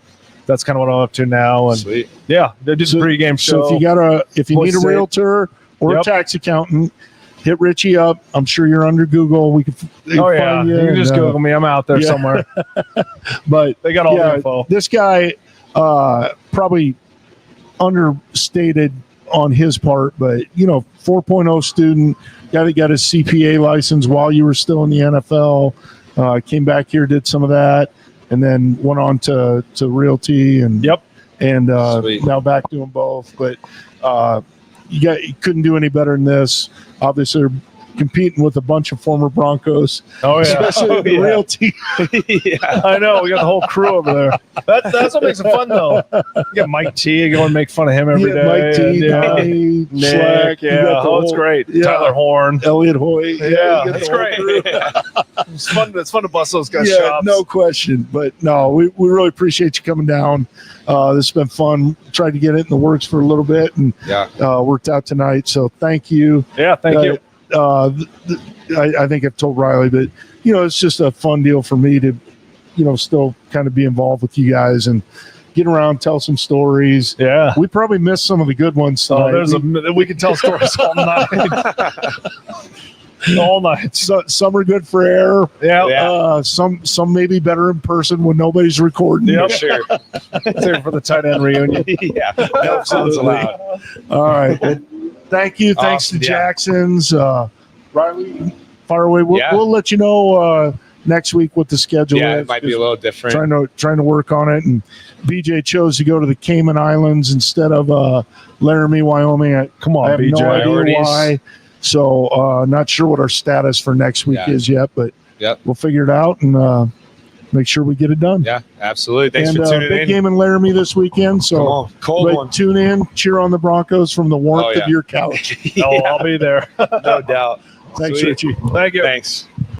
Speaker 6: that's kind of what I'm up to now. And
Speaker 5: Sweet.
Speaker 6: yeah, they did a pregame show.
Speaker 7: So if you need a
Speaker 6: Boise State.
Speaker 7: realtor or
Speaker 6: Yep.
Speaker 7: a tax accountant, hit Richie up. I'm sure you're under Google. We can.
Speaker 6: Oh yeah,
Speaker 7: find
Speaker 6: you can
Speaker 7: and,
Speaker 6: just Google me. I'm out there
Speaker 7: yeah.
Speaker 6: somewhere.
Speaker 7: But
Speaker 6: They got all the
Speaker 7: yeah,
Speaker 6: info.
Speaker 7: this guy probably understated on his part, but 4.0 student, guy that got his CPA license while you were still in the NFL, came back here, did some of that, and then went on to realty and
Speaker 6: Yep.
Speaker 7: and
Speaker 5: Sweet.
Speaker 7: now back doing both. But you couldn't do any better than this. Obviously, they're competing with a bunch of former Broncos,
Speaker 6: Oh yeah,
Speaker 7: especially the
Speaker 5: yeah.
Speaker 7: realty.
Speaker 5: Yeah.
Speaker 6: I know. We got the whole crew over there. That's what makes it fun, though. You got Mike T. You go and make fun of him every day.
Speaker 7: Mike T,
Speaker 6: Yeah.
Speaker 7: Donnie,
Speaker 6: Nick,
Speaker 7: Slack, you
Speaker 6: yeah.
Speaker 7: got the
Speaker 6: Oh, it's
Speaker 7: whole-
Speaker 6: great.
Speaker 7: yeah.
Speaker 6: Tyler Horn.
Speaker 7: Elliot Hoy.
Speaker 6: Yeah,
Speaker 7: you got
Speaker 6: that's
Speaker 7: the whole
Speaker 6: great.
Speaker 7: crew.
Speaker 6: It's fun. It's fun to bust those guys'
Speaker 7: Yeah,
Speaker 6: chops.
Speaker 7: no question. But no, we really appreciate you coming down. This has been fun. Tried to get it in the works for a little bit and
Speaker 5: Yeah.
Speaker 7: worked out tonight. So thank you.
Speaker 6: Yeah, thank you.
Speaker 7: I think I've told Riley, but it's just a fun deal for me to, still kind of be involved with you guys and get around, tell some stories.
Speaker 6: Yeah.
Speaker 7: We probably missed some of the good ones tonight.
Speaker 6: We can tell stories all night. All night.
Speaker 7: Some are good for air.
Speaker 6: Yeah.
Speaker 5: Yeah.
Speaker 7: Some may be better in person when nobody's recording.
Speaker 6: Yep.
Speaker 5: Sure.
Speaker 6: Save for the tight end reunion.
Speaker 5: Yeah. No sounds allowed.
Speaker 7: All right. Well, thank you. Thanks
Speaker 5: Awesome.
Speaker 7: to
Speaker 5: Yeah.
Speaker 7: Jackson's. Riley, fire away.
Speaker 5: Yeah.
Speaker 7: We'll let you know next week what the schedule
Speaker 5: Yeah,
Speaker 7: is.
Speaker 5: it might be a little different.
Speaker 7: Trying to work on it. And BJ chose to go to the Cayman Islands instead of Laramie, Wyoming.
Speaker 6: Come on,
Speaker 7: I have
Speaker 6: BJ.
Speaker 7: no idea
Speaker 5: Priorities.
Speaker 7: why. So not sure what our status for next week
Speaker 5: Yeah.
Speaker 7: is yet, but
Speaker 5: Yep.
Speaker 7: we'll figure it out and make sure we get it done.
Speaker 5: Yeah, absolutely. Thanks
Speaker 7: and
Speaker 5: for tuning
Speaker 7: big
Speaker 5: in.
Speaker 7: game in Laramie this weekend. So
Speaker 5: Come on. Cold
Speaker 7: everybody
Speaker 5: one.
Speaker 7: tune in, cheer on the Broncos from the warmth
Speaker 5: Oh, yeah.
Speaker 7: of your couch.
Speaker 6: Oh, I'll be there.
Speaker 5: No doubt.
Speaker 7: Thanks,
Speaker 5: Sweet.
Speaker 7: Richie.
Speaker 6: Thank you.
Speaker 5: Thanks.